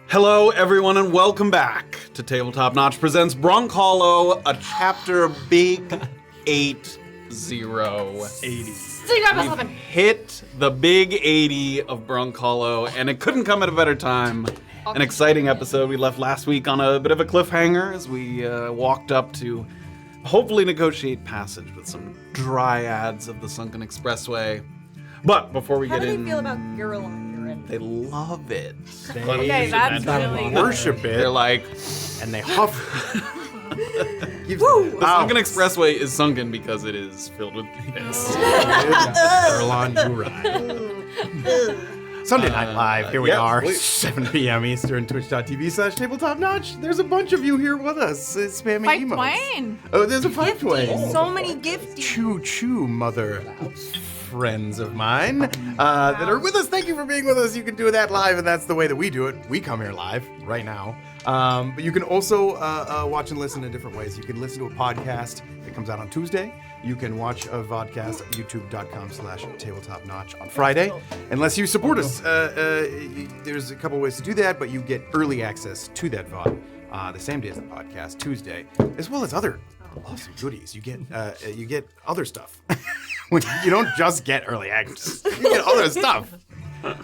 Hello, everyone, and welcome back to Tabletop Notch presents Brunkhollow, a chapter big 80. We've hit the big 80 of Brunkhollow, and it couldn't come at a better time. An exciting episode. We left last week on a bit of a cliffhanger as we walked up to hopefully negotiate passage with some Dryads of the Sunken Expressway. But before we get in... How do they feel about Garalika? They love it. Okay, that's really good. Worship it. They're like... And they hover. The Sunken Expressway is sunken because it is filled with piss. Erlon Sunday Night Live, here we are, please. 7 p.m. Eastern, twitch.tv/tabletopnotch. There's a bunch of you here with us, spamming Fight emotes. Twain. Oh, there's a Fight Twain. So many gifties. Choo-choo, mother friends of mine that are with us. Thank you for being with us. You can do that live, and that's the way that we do it. We come here live right now. But you can also watch and listen in different ways. You can listen to a podcast that comes out on Tuesday. You can watch a vodcast at youtube.com/tabletopnotch on Friday. Unless you support us, there's a couple ways to do that, but you get early access to that VOD the same day as the podcast, Tuesday, as well as other awesome goodies. You get other stuff. You don't just get early access. You get other stuff.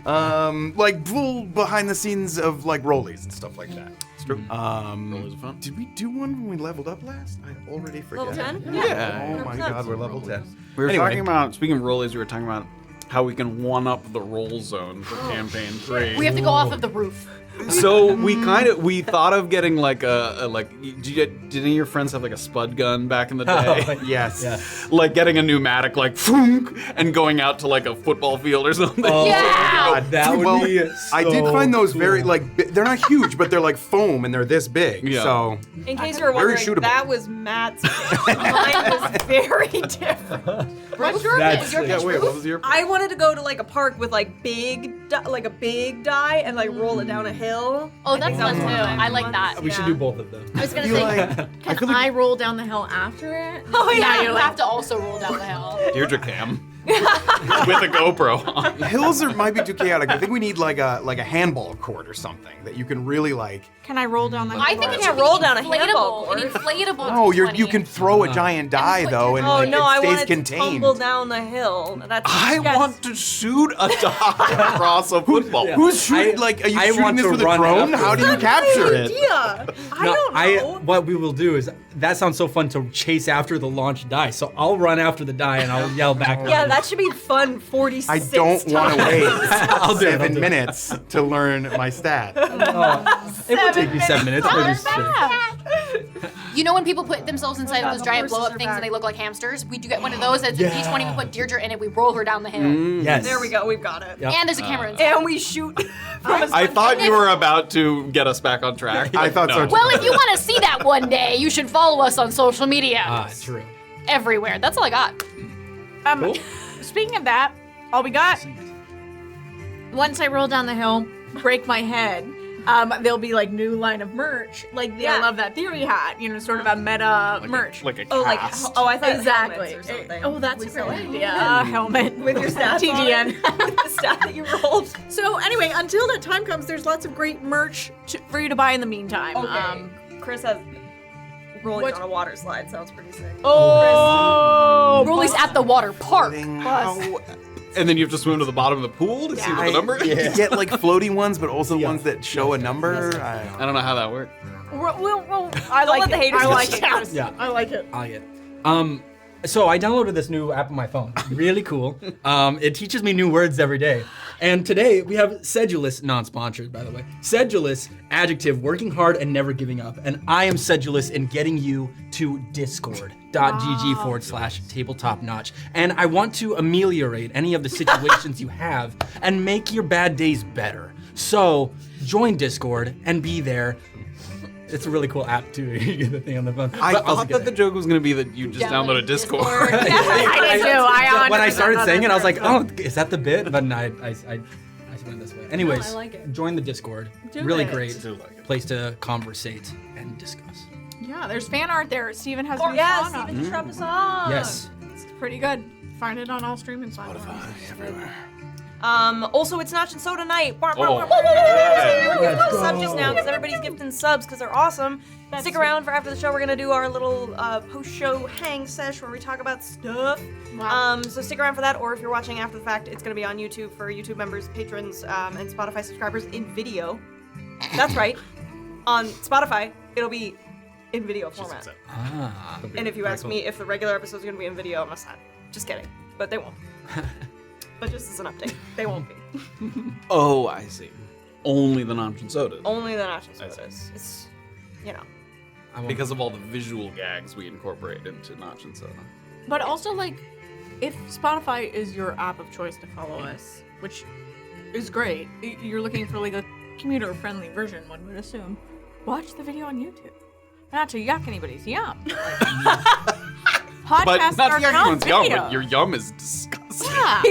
Like full behind the scenes of like Rollies and stuff like that. It's true. Rollies are fun. Did we do one when we leveled up last? I already forget. Level 10? Yeah. Oh my god, we're level 10. We were Anyway. talking about, speaking of Rollies, we were talking about how we can one-up the roll zone for Campaign 3. We have to go off of the roof. So we thought of getting like did any of your friends have like a spud gun back in the day? Yes. Yeah. Like getting a pneumatic like thunk, and going out to like a football field or something. Oh Yeah! my God, that would be so I did find those very cool. like they're not huge, but they're like foam and they're this big. Yeah. So In case you're Very wondering, shootable. that was Matt's pitch. Mine was very different. What's your That's- pitch? Your Yeah, pitch wait, roof? what was your? I wanted to go to like a park with like like a big die and like roll it down a hill. Oh, I that's think fun that too. was one of my I like that. ones. We should do both of them. I was gonna feel say, like Can feel like I roll down the hill after it? Oh yeah, you have to also roll down the hill. Deirdre cam. With a GoPro on. hills might be too chaotic. I think we need like a handball court or something that you can really like. Can I roll down the hill? I think it can't should be roll down a handball inflatable. An board. inflatable. No, you 20. can throw a giant die though, and Oh like, no, I it stays wanted to contained. tumble down the hill. That's I want to shoot a dog across a football. Yeah. Who's shooting? I- Are you I shooting want this to with a run drone? after How do you them. capture it? idea. I don't know. What we will do is, that sounds so fun to chase after the launch die. So I'll run after the die and I'll yell back. Yeah, that should be fun. 46 I don't want to wait I'll do it, I'll 7 do it. minutes to learn my stat. It will take me 7 minutes. Maybe 6. You know when people put themselves inside of those giant blow-up things and they look like hamsters? We do get one of those. It's Yeah. D20. We put Deirdre in it. We roll her down the hill. Yes. There we go. We've got it. Yep. And there's a camera inside. And we shoot from a I thought you were about to get us back on track. I thought so too. Well, if you want to see that one day, you should follow us on social media. True. Everywhere. That's all I got. Cool. Speaking of that, all we got, once I roll down the hill, break my head, there'll be like new line of merch, like the I Yeah. Love That Theory hat, sort of a meta merch. Like a Oh, like cast. I thought Exactly. helmets or something. Oh, that's a We great saw. idea. Helmet With your stats TGN. with the stat that you rolled. So anyway, until that time comes, there's lots of great merch for you to buy in the meantime. Okay. Chris has rolling what- on a water slide. Sounds pretty sick. Oh, Rollies at the water park. How- And then you have to swim to the bottom of the pool to see what the number is? You get like floaty ones, but also ones that show a number. I don't know how that works. I like let the it. haters I like get it. down. Chris. I like it. I get. So I downloaded this new app on my phone. Really cool. It teaches me new words every day. And today we have sedulous, non-sponsored by the way. Sedulous, adjective, working hard and never giving up. And I am sedulous in getting you to discord.gg/tabletopnotch. And I want to ameliorate any of the situations you have and make your bad days better. So join Discord and be there. It's a really cool app too. You get the thing on the phone. I But I'll thought get that it. the joke was going to be that you just downloaded Discord. I did too. When I started saying it, I was like, oh. "Oh, is that the bit?" But I went this way. Anyways, I like it. join the Discord. Do really it. great Do like it. place to conversate and discuss. Yeah, there's fan art there. Steven has Or new yeah, song up. Steven dropped a song. Yes. It's pretty good. Find it on all streaming platforms. Everywhere. Also, it's Notch and Soda night. Oh. we have Let's to sub go. just now because everybody's gifting subs because they're awesome. Stick around for after the show. We're gonna do our little post-show hang sesh where we talk about stuff. Wow. So stick around for that, or if you're watching after the fact, it's gonna be on YouTube for YouTube members, patrons, and Spotify subscribers in video. That's right. On Spotify, it'll be in video format. Ah. And if you ask me if the regular episode's gonna be in video, I'm not. Just kidding. But they won't. But just as an update, they won't be. Oh, I see. Only the notch and sodas. Only the nachos sodas. It's, you know. Because of all the visual gags we incorporate into notch and soda. But also, like, if Spotify is your app of choice to follow us, which is great, you're looking for like a commuter-friendly version, one would assume. Watch the video on YouTube. Not to yuck anybody's yum. But Podcasts not are the everyone's not yum, video. but your yum is disgusting. Yeah.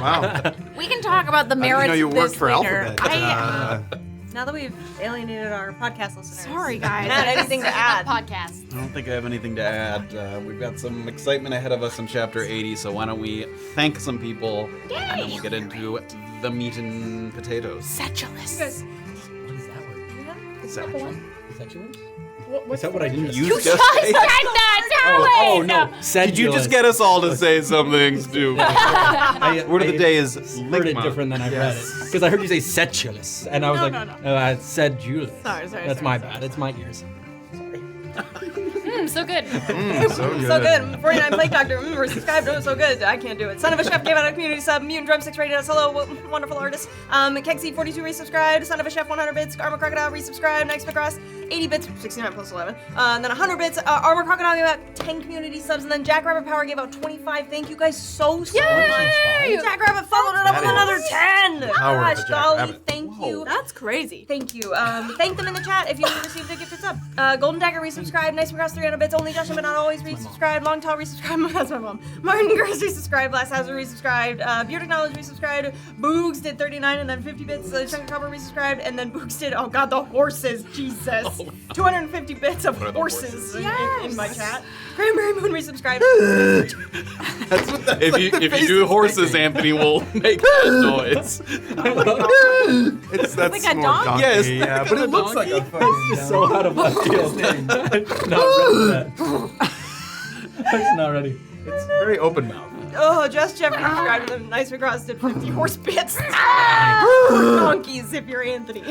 Wow. We can talk about the I merits didn't know you of worked this for later. Alphabet. Now that we've alienated our podcast listeners. Sorry, guys. Not anything to add. Podcast. I don't think I have anything to add. We've got some excitement ahead of us in Chapter 80, so why don't we thank some people, and then we'll get into the meat and potatoes. Sedulous. What is that word? Sedulous. Sedulous? Is that what I didn't You use? just Oh no. Did you just get us all to say something stupid? Word of the day is heard it ligma. different than I read it. Because I heard you say sedulous, and I was No, like, no, no. I said Julius. Sorry, That's my bad. It's my ears. So good. So good. So good. 49 Plague Doctor. We're subscribed. Oh, so good. I can't do it. Son of a Chef gave out a community sub. Mutant Drumsticks rated us. Hello, wonderful artist. Kegsy 42 resubscribed. Son of a Chef 100 bits. Armor Crocodile resubscribed. Nice McRoss 80 bits. 69 plus 11. And then 100 bits. Armor Crocodile gave out 10 community subs. And then Jackrabbit Power gave out 25. Thank you guys so much. Jackrabbit followed it up with another 10. Power of Gosh, the golly, Jackrabbit. thank you. That's crazy. Thank you. Thank them in the chat if you received a gifted sub. Golden Dagger resubscribed. Nice McGrath 300 bits. Only Justin but not always resubscribed. Long Tall resubscribed. That's my mom. Martin Gers resubscribed. Blast Hazard resubscribed. Bearded Knowledge resubscribed. Boogs did 39 and then 50 bits. Chunk of Copper resubscribed. And then Boogs did, oh god, the horses. Jesus. 250 bits of What are the horses horses? in my chat. Cranberry Moon resubscribed. That's what that If you do horses, Anthony will make that noise. That's like a more donkey. Yes, yeah, but it looks like a fucking It's so out of left field. Not ready for that. I was not ready. It's very open mouth. Oh, Just Jeff resubscribed. And then Nice McGrath did 50 horse bits. Donkeys if you're Anthony.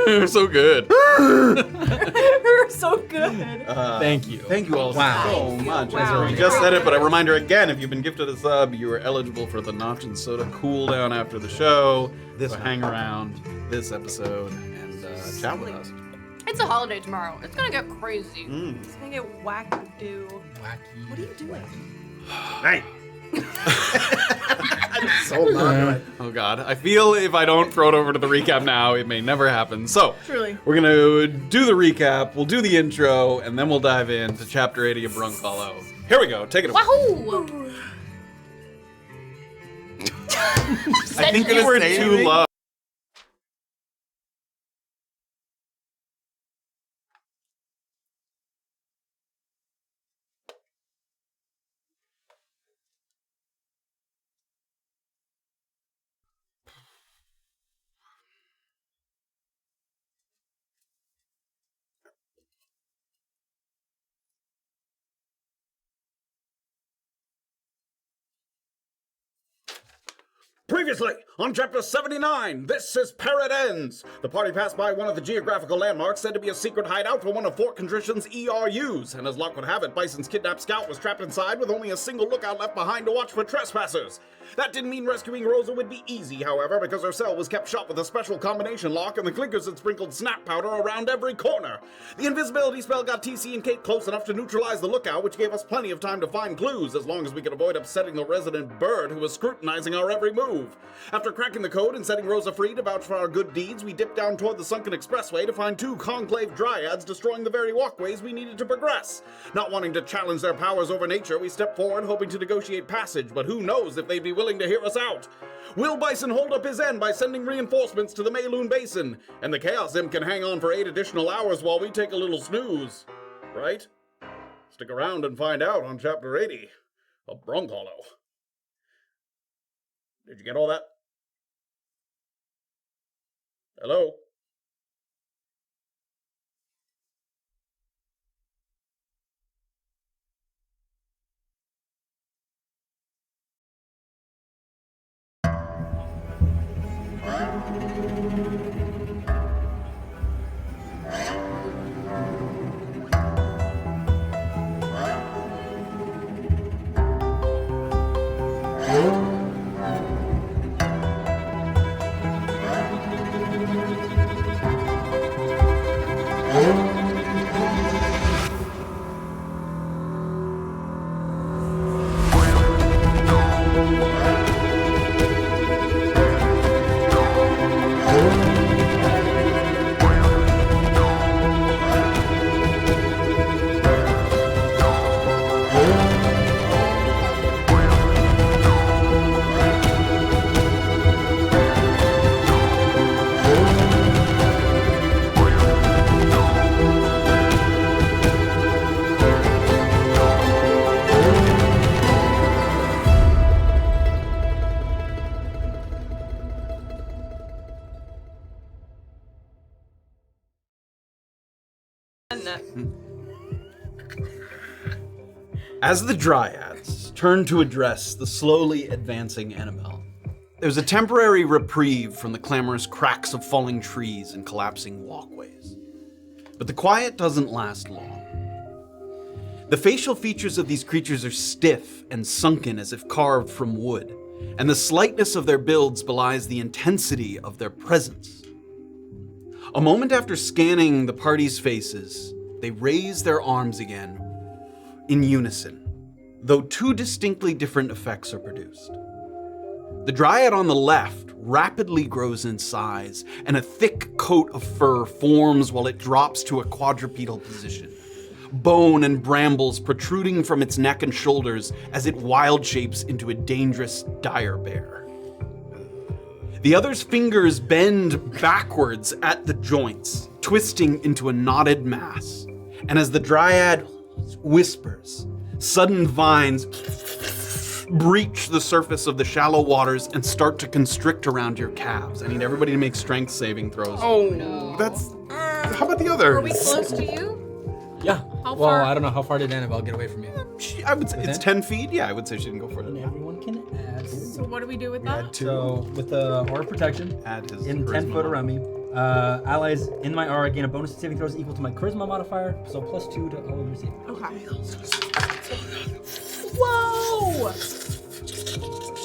You're so good. You're so good. Thank you. Thank you all so much. Wow. We just said it, but a reminder again, if you've been gifted a sub, you are eligible for the Notch and Soda cooldown after the show. So hang around this episode and chat with us. It's a holiday tomorrow. It's gonna get crazy. It's gonna get wackadoo. Wacky. What are you doing? Hey. So not Oh god, I feel if I don't throw it over to the recap now, it may never happen. So, Truly. we're gonna do the recap, we'll do the intro, and then we'll dive into Chapter 80 of Brunkhollow. Here we go, take it away. Wahoo! I think you were too low. Previously, on Chapter 79, this is Parrot Ends. The party passed by one of the geographical landmarks said to be a secret hideout for one of Fort Contrition's ERUs, and as luck would have it, Bison's kidnapped scout was trapped inside with only a single lookout left behind to watch for trespassers. That didn't mean rescuing Rosa would be easy, however, because her cell was kept shut with a special combination lock and the clinkers had sprinkled snap powder around every corner. The invisibility spell got TC and Kayt close enough to neutralize the lookout, which gave us plenty of time to find clues, as long as we could avoid upsetting the resident bird who was scrutinizing our every move. After cracking the code and setting Rosa free to vouch for our good deeds, we dipped down toward the Sunken Expressway to find two conclave Dryads destroying the very walkways we needed to progress. Not wanting to challenge their powers over nature, we stepped forward hoping to negotiate passage, but who knows if they'd be willing to hear us out. Will Bison hold up his end by sending reinforcements to the Mayloon Basin? And the Chaos Imp can hang on for 8 additional hours while we take a little snooze. Right? Stick around and find out on Chapter 80 of Brunkhollow. Did you get all that? Hello? As the Dryads turn to address the slowly advancing Annabel, there's a temporary reprieve from the clamorous cracks of falling trees and collapsing walkways. But the quiet doesn't last long. The facial features of these creatures are stiff and sunken as if carved from wood, and the slightness of their builds belies the intensity of their presence. A moment after scanning the party's faces, they raise their arms again in unison, though two distinctly different effects are produced. The Dryad on the left rapidly grows in size, and a thick coat of fur forms while it drops to a quadrupedal position, bone and brambles protruding from its neck and shoulders as it wild shapes into a dangerous dire bear. The other's fingers bend backwards at the joints, twisting into a knotted mass, and as the Dryad whispers, sudden vines breach the surface of the shallow waters and start to constrict around your calves. I need everybody to make strength saving throws. Oh, no. That's... How about the others? Are we close to you? Yeah. How well, far? I don't know how far did Annabelle get away from me. I would say it's Within? 10 feet. Yeah, I would say she didn't go further than that. Everyone can add. So what do we do with that? So with the aura protection, Add his in 10 charisma foot around me, allies in my aura gain a bonus to saving throws equal to my charisma modifier, so +2 to all of your saving. Okay. Whoa!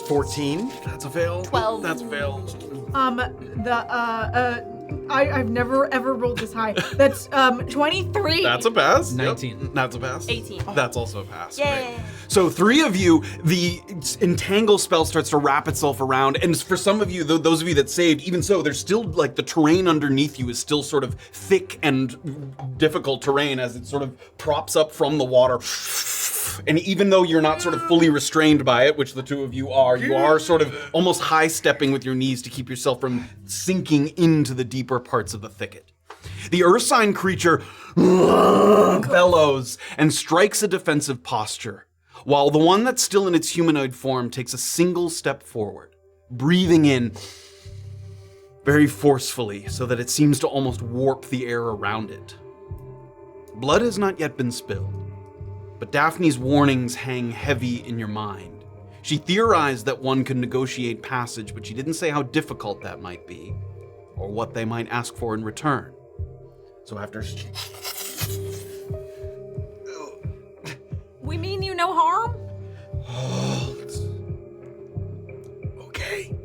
14. That's a fail. 12. That's a fail. I've never ever rolled this high. That's 23. That's a pass. 19. Yep. That's a pass. 18. That's also a pass. Yay. Right. So three of you, the entangle spell starts to wrap itself around, and for some of you, those of you that saved, even so, there's still like the terrain underneath you is still sort of thick and difficult terrain as it sort of props up from the water. And even though you're not sort of fully restrained by it, which the two of you are sort of almost high stepping with your knees to keep yourself from sinking into the deeper parts of the thicket. The Ursine creature bellows and strikes a defensive posture, while the one that's still in its humanoid form takes a single step forward, breathing in very forcefully so that it seems to almost warp the air around it. Blood has not yet been spilled, but Daphne's warnings hang heavy in your mind. She theorized that one could negotiate passage, but she didn't say how difficult that might be, or what they might ask for in return. So after... We mean you no harm? Okay.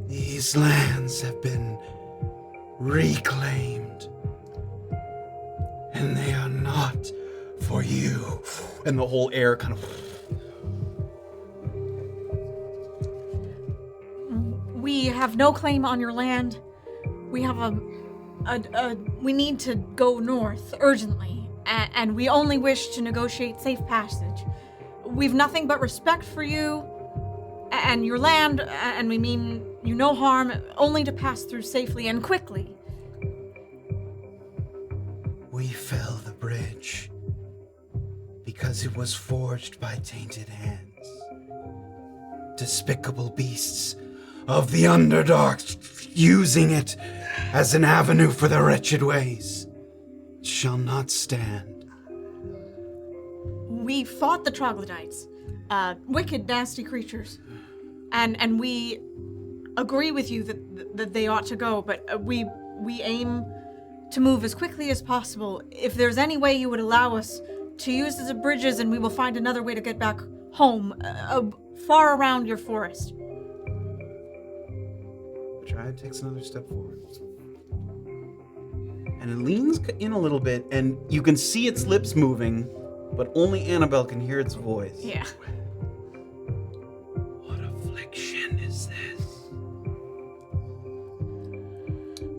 These lands have been reclaimed, and they are not for you. And the whole air kind of... We have no claim on your land. We have we need to go north urgently, and we only wish to negotiate safe passage. We've nothing but respect for you and your land, and we mean you no harm, only to pass through safely and quickly. We fell the bridge because it was forged by tainted hands. Despicable beasts of the Underdark using it as an avenue for their wretched ways. It shall not stand. We fought the troglodytes, wicked, nasty creatures, and we agree with you that they ought to go, but we aim to move as quickly as possible. If there's any way you would allow us to use as bridges, and we will find another way to get back home, far around your forest. The Dryad takes another step forward. And it leans in a little bit, and you can see its lips moving, but only Annabel can hear its voice. Yeah. What affliction is this?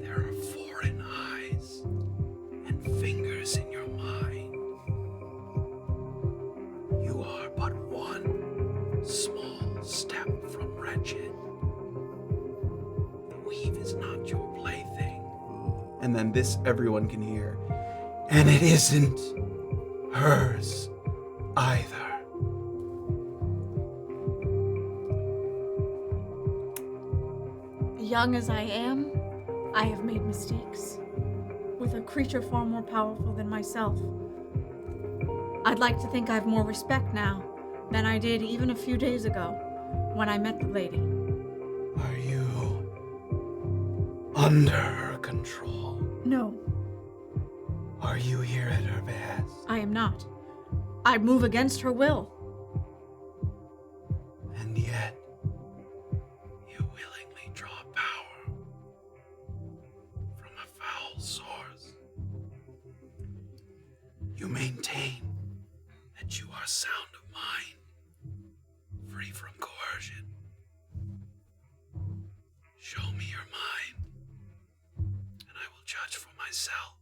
There are foreign eyes and fingers in your mind. You are but one small step from wretched. The weave is not your plaything. And then this everyone can hear. And it isn't hers either. Young as I am, I have made mistakes. With a creature far more powerful than myself. I'd like to think I have more respect now than I did even a few days ago when I met the lady. Are you under her control? No, Are you here at her behest? I am not. I move against her will. And yet, you willingly draw power from a foul source. You maintain that you are sound of mind, free from coercion. Show me your mind, and I will judge for myself.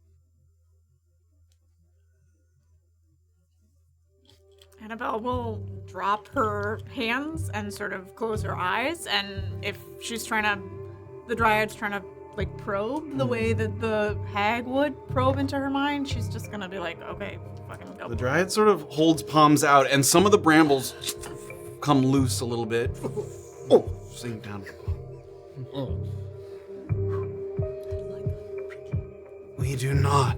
Annabel will drop her hands and sort of close her eyes, and if she's the Dryad's trying to, like, probe the way that the hag would probe into her mind, she's just gonna be like, okay, fucking go. The Dryad sort of holds palms out, and some of the brambles come loose a little bit. Oh, sink down. We do not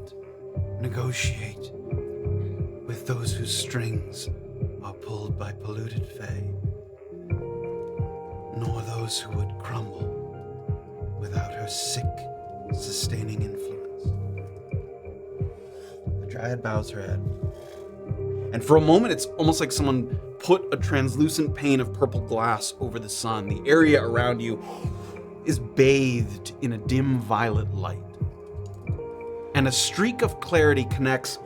negotiate with those whose strings are pulled by polluted fae, nor those who would crumble without her sick, sustaining influence. The Dryad bows her head. And for a moment, it's almost like someone put a translucent pane of purple glass over the sun. The area around you is bathed in a dim violet light. And a streak of clarity connects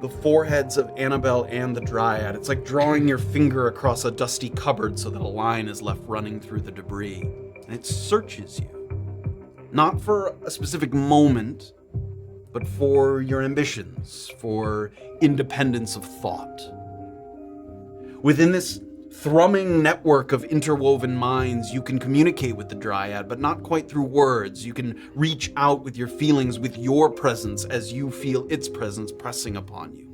the foreheads of Annabel and the Dryad. It's like drawing your finger across a dusty cupboard so that a line is left running through the debris. And it searches you. Not for a specific moment, but for your ambitions, for independence of thought. Within this thrumming network of interwoven minds, you can communicate with the Dryad, but not quite through words. You can reach out with your feelings, with your presence, as you feel its presence pressing upon you.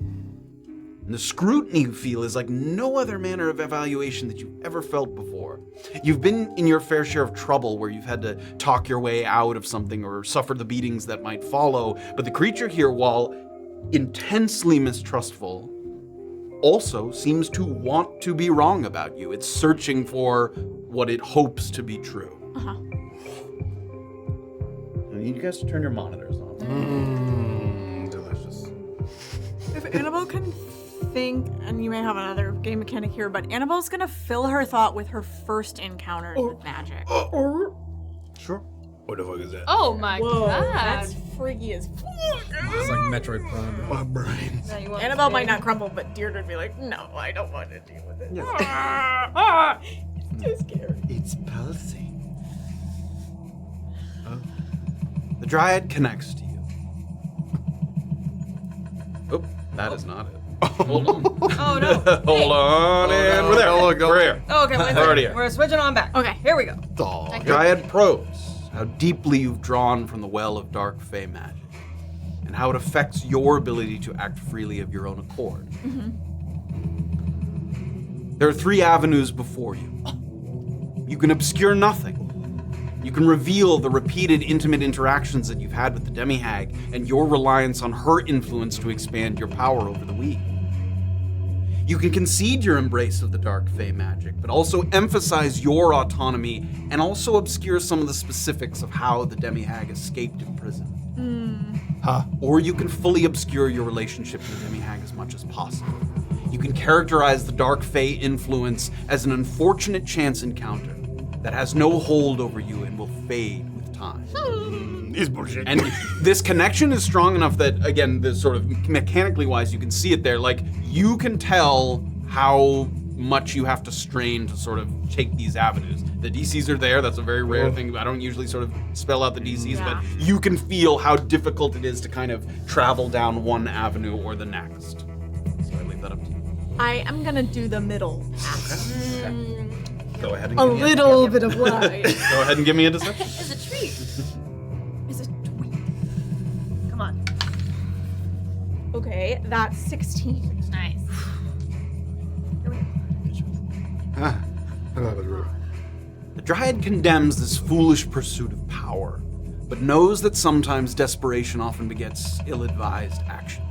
And the scrutiny you feel is like no other manner of evaluation that you've ever felt before. You've been in your fair share of trouble where you've had to talk your way out of something or suffer the beatings that might follow, but the creature here, while intensely mistrustful, also seems to want to be wrong about you. It's searching for what it hopes to be true. Uh-huh. I need you guys to turn your monitors on. Delicious. If Annabel can think, and you may have another game mechanic here, but Annabel's gonna fill her thought with her first encounters with magic. Sure. What the fuck is that? Oh my god. That's freaky as fuck. It's like Metroid Prime. My brain. Annabelle might not crumble, but Deirdre would be like, no, I don't want to deal with it. It's too scary. It's pulsing. The Dryad connects to you. Oh, that is not it. Hold on. Oh no. Hold on, and we're there. We're here. Oh, okay, wait a Already second. here. We're switching on back. Okay, here we go. Dryad probes how deeply you've drawn from the well of dark fey magic, and how it affects your ability to act freely of your own accord. There are three avenues before you. You can obscure nothing. You can reveal the repeated intimate interactions that you've had with the demi-hag and your reliance on her influence to expand your power over the weak. You can concede your embrace of the dark fae magic, but also emphasize your autonomy and also obscure some of the specifics of how the demi-hag escaped in prison. Or you can fully obscure your relationship to the demi-hag as much as possible. You can characterize the dark fae influence as an unfortunate chance encounter that has no hold over you and will fade with time. It's bullshit. And this connection is strong enough that, again, the sort of mechanically wise, you can see it there. Like, you can tell how much you have to strain to sort of take these avenues. The DCs are there. That's a very rare thing. I don't usually sort of spell out the DCs, but you can feel how difficult it is to kind of travel down one avenue or the next. So I leave that up to you. I am gonna do the middle. Go ahead and A give me little bit of light. Go ahead and give me a deception. It's a treat. It's a tweet. Come on. Okay, that's 16. Nice. The Dryad condemns this foolish pursuit of power, but knows that sometimes desperation often begets ill-advised action.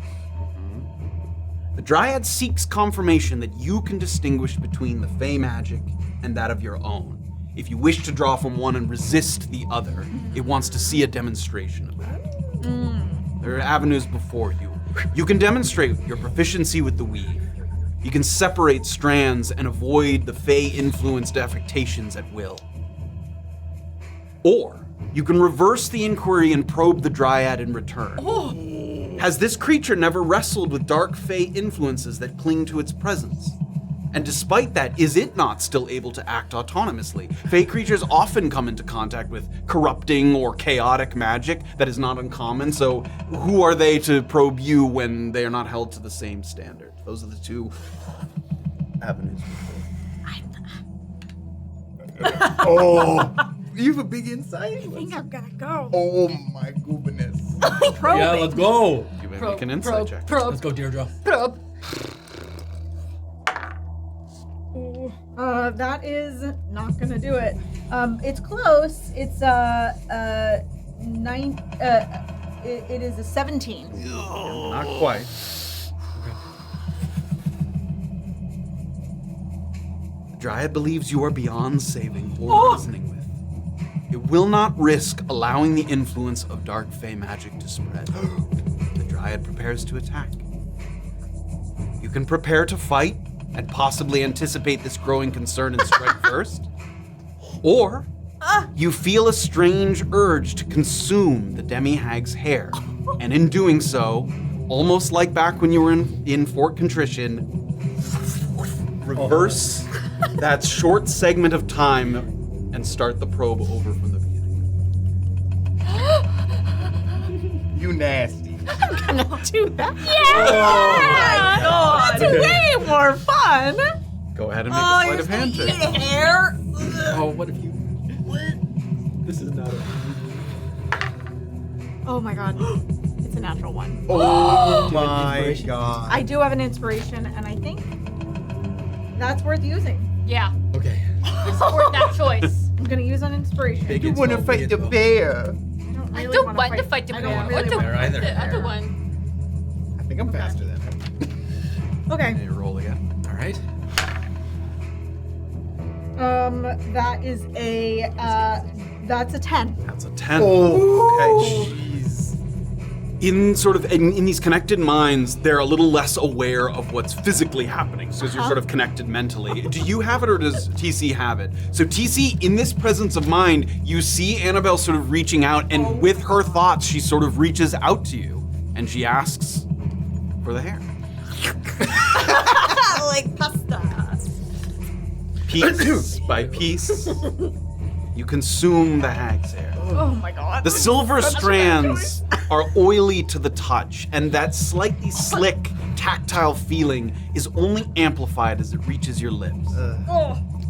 The Dryad seeks confirmation that you can distinguish between the Fey magic and that of your own. If you wish to draw from one and resist the other, it wants to see a demonstration of that. There are avenues before you. You can demonstrate your proficiency with the weave. You can separate strands and avoid the Fey-influenced affectations at will. Or you can reverse the inquiry and probe the Dryad in return. Has this creature never wrestled with dark Fey influences that cling to its presence? And despite that, is it not still able to act autonomously? Fey creatures often come into contact with corrupting or chaotic magic that is not uncommon, so who are they to probe you when they are not held to the same standard? Those are the two avenues. You have a big insight? I think I'm gonna go. Oh my goodness. Yeah, let's go. You may make an insight check. Let's go, Deirdre. Probe. That is not gonna do it. It's close. It's it is a 17. Not quite. Dryad believes you are beyond saving or reasoning with. It will not risk allowing the influence of dark Fey magic to spread. The Dryad prepares to attack. You can prepare to fight and possibly anticipate this growing concern and strike first. Or you feel a strange urge to consume the demi-hag's hair. And in doing so, almost like back when you were in Fort Contrition, reverse that short segment of time and start the probe over from the beginning. You nasty. Do that. Oh That's way more fun. Go ahead and make a sleight of hand check. Hair. Oh, what if you... This is not a... Oh my god. It's a natural one. Oh Do you have my inspiration? god. I do have an inspiration, and I think that's worth using. Yeah. Okay. Support that choice. I'm gonna use an inspiration. Big You it's wanna low, fight big the it's low. bear. I I don't want to fight the I bear. don't What really the, want to either. fight the other one? I think I'm faster than him. Okay. You roll again. All right. That is a that's a 10. That's a 10. Oh, Okay. jeez. In sort of in these connected minds, they're a little less aware of what's physically happening, so you're sort of connected mentally. Do you have it or does TC have it? So TC, in this presence of mind, you see Annabel sort of reaching out, and with her thoughts, she sort of reaches out to you, and she asks for the hair. Like pasta. Piece by piece, you consume the hag's hair. Oh my god. The silver strands are oily to the touch, and that slightly slick, tactile feeling is only amplified as it reaches your lips.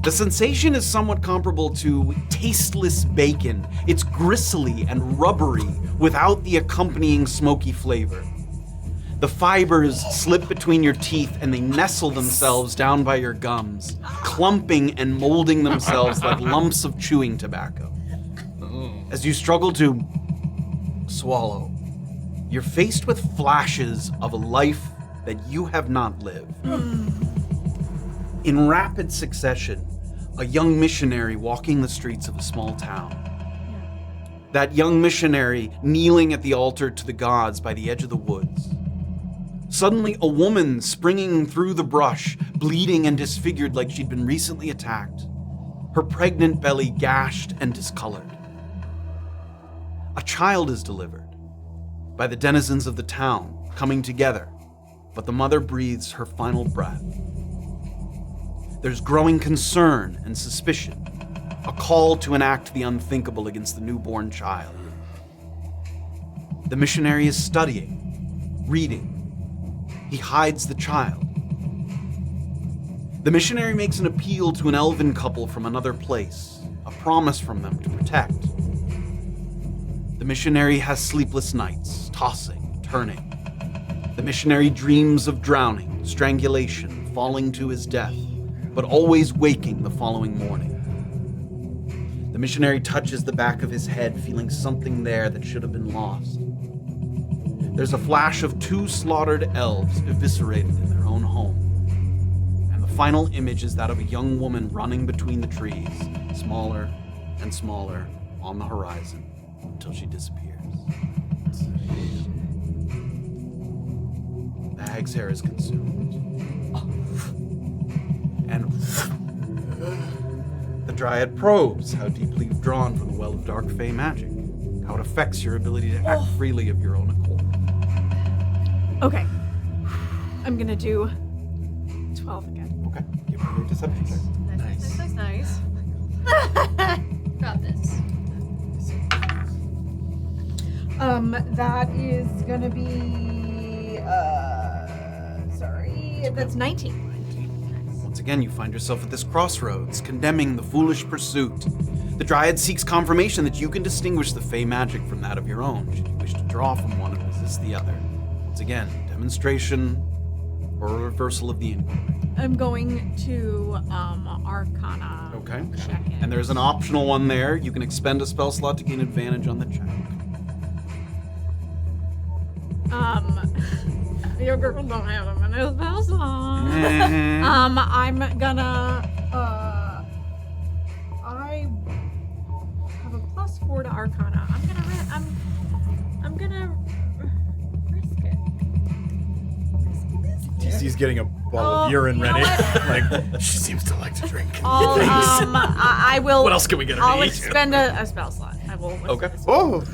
The sensation is somewhat comparable to tasteless bacon. It's gristly and rubbery without the accompanying smoky flavor. The fibers slip between your teeth and they nestle themselves down by your gums, clumping and molding themselves like lumps of chewing tobacco. As you struggle to swallow, you're faced with flashes of a life that you have not lived. In rapid succession, a young missionary walking the streets of a small town. That young missionary kneeling at the altar to the gods by the edge of the woods. Suddenly, a woman springing through the brush, bleeding and disfigured like she'd been recently attacked, her pregnant belly gashed and discolored. A child is delivered by the denizens of the town coming together, but the mother breathes her final breath. There's growing concern and suspicion, a call to enact the unthinkable against the newborn child. The missionary is studying, reading. He hides the child. The missionary makes an appeal to an elven couple from another place, a promise from them to protect. The missionary has sleepless nights, tossing, turning. The missionary dreams of drowning, strangulation, falling to his death, but always waking the following morning. The missionary touches the back of his head, feeling something there that should have been lost. There's a flash of 2 slaughtered elves eviscerated in their own home. And the final image is that of a young woman running between the trees, smaller and smaller on the horizon, until she disappears. The hag's hair is consumed. And the Dryad probes how deeply you've drawn from the well of dark fey magic, how it affects your ability to act freely of your own accord. Okay. I'm gonna do 12 again. Okay, give me your deception check. Nice. Got this. That is gonna be, that's 19. Once again, you find yourself at this crossroads, condemning the foolish pursuit. The Dryad seeks confirmation that you can distinguish the fey magic from that of your own, should you wish to draw from one and resist the other. Once again, demonstration or a reversal of the inquiry. I'm going to, Arcana. Okay. Check in. And there's an optional one there. You can expend a spell slot to gain advantage on the check. Your girl don't have them in his spell slot. I'm gonna, I have a +4 to Arcana. I'm gonna risk it. TC's getting a bottle of urine ready. Like, she seems to like to drink. I will. What else can we get her I'll to eat? expend a spell slot. I will. Okay. Oh.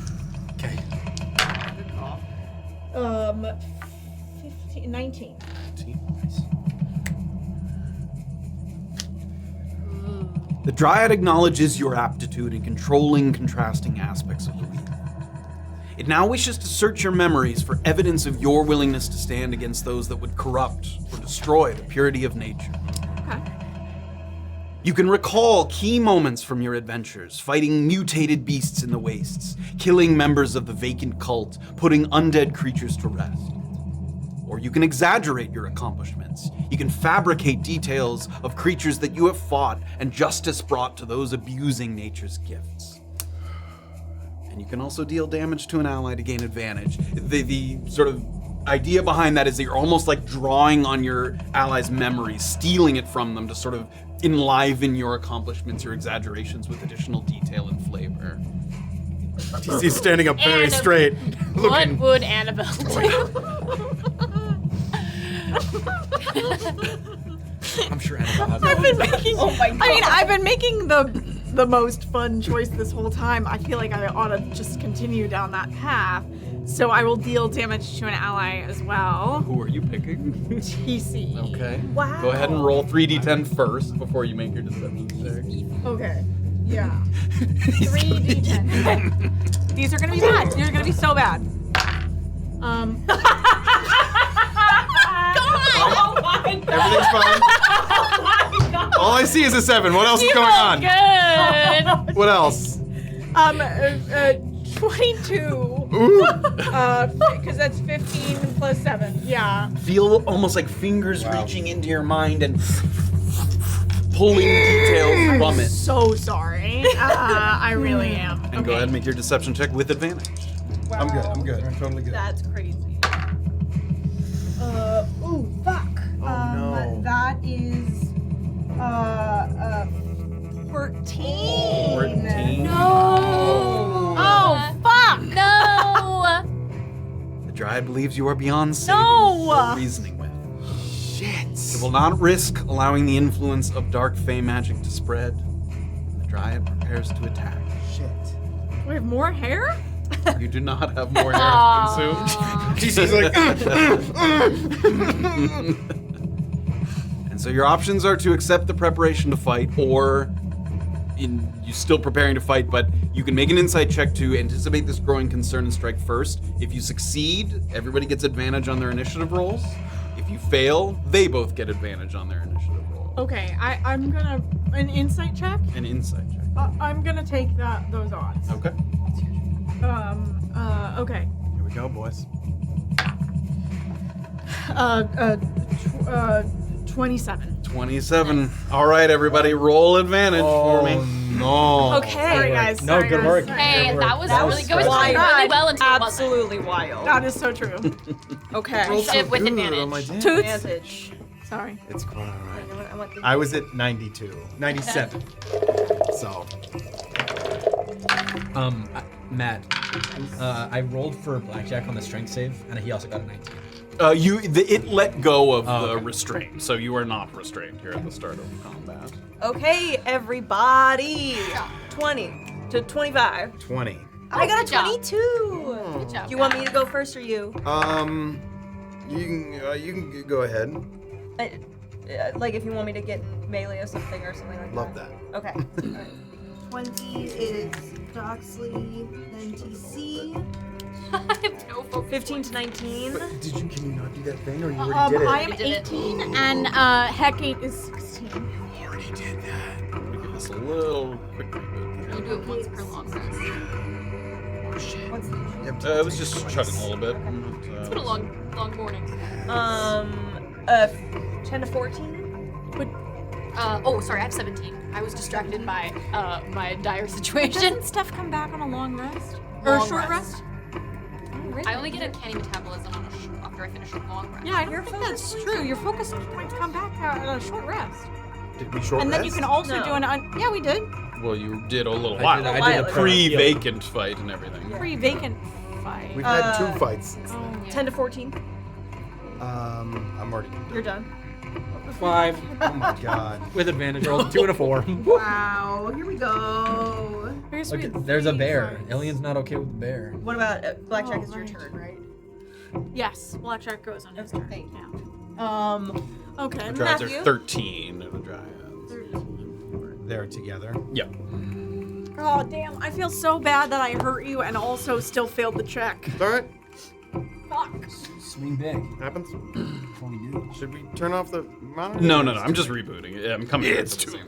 Okay. 15, 19. The Dryad acknowledges your aptitude in controlling contrasting aspects of the wheel. It now wishes to search your memories for evidence of your willingness to stand against those that would corrupt or destroy the purity of nature. Okay. You can recall key moments from your adventures, fighting mutated beasts in the wastes, killing members of the vacant cult, putting undead creatures to rest. Or you can exaggerate your accomplishments. You can fabricate details of creatures that you have fought and justice brought to those abusing nature's gifts. And you can also deal damage to an ally to gain advantage. The sort of idea behind that is that you're almost like drawing on your allies' memories, stealing it from them to sort of enliven your accomplishments, your exaggerations with additional detail and flavor. TC's standing up very straight. What would Annabel do? I'm sure Annabel has I've been making. Oh my god. I mean, I've been making the most fun choice this whole time. I feel like I ought to just continue down that path. So I will deal damage to an ally as well. Who are you picking? TC. Okay. Wow. Go ahead and roll 3d10 first before you make your deception check. Okay. Yeah. 3d10. These are gonna be bad. These are gonna be so bad. Oh my god. Everything's fine. All I see is a 7. What else is going on? Good. What else? 22. Because that's 15 plus 7. Yeah. Feel almost like fingers reaching into your mind and pulling details from it. So sorry. I really am. And go ahead and make your deception check with advantage. I'm good. I'm totally good. That's crazy. Ooh, fuck. no. That is 14. 14. No. Oh, fuck. No. The Dryad believes you are beyond saving No. or reasoning with. Shit. It will not risk allowing the influence of dark fey magic to spread. The Dryad prepares to attack. Shit. We have more hair? You do not have more hair consumed. She's like, And so your options are to accept the preparation to fight, or you're still preparing to fight, but you can make an insight check to anticipate this growing concern and strike first. If you succeed, everybody gets advantage on their initiative rolls. If you fail, they both get advantage on their initiative roll. Okay, I'm gonna an insight check. An insight check. I'm gonna take those odds. Okay. Okay. here we go, boys. 27. 27. All right, everybody, roll advantage for me. No. Okay. Sorry, guys. No, Sorry, good guys. work. Sorry. Hey, Good that work. was really good. It was wild. going really well until it wasn't. Absolutely wild. That is so true. Okay. Initiative with advantage. On my damn. Toots. Advantage. Sorry. It's quite all right. I want the- I was at 92, 97. So, Matt, I rolled for blackjack on the strength save, and he also got a 19. It let go of the okay. restraint, so you are not restrained here at the start of combat. Okay, everybody. 20 to 25. 20. I got a Good job. 22. Good job. Do you want me to go first or you? You can go ahead. Like if you want me to get in melee or something like Love that. that. Okay. Alright. 20 is Doxley, then TC. I have no focus. 15 to 19. Can you not do that thing, or you already did it? I am We did it. 18 and Kayt is 16. You already did that. We get this a little quickly. You do it once per long rest. It was just chugging a little bit. It's been a long morning. 10 to 14. Oh, sorry, I have 17. I was distracted by my dire situation. Doesn't stuff come back on a long rest? Or a Long short rest. rest? I only get uncanny metabolism on after I finish a long rest. Yeah, I don't think that's true. Your focus points come back on a short rest. Did we short And then you rest? can also No. do yeah, we did. Well, you did a little I while. did while a ago. Pre-vacant fight and everything. Pre-vacant fight. We've had 2 fights since then. Yeah. 10 to 14. I'm already done. You're done. 5 Oh my god. with advantage. Rolled 2 and a 4. Wow. Here we go. Here's Okay, with there's a 3 bear. fights. Illien's not okay with the bear. What about Blackjack? Oh, Is your right. turn, right? Yes, blackjack goes on his turn. Thank you. Okay, The Dryads are Matthew? 13. The Dryads. They're together. Yep. Oh, damn. I feel so bad that I hurt you and also still failed the check. It's all right. Fuck. Swing big. Happens. What we do. Should we turn off the monitor? No. I'm just rebooting it. I'm coming. It's too.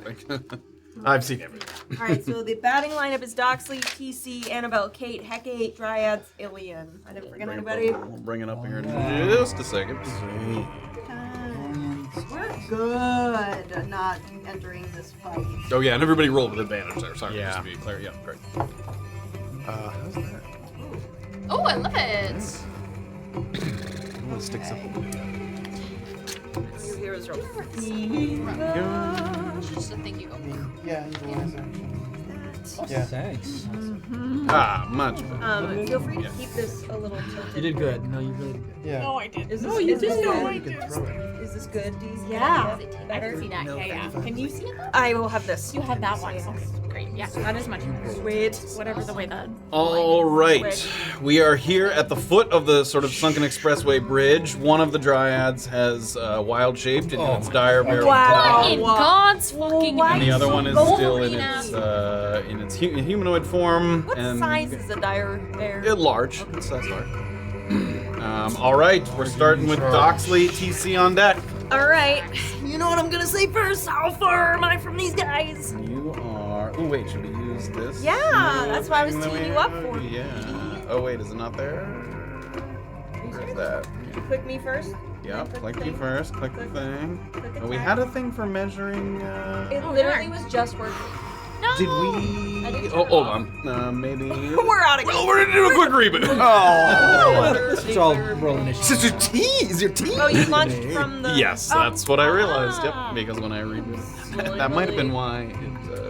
I've seen everything. All right, so the batting lineup is Doxley, TC, Annabel, Kayt, Kayt, Dryads, Illien. I didn't forget anybody. We'll bring it up here in just a second. We're good at not entering this fight. Oh yeah, and everybody rolled with advantage there. Sorry, Yeah. just to be clear. Yeah, great. How's that? Oh, I love it. Oh, it sticks up a little bit. Your heroes roll. Just a thing you go. Yeah, Thanks. Much better. Feel free to keep this a little tilted. You did good. No, you really did. Yeah. No, I didn't. Is this, No, you is this did. good? No, I You can did. throw it. Is this good? Deez? Yeah. I can see that. Yeah. Can you see it though? I will have this. You had that one. Okay, great. Yeah, that is much better. Sweet. Whatever the way that. All right, we are here at the foot of the sort of Sunken Expressway bridge. One of the Dryads has wild shaped into its dire bear. Wow. In God's fucking And the other one is still in Wolverine its humanoid form. What and size is the dire bear? Large. It's size large. All right, we're starting with Doxley, TC on deck. All right. You know what I'm gonna say first? How far am I from these guys? You are. Oh wait, should we use this? Yeah, that's why I was thing that teeing we you up have? for. Yeah. Oh wait, is it not there? Where's that? You click me first. Yep, click you first. Click the thing. Click Oh, we attack. had a thing for measuring. It literally was just working. No. Did I we? didn't Oh, turn it hold off. on. Maybe. We're out of Well, we're gonna do a quick reboot. This is all roll initiative. This is your T. Is your T? Oh, you launched from the. Yes, that's what I realized. Yep, because when I rebooted, that might have been why it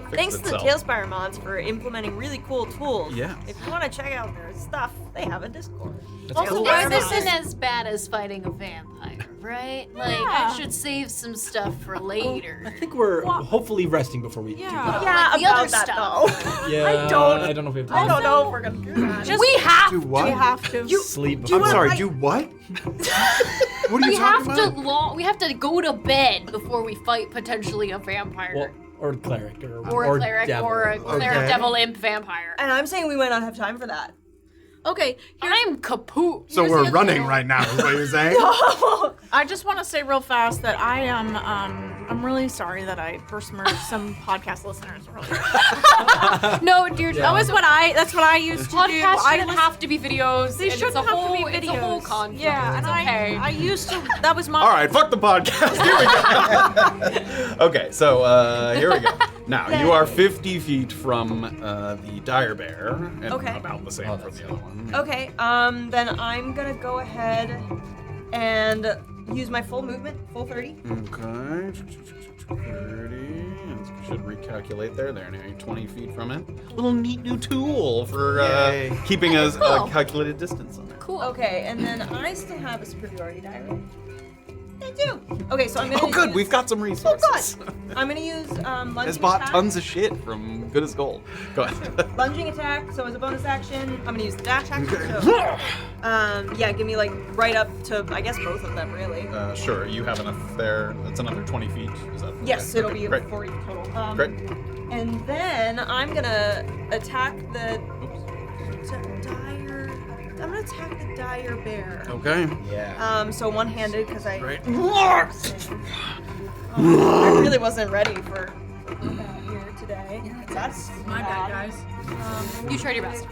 fixed Thanks to the itself. Talespire mods for implementing really cool tools. Yes. If you want to check out their stuff, they have a Discord. Also, Talespire this mods. isn't as bad as fighting a vampire, right? Like, Yeah. I should save some stuff for later. I think we're hopefully resting before we do Yeah. that. Yeah, Like the about other that stuff. though. Yeah, I don't- I don't know if we have I time. don't know if we're gonna do that. We have Do what? We have to. Sleep. I'm before- sorry. Do what? What are you we have talking about? we have to go to bed before we fight potentially a vampire. Well, or cleric, or or a cleric, devil. or a cleric, Okay. devil, imp, vampire. And I'm saying we might not have time for that. Okay, I'm kaput. So Here's we're the running deal. right now, is what you're saying? I just want to say real fast that I am, I'm really sorry that I besmirched some podcast listeners. Really. No, Deirdre. That's what I used to do. Podcasts I shouldn't have to be videos. They and shouldn't it's a have whole, to be videos. It's a whole conflict. Yeah, and it's okay. I used to. That was my. All right, fuck the podcast. Here we go. Okay, so here we go. Now you are 50 feet from the dire bear, and Okay. about the same for the other one. Okay, then I'm gonna go ahead and use my full movement, full 30. Okay. 30. Should recalculate there. Now you're 20 feet from it. Little neat new tool for Yay. keeping a cool. calculated distance on it. Cool. Okay, and then I still have a superiority die, right? I do. Okay, so I'm gonna. Oh, good. use- We've got some Oh resources. God! I'm gonna use lunging Has bought attack. tons of shit from Good as Gold. Go ahead. Lunging attack. So as a bonus action, I'm gonna use the dash action. So, yeah, give me like right up to I guess both of them really. Sure, you have enough there. That's another 20 feet. Is that? Yes, okay, it'll okay, be great. 40 total. Great. And then I'm gonna attack the Oops. dire. I'm gonna attack the dire bear. Okay. Yeah. So one-handed because I. Great. I really wasn't ready for that here today. That's My bad, guys. You tried your best.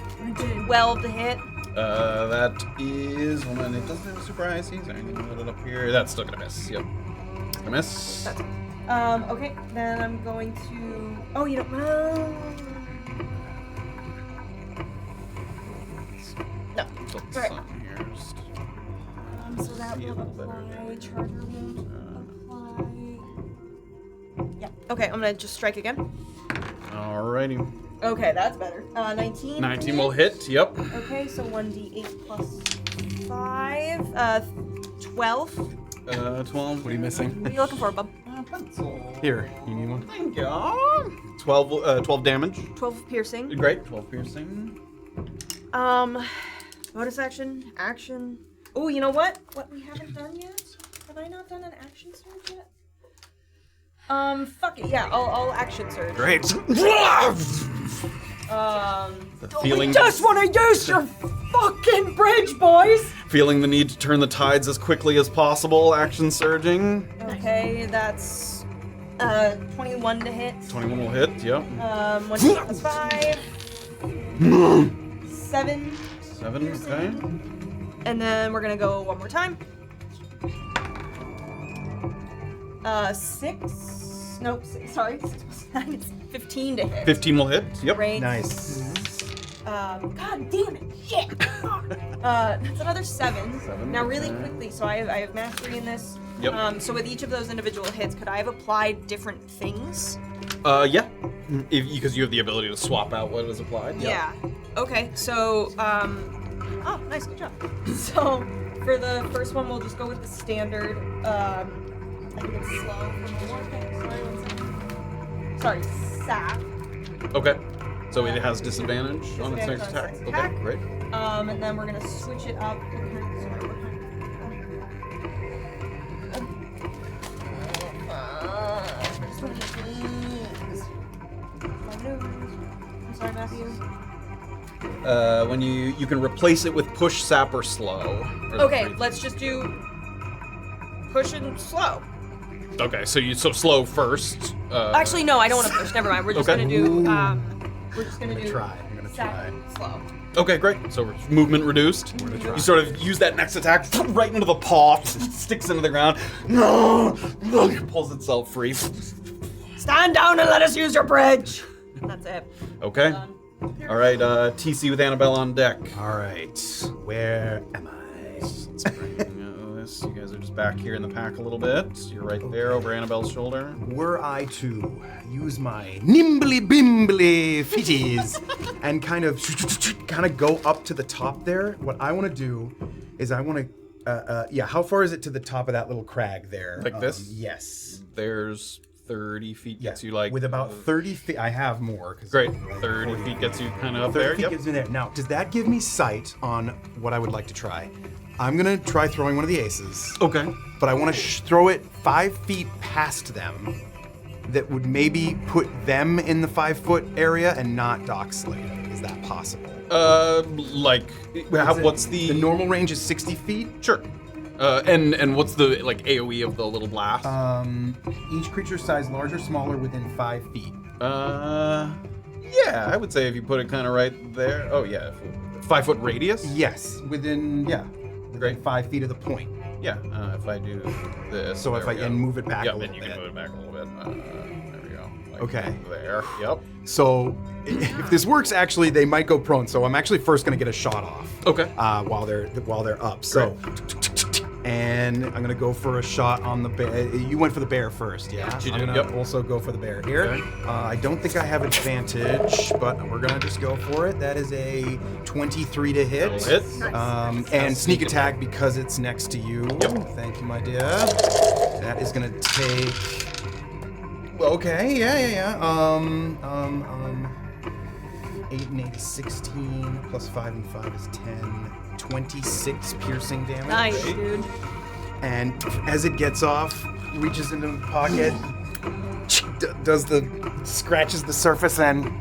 12 to hit. That is. Hold on, it doesn't have a super IC, so I'm gonna put it up here. That's still gonna miss. Yep. Gonna miss. Okay, then I'm going to. Oh, you know. No. Put All right. some here. Just So that see a will little better apply. there. Charger won't apply. Yeah. Okay, I'm gonna just strike again. Alrighty. Okay, that's better. 19. 19 will hit. Yep. Okay, so 1d8 plus 5. 12. 12. What are you missing? What are you looking for, bub? Pencil. Here, you need one? Thank you. 12 damage. 12 piercing. Great. 12 piercing. Bonus action. Action. Oh, you know what? What we haven't done yet? Have I not done an action surge yet? Fuck it. Yeah, I'll action surge. Great. We just want to use your fucking bridge, boys! Feeling the need to turn the tides as quickly as possible. Action surging. Okay, that's 21 to hit. 21 will hit. Yep. 1 plus 5. 7. 7. Okay. And then we're gonna go one more time. 6. Nope, sorry. 6 plus 9. It's 15 to hit. 15 will hit. Yep. Great. Nice. God damn it! Shit! That's another 7. 7, Now, really okay. quickly, so I have mastery in this. Yep. So with each of those individual hits, could I have applied different things? Yeah. Because you have the ability to swap out what is applied. Yeah. Okay, so, oh, nice, good job. So, for the first one, we'll just go with the standard, I think it's slow. Sorry, sap. Okay. So it has disadvantage on its next attack. Disadvantage on its Okay, great. And then we're gonna switch it up. I'm sorry, Matthew. When you can replace it with push, sap, or slow. Or the Okay, three. let's just do push and slow. Okay, so slow first. Actually, no, I don't want to push. Never mind. We're just Okay. gonna do. We're just gonna do. try. I'm gonna sap try. and slow. Okay, great. So movement reduced. You sort of use that next attack right into the paw, sticks into the ground. No, pulls itself free. Stand down and let us use your bridge. That's it. Okay. Done. All right. TC with Annabel on deck. All right, where am I? Let's bring this. You guys are just back here in the pack a little bit. You're right there over Annabelle's shoulder. Were I to use my nimbly bimbly feeties and kind of go up to the top there, what I want to do is I want to, how far is it to the top of that little crag there? Like this? Yes. There's 30 feet gets you like... With about 30 feet, I have more. Great. 30 feet gets you kind of up 30 there. feet gets me there. Now, does that give me sight on what I would like to try? I'm going to try throwing one of the aces. Okay. But I want to throw it 5 feet past them. That would maybe put them in the 5-foot area and not Doxley. Is that possible? What's the... The normal range is 60 feet? Sure. And what's the like AoE of the little blast? Each creature size larger, smaller within 5 feet. Yeah, I would say if you put it kind of right there. Oh yeah, 5 foot radius. Yes, within Great. 5 feet of the point. Yeah, if I do this. So if I and move it back a little then you bit. can move it back a little bit. There we go. Like Okay. There. Yep. So if this works, actually, they might go prone. So I'm actually first going to get a shot off. Okay. While they're up. So. And I'm gonna go for a shot on the bear. You went for the bear first, yeah? You I'm did, gonna also go for the bear here. Okay. I don't think I have advantage, but we're gonna just go for it. That is a 23 to hit. That'll hit. And sneak attack because it's next to you. Yep. Thank you, my dear. That is gonna take. Okay, yeah. 8 and 8 is 16, plus 5 and 5 is 10. 26 piercing damage. Nice, dude. And as it gets off, reaches into the pocket, scratches the surface and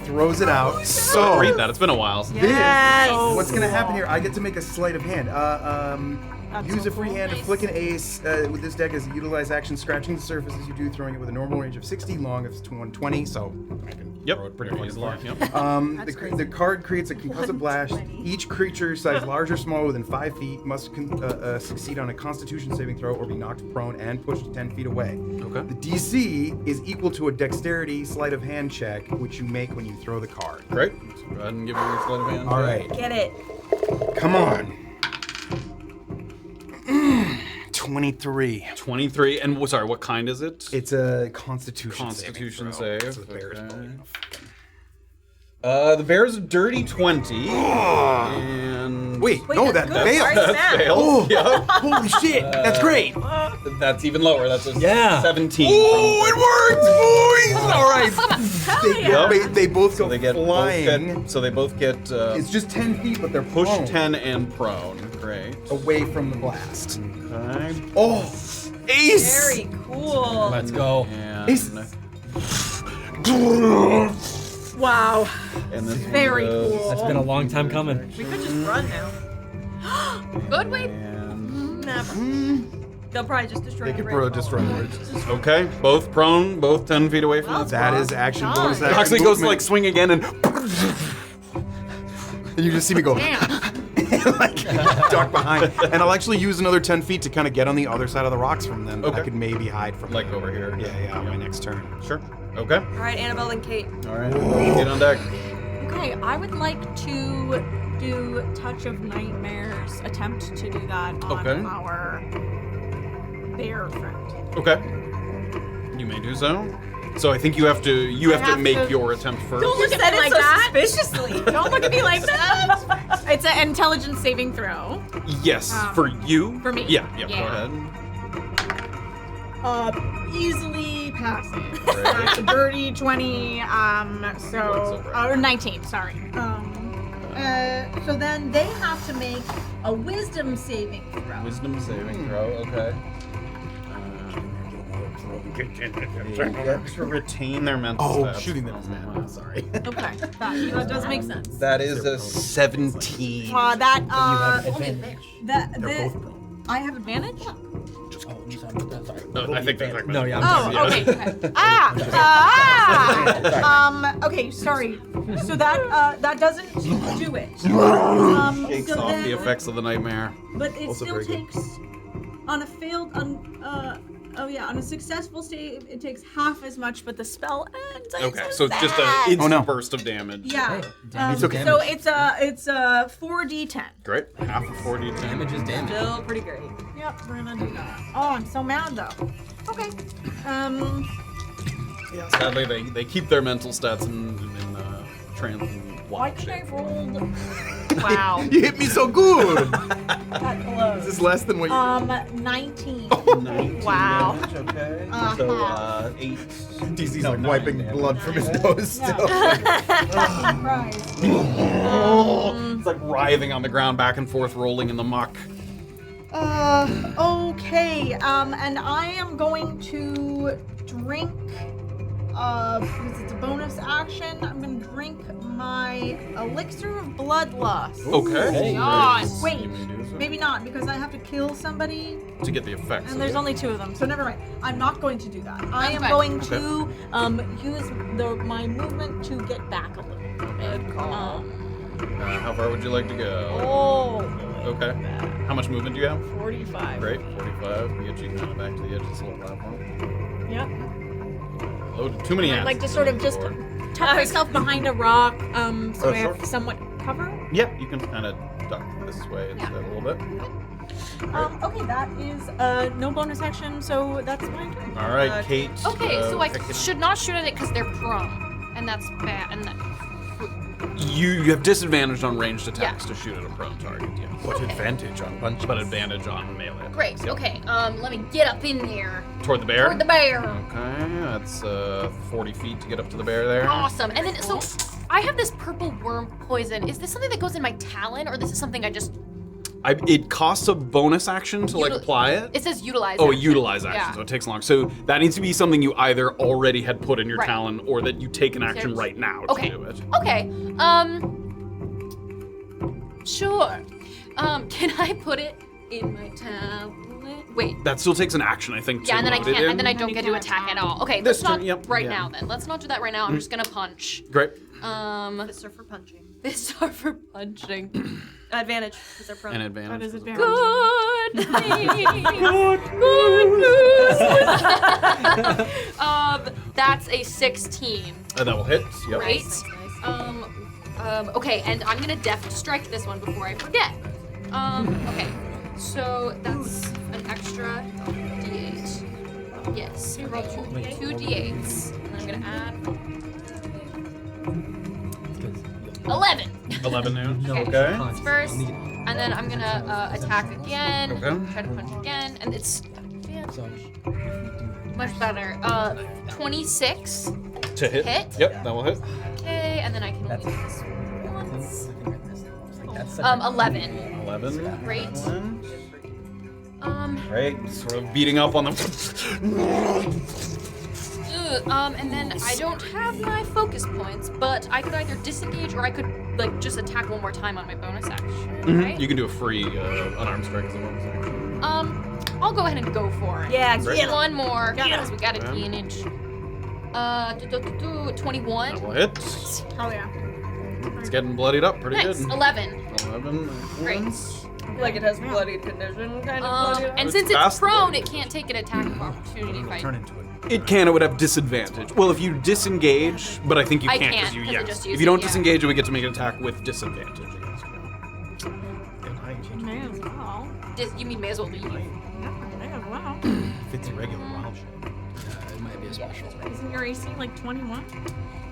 throws it out. So Read that. It's been a while. Yes. what's gonna happen here? I get to make a sleight of hand. Use a free hand to flick an ace with this deck as you utilize action, scratching the surface as you do, throwing it with a normal range of 60, long of 120. So I can throw it pretty far. Yep. The card creates a concussive blast. Each creature size large or small within 5 feet must succeed on a Constitution saving throw or be knocked prone and pushed 10 feet away. Okay. The DC is equal to a Dexterity sleight of hand check, which you make when you throw the card. Great. So go ahead and give me your sleight of hand. All right, Get it. come on. 23. 23. And sorry, what kind is it? It's a Constitution Constitution saving throw. save. So the bear's Okay. probably enough. The bear's a dirty 20. And Wait, Wait, no, that's that good. failed. Sorry, that snap. failed. Oh, Yep. holy shit, that's great. That's even lower. That's a Yeah. 17. Oh, it worked, boys! All right. Yep. They both go So they get flying. they both get It's just 10 feet, but they're push prone 10 and prone. Great. away from the blast. Okay. Oh, ace! Very cool. Let's go. And Ace. Wow. and then Very cool. That's been a long time coming. We could just run now. Good way. And Never. They'll probably just destroy They the can bridge. probably destroy the bridge. okay, both prone, both 10 feet away from Well, the That is action bonus action. Doxley goes to movement. like swing again and And you just see me go Damn. like duck behind. And I'll actually use another 10 feet to kind of get on the other side of the rocks from them. Okay. I could maybe hide from like them. over here. Yeah, my next turn. Sure. Okay. All right, Annabelle and Kayt. All right. Get on deck. Okay, I would like to do Touch of Nightmares, attempt to do that on Okay. our bear friend. Okay. You may do so. So I think you have to have make to- your attempt first. Don't look at Said me it like so that. suspiciously. Don't look at me like that. It's an intelligence saving throw. Yes, for you. For me. Yeah. Go Yeah. ahead. Easily passing. That's a dirty 20. Or 19. Sorry. So then they have to make a Wisdom saving throw. Wisdom saving throw. Okay. They get to retain their mental Oh, stats. shooting them. Sorry. Okay, that does make sense. That is a 17. That Advantage. that They're both prone. I have advantage. No, I think No, yeah. I'm Oh, sorry. okay. Okay. Okay. Sorry. So that doesn't do it. Shakes So off then- the effects of the nightmare. But it Also still very good. takes on a failed on a successful state it takes half as much, but the spell ends. I'm Okay, so so it's just sad. an instant burst of damage. Yeah. Damage is So damage. it's a 4d10. Great. Half of 4d10. Damage is damage. Still pretty great. Yep, we're gonna do that. Oh, I'm so mad though. Okay. Sadly, they keep their mental stats in transient Why block did I shape. roll Wow. You hit me so good. that Is close? this less than what you? 19. 19 Wow. damage, okay. Uh-huh. So 8. DC's No, like 9 wiping damage. blood from his nose still. Surprise. It's like writhing on the ground, back and forth, rolling in the muck. Okay. And I am going to drink. Because it's a bonus action, I'm gonna drink my elixir of bloodlust. Okay. Yes. Wait, You may do so. maybe not, because I have to kill somebody, To get the effects. and of there's it. only 2 of them, so never mind. I'm not going to do that. I am fine. going to use my movement to get back a little bit. How far would you like to go? Oh. Okay. How much movement do you have? 45. Great, 45. We get you kind of back to the edge of this little platform. Yep. Loaded. Too many I'd ants. like to sort of just tuck myself behind a rock, so I sure. have somewhat cover. Yeah, you can kind of duck this way instead a little bit. Okay, that is no bonus action, so that's my turn. All right, Kate. Okay, so I pick it- should not shoot at it because they're prone, and that's bad. And that, You have disadvantage on ranged attacks to shoot at a prone target. Yeah. What advantage on punch? But advantage on melee. great. Yep. Okay. Let me get up in there Toward the bear. toward the bear. Okay, that's 40 feet to get up to the bear there. Awesome. And then so I have this purple worm poison. Is this something that goes in my talon, or this is something I just? It costs a bonus action to like apply it. It says utilize. Oh, a action. utilize action, Yeah. so it takes long. So that needs to be something you either already had put in your Right. talon or that you take an action There's- right now Okay. to do it. Okay. Sure. Can I put it in my talon? Wait. That still takes an action, I think. Yeah, to and then I load it can't, in. and then I don't get to attack at all. Okay, This let's not turn, yep, right yeah. now then. Let's not do that right now. I'm just gonna punch. Great. Fists are for punching. Fists are for punching. Advantage, because they're prone. An advantage. That is for the- advantage. Good news. That's a 16, That will hit. Yep. right? Nice. Okay, and I'm gonna deft strike this one before I forget. Okay, so that's an extra d8. Yes, I rolled two d8s. And I'm gonna add 11. 11 now. Okay. Okay. It's first, and then I'm gonna attack again. Okay. Try to punch again, and it's much better. 26. To hit. Hit? Yep, that will hit. Okay, and then I can only do this once. That's 11. 11. Great. Great. Sort of beating up on them. And then I don't have my focus points, but I could either disengage or I could like just attack one more time on my bonus action. Right? You can do a free unarmed strike as a bonus action. I'll go ahead and go for it. Yeah, Great. get 'em. One more, because we got a advantage. 21. That will hit. Oh yeah. It's getting bloodied up pretty Nice. good. 11. 11. Great. Like it has bloodied condition, kind of bloodied. And since it's fast prone, bloodied. it can't take an attack of opportunity if I. into it. It can. It would have disadvantage. Well, if you disengage, but I think you I can't can't, because you 'cause I yes. just If used you don't it, yeah. disengage, it would get to make an attack with disadvantage against you. May as well. You mean may as well leave? Yeah, may as well. If it's irregular wild shape. It might be a special. Isn't your AC like 21?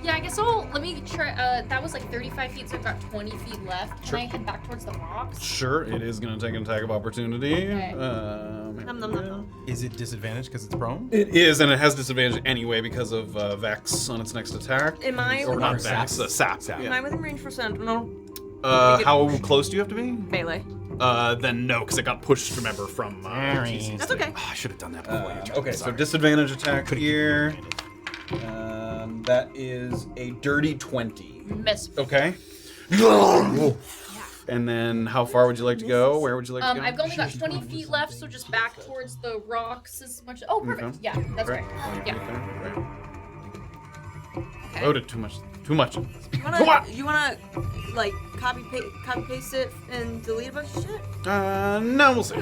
Yeah, I guess let me try. That was like 35 feet, so I've got 20 feet left. Can I head back towards the rocks? Sure, it is going to take an attack of opportunity. Okay. Nom, nom, nom, nom. Is it disadvantage because it's prone? It is, and it has disadvantage anyway because of Vex on its next attack. Am I Or within- not Vex, sap. Am Yeah. I within range for Sentinel? How close do you have to be? Melee. Then no, because it got pushed, remember, from PCs. That's okay. I should have done that before you Okay, so disadvantage attack here. That is a dirty 20. Miss. Okay. And then how far would you like to go? Where would you like to go? I've only got 20 feet left, so just back towards the rocks as much. Oh, perfect. Okay. Yeah, that's Great. right. 20 feet Yeah. there, great. Okay. Loaded too Too much. You wanna like copy paste it and delete a bunch of shit? No, we'll see.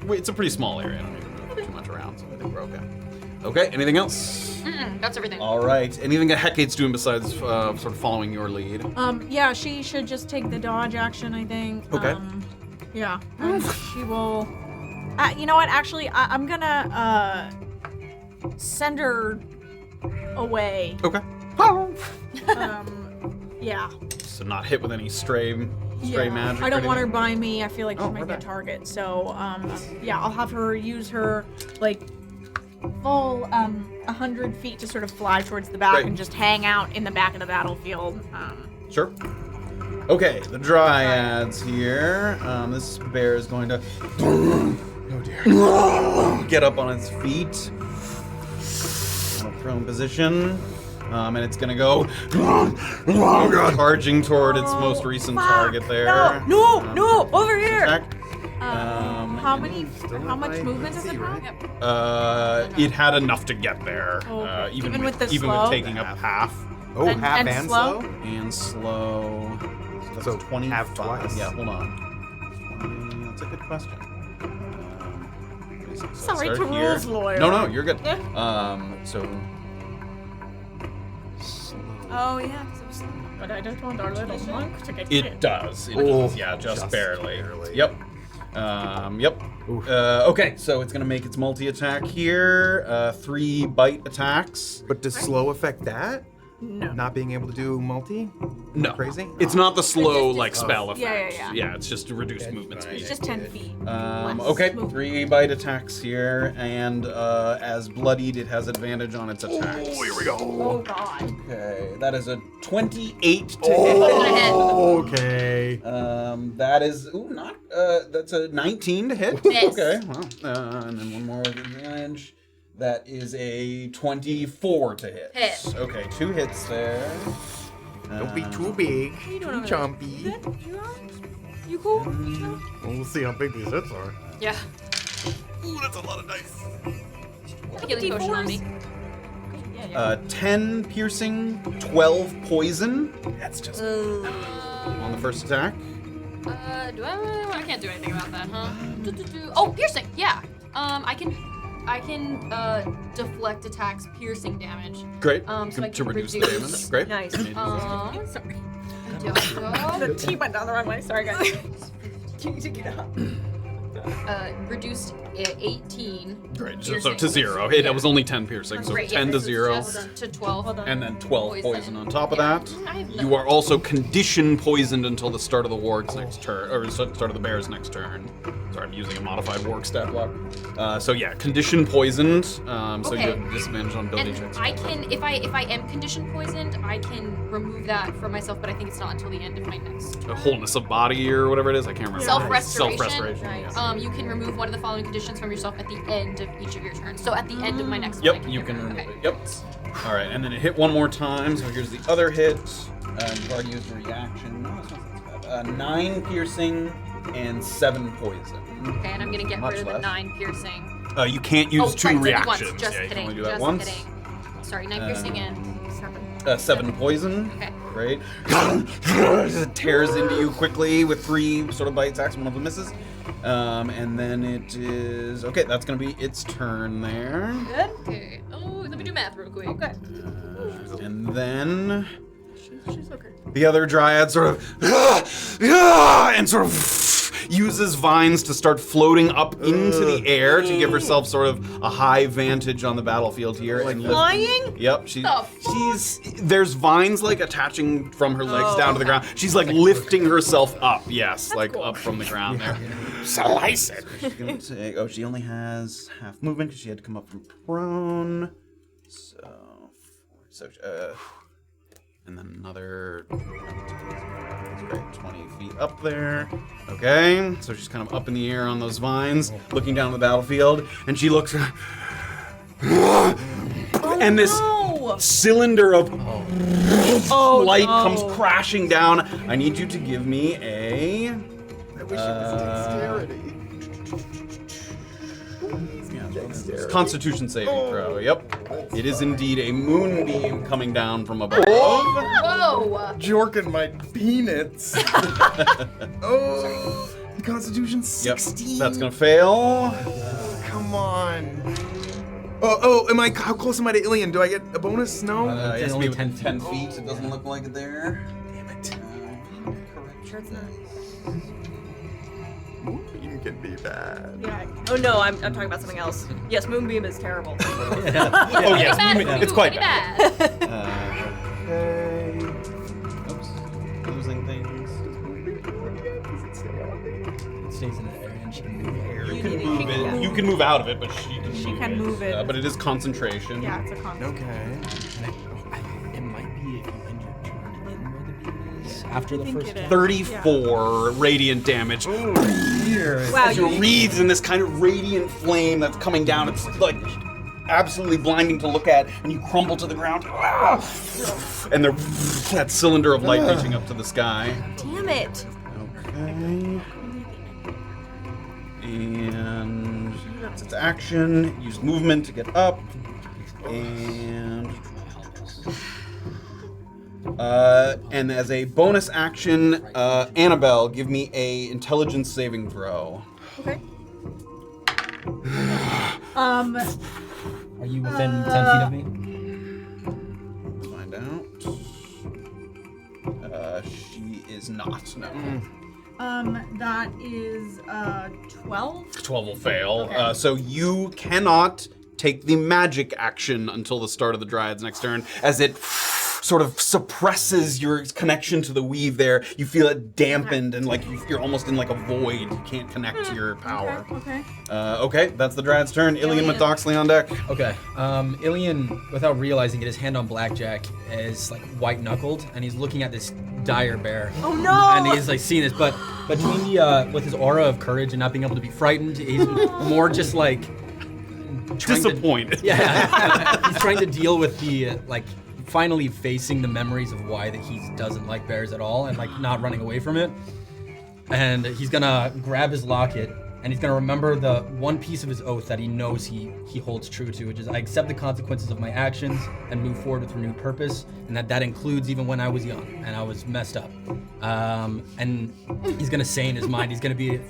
Wait, it's a pretty small area. I don't need to move too much around, so I think we're okay. Okay, anything else? That's everything. All right. Anything that Hecate's doing besides sort of following your lead? Yeah, she should just take the dodge action, I think. Okay. Yeah, and she will. You know what? Actually, I'm gonna send her away. Okay. Yeah. So not hit with any stray magic. I or don't want her anything? by me. I feel like she might be a okay. target. So, yeah, I'll have her use her like full 100 feet to sort of fly towards the back Great. and just hang out in the back of the battlefield. Sure. Okay, the Dryads here. This bear is going to Oh dear. get up on its feet. In a prone position. And it's gonna go charging toward its most recent target there. No, over here. Attack. How much movement does it have? It had enough to get there. Okay. Even Even with the even slow? with taking up half Oh, And- half and and slow? slow? and slow. That's So 25. half twice. Yeah, hold on. That's a good question. So Sorry, start to here. rules lawyer. No, you're good. Yeah. So. Oh yeah, 'cause it was slow. But I just want our little monk to get It hit. does. It Oh, does. Yeah, just barely. barely. Yep. Yep. Okay, so it's gonna make its multi-attack here. 3 bite attacks. But does slow affect that? No. Not being able to do multi? No. Crazy? It's not the slow just- like spell effect. Yeah. It's just a reduced movement speed. It's just 10 feet. Okay, 3 bite attacks here, and as bloodied, it has advantage on its attacks. Oh, here we go. Oh god. Okay, that is a 28 to Oh, okay. hit. That is that's a 19 to hit. Miss. Okay, well, and then one more with advantage. That is a 24 to hit. Hit. Okay, 2 hits there. Don't be too big, too chompy. You cool? Well, we'll see how big these hits are. Yeah. Ooh, that's a lot of dice. Healing potion on me. 10 piercing, 12 poison That's just. on the first attack. I can't do anything about that, huh? Oh, piercing. Yeah. I can deflect attacks piercing damage. Great. So I to can reduce the reduce- damage. Great. Nice. Sorry. The T went down the wrong way. Sorry, guys. You took it up. Reduced 18. Great. So piercing. to 0. Hey, that was only 10 piercing, so Great, 10 yeah, to 0. to 12. And then 12 Poison. poison on top of Yeah. that. I have You are also condition poisoned until the start of the warg's next turn, or start of the bear's next turn. Sorry, I'm using a modified warg stat block. So yeah, condition poisoned. So you Okay. have disadvantage on ability And checks. I can, if I am condition poisoned, I can remove that for myself, but I think it's not until the end of my next. A wholeness of body or whatever it is. I can't remember. Self-restoration. Self-restoration. Nice. Yeah. You can remove one of the following conditions from yourself at the end of each of your turns. So at the end of my next one, Yep, I can you get can rid of remove it. it. Yep. All right, and then it hit one more time. So here's the other hit. You've already used a reaction. No, it's not that bad. 9 piercing and 7 poison. Okay, and I'm gonna get Much rid of the less. 9 piercing. You can't use 2 right, so reactions. once, just yeah, you can kidding. only do that Just once. kidding. Sorry, 9 piercing and 7. 7 poison. Okay. Great. It tears into you quickly with 3 sort of bite attacks. One of them misses. And then it is okay. That's gonna be its turn there. Good. Okay. Oh, let me do math real quick. Okay. And then She's okay. the other Dryad sort of and sort of uses vines to start floating up into the air to give herself sort of a high vantage on the battlefield here. And lift- Flying? Yep, she's there's vines like attaching from her legs down to the ground. She's like lifting herself up, yes, like up from the ground there. Slice it. She's gonna take, she only has half movement because she had to come up from prone. So and then another 20 feet up there. Okay, so she's kind of up in the air on those vines, looking down the battlefield, and she looks. And this cylinder of light comes crashing down. I need you to give me a. I wish it was dexterity. Yeah, Constitution saving throw. Yep. It is indeed a moonbeam coming down from above. Whoa! Jorkin my peanuts. Oh, Constitution 16. Yep. That's gonna fail. Come on. How close am I to Illien? Do I get a bonus? No. It has to only be 10 10 feet. It doesn't look like it there. Damn it. Correction. Moonbeam can be bad. Yeah. Oh no, I'm talking about something else. Yes, Moonbeam is terrible. Oh yes, Bad it's quite pretty bad. bad. Okay. Oops. Losing things. It stays in that area and she can move it. You can move it. You can move out of it, but she can move it. But it is concentration. Yeah, it's a con. Okay. It might be if you end your turn in where the beam is. After the think first it is. 34 radiant damage. Wow, As you're wreathed in this kind of radiant flame that's coming down. It's like absolutely blinding to look at, and you crumble to the ground. And there's that cylinder of light reaching up to the sky. damn it. Okay. And that's its action. Use movement to get up. And as a bonus action, Annabel, give me a intelligence saving throw. Okay. Are you within 10 feet of me? Let's find out. She is not. No. That is 12. 12 will fail. Okay. So you cannot take the magic action until the start of the Dryad's next turn, as it sort of suppresses your connection to the weave there. You feel it dampened and like you're almost in like a void. You can't connect to your power. Okay. Okay, that's the Dryad's turn. Illien with Doxley on deck. Okay. Illien, without realizing it, his hand on blackjack is like white knuckled, and he's looking at this dire bear. Oh no! And he's like seeing this, but between the with his aura of courage and not being able to be frightened, he's more just like Disappointed. Yeah, he's trying to deal with the like finally facing the memories of why that he doesn't like bears at all, and like not running away from it. And he's gonna grab his locket, and he's gonna remember the one piece of his oath that he knows he holds true to, which is I accept the consequences of my actions and move forward with renewed purpose, and that includes even when I was young and I was messed up. And he's gonna say in his mind, he's gonna be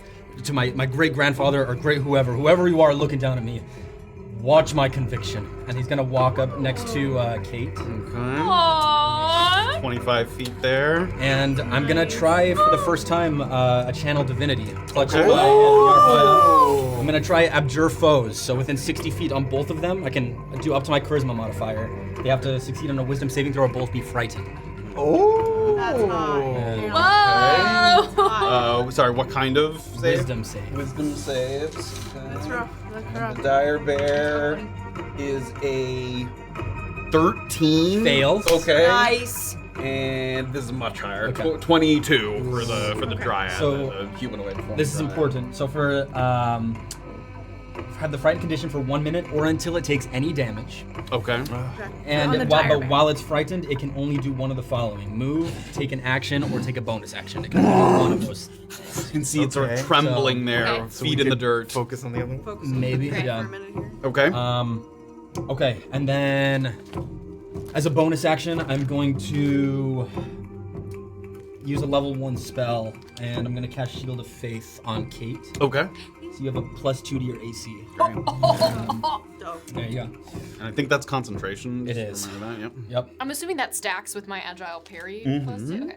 to my great grandfather or great whoever you are looking down at me, watch my conviction. And he's gonna walk up next to Kayt. Okay. Aww. 25 feet there. And I'm gonna try for the first time a channel divinity. Clutched Okay. by Rafael. I'm gonna try abjure foes. So within 60 feet on both of them, I can do up to my charisma modifier. They have to succeed on a wisdom saving throw or both be frightened. Oh. That's Whoa! Sorry, what kind of save? Wisdom save. Wisdom saves. Okay. That's rough. That's rough. The dire bear is a 13. Fails. Okay. Nice. And this is much higher. Okay. 22 for the Dryad. So, the humanoid form. This is Dryad. important. So for have the frightened condition for 1 minute or until it takes any damage. Okay. On the And dire bear. while it's frightened, it can only do one of the following: move, take an action, or take a bonus action. It can only do one of those. You can see it sort of Okay. trembling So- there, Okay. So we feet in the could dirt. Focus on the other one. Focus Maybe, for yeah. a minute here. Okay. Okay, and then as a bonus action, I'm going to use a level 1 spell, and I'm gonna cast Shield of Faith on Kayt. Okay. So you have a +2 to your AC. There you go. And I think that's concentration. It just is. Remember that. Yep. Yep. I'm assuming that stacks with my agile parry plus 2. Okay.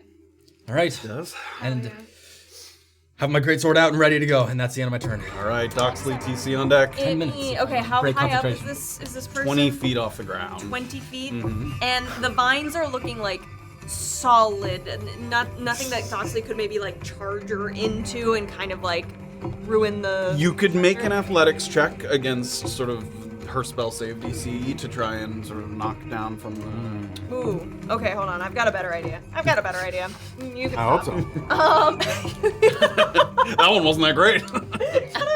All right. Does. And have my greatsword out and ready to go, and that's the end of my turn. All right, Doxley TC on deck. 10 minutes. Okay, how Break high up is concentration. this person? 20 feet off the ground. 20 feet. And the vines are looking like solid, and nothing that Doxley could maybe like charge her into and kind of like ruin the. You could make an athletics check against sort of her spell save DC to try and sort of knock down from the. Ooh. Okay, hold on. I've got a better idea. You can. I hope so. That one wasn't that great.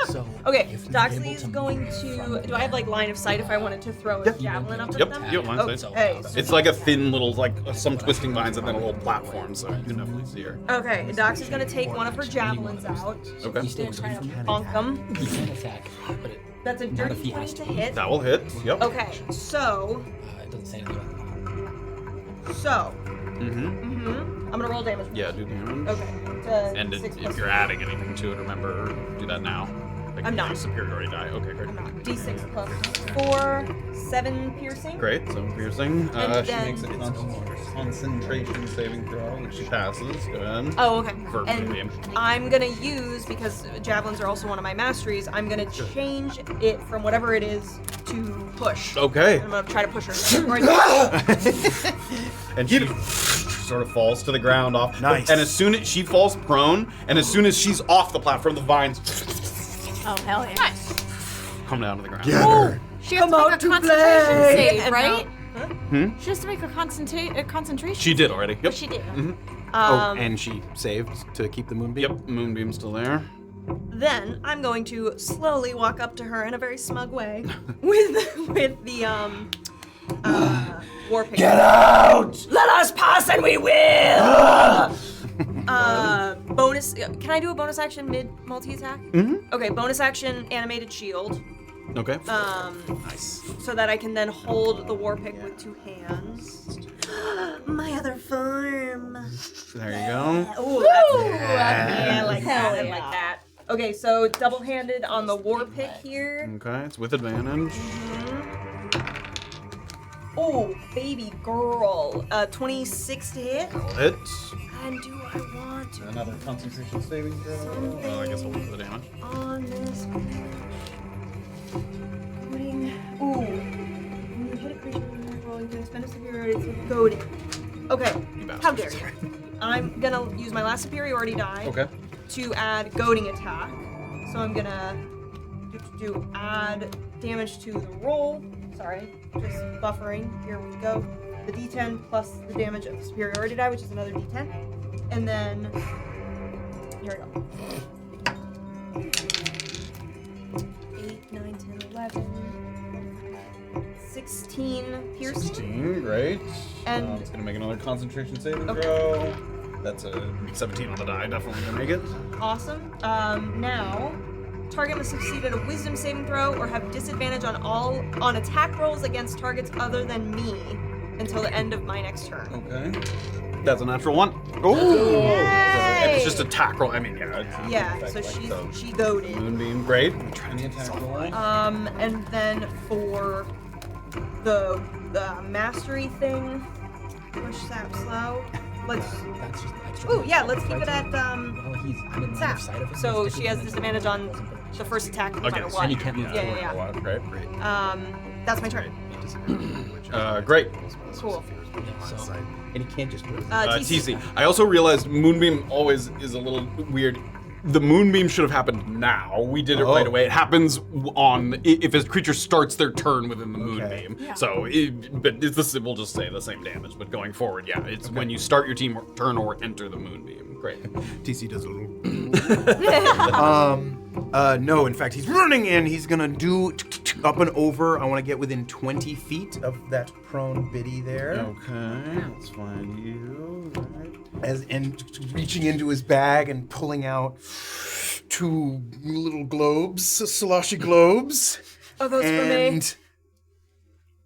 So, Okay, if you're Doxley able is to going move to. from Do I have like line of sight if I wanted to throw a javelin up at Yep, them? you have line of Oh, sight. hey. It's like a thin little, like some twisting vines and then a little platform, so you can definitely see her. Okay, Doxley's gonna take one of her javelins out Okay. You stay away from bonk them. You can attack, but That's a Not dirty if he 20 has to to. hit. That will hit. Yep. Okay, so It doesn't say anything about Mm-hmm. I'm gonna roll damage. Yeah, do damage. Okay. And Six if plus you're adding anything to it, remember, do that now. Like, I'm not. Superiority die. Okay, great. I'm not. D6 plus 4, 7 piercing. Great, so piercing. And She then- makes a concentration saving throw, which she passes. Go ahead. Oh, okay. For And Moonbeam. I'm gonna use, because javelins are also one of my masteries, I'm gonna change it from whatever it is to push. Okay. I'm gonna try to push her. Right. And she sort of falls to the ground off. Nice. And as soon as she falls prone, and as soon as she's off the platform, the vines Oh, hell yeah. Nice. come down to the ground. Get her. She has Come to out make a to concentration play. save, And right? Hmm? She has to make a concentration. She did already. Yep. She did. Oh, and she saved to keep the moonbeam? Yep, Moonbeam's still there. Then I'm going to slowly walk up to her in a very smug way with the war pick. Get out! Let us pass and we will. Bonus. Can I do a bonus action mid multi-attack? Mm-hmm. Okay, bonus action animated shield. Okay. Nice. So that I can then hold the war pick with 2 hands. My other form. There you go. Oh, yeah, like Hell that, and yeah. like that. Okay, so double-handed on the war pick here. Okay, it's with advantage. Oh, baby girl. 26 to hit. Hit. And do I want to Another concentration saving throw. Oh, I guess I'll do the damage. on this? Goading. Ooh. When you hit a creature when you're rolling, you can expend a superiority to goading. Okay. How dare you? I'm gonna use my last superiority die Okay. to add goading attack. So I'm gonna do add damage to the roll. Sorry, just buffering. Here we go. The D10 plus the damage of the superiority die, which is another D10. And then here we go. 8, 9, 10, 11, 16 piercing. 16, great. And- it's gonna make another concentration saving throw. That's a 17 on the die, definitely gonna make it. Awesome. Now, target must succeed at a wisdom saving throw or have disadvantage on attack rolls against targets other than me until the end of my next turn. Okay. That's a natural 1. Oh! Yay! It's just attack roll. I mean, yeah. It's Yeah, so she goaded. Moonbeam, great. Trying the attack roll. And then for the mastery thing, push sap slow. Let's. That's just extra. Ooh, yeah, let's keep it at Well, I'm in line of sap. sight of it. So she has disadvantage on the first attack no matter Against- what. And you can't move Yeah. Great. That's my turn. Great. Cool. So, And he can't just. TC. I also realized Moonbeam always is a little weird. The Moonbeam should have happened now. We did it right away. It happens if a creature starts their turn within the Moonbeam. So, we'll just say the same damage. But going forward, yeah, it's when you start your turn or enter the Moonbeam. Great. TC does a little. No, in fact, he's running in. He's gonna do up and over. I want to get within 20 feet of that prone biddy there. Okay, let's find you. Right. And reaching into his bag and pulling out 2 little globes, sloshy globes. Are those for me? And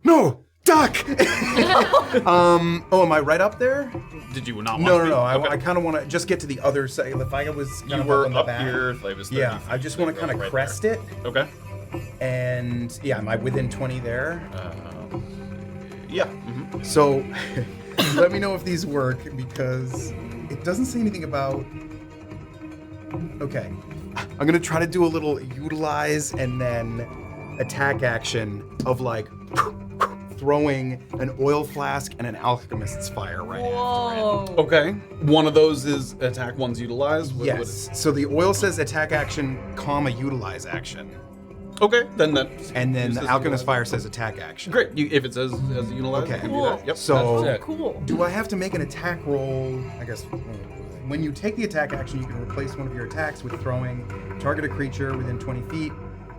no, duck. Oh, am I right up there? Did you not want No. to be? I Okay. kind of want to just get to the other side. If I was kind You of were up, in the up back. here. If I was 30 Yeah, feet, I just want to kind of right crest there. it. Okay. And yeah, am I within 20 there? Yeah. So let me know if these work because it doesn't say anything about. Okay, I'm gonna try to do a little utilize and then attack action of like throwing an oil flask and an alchemist's fire right after it. Whoa. Okay. One of those is attack, one's utilized. What Yes. So the oil says attack action, comma utilize action, Okay, then that. and then use the this alchemist utilize. fire says attack action. Great. If it says as utilized, Okay. you can do that. Yep. So- that's it. Cool. Do I have to make an attack roll? I guess when you take the attack action, you can replace one of your attacks with throwing. Target a creature within 20 feet.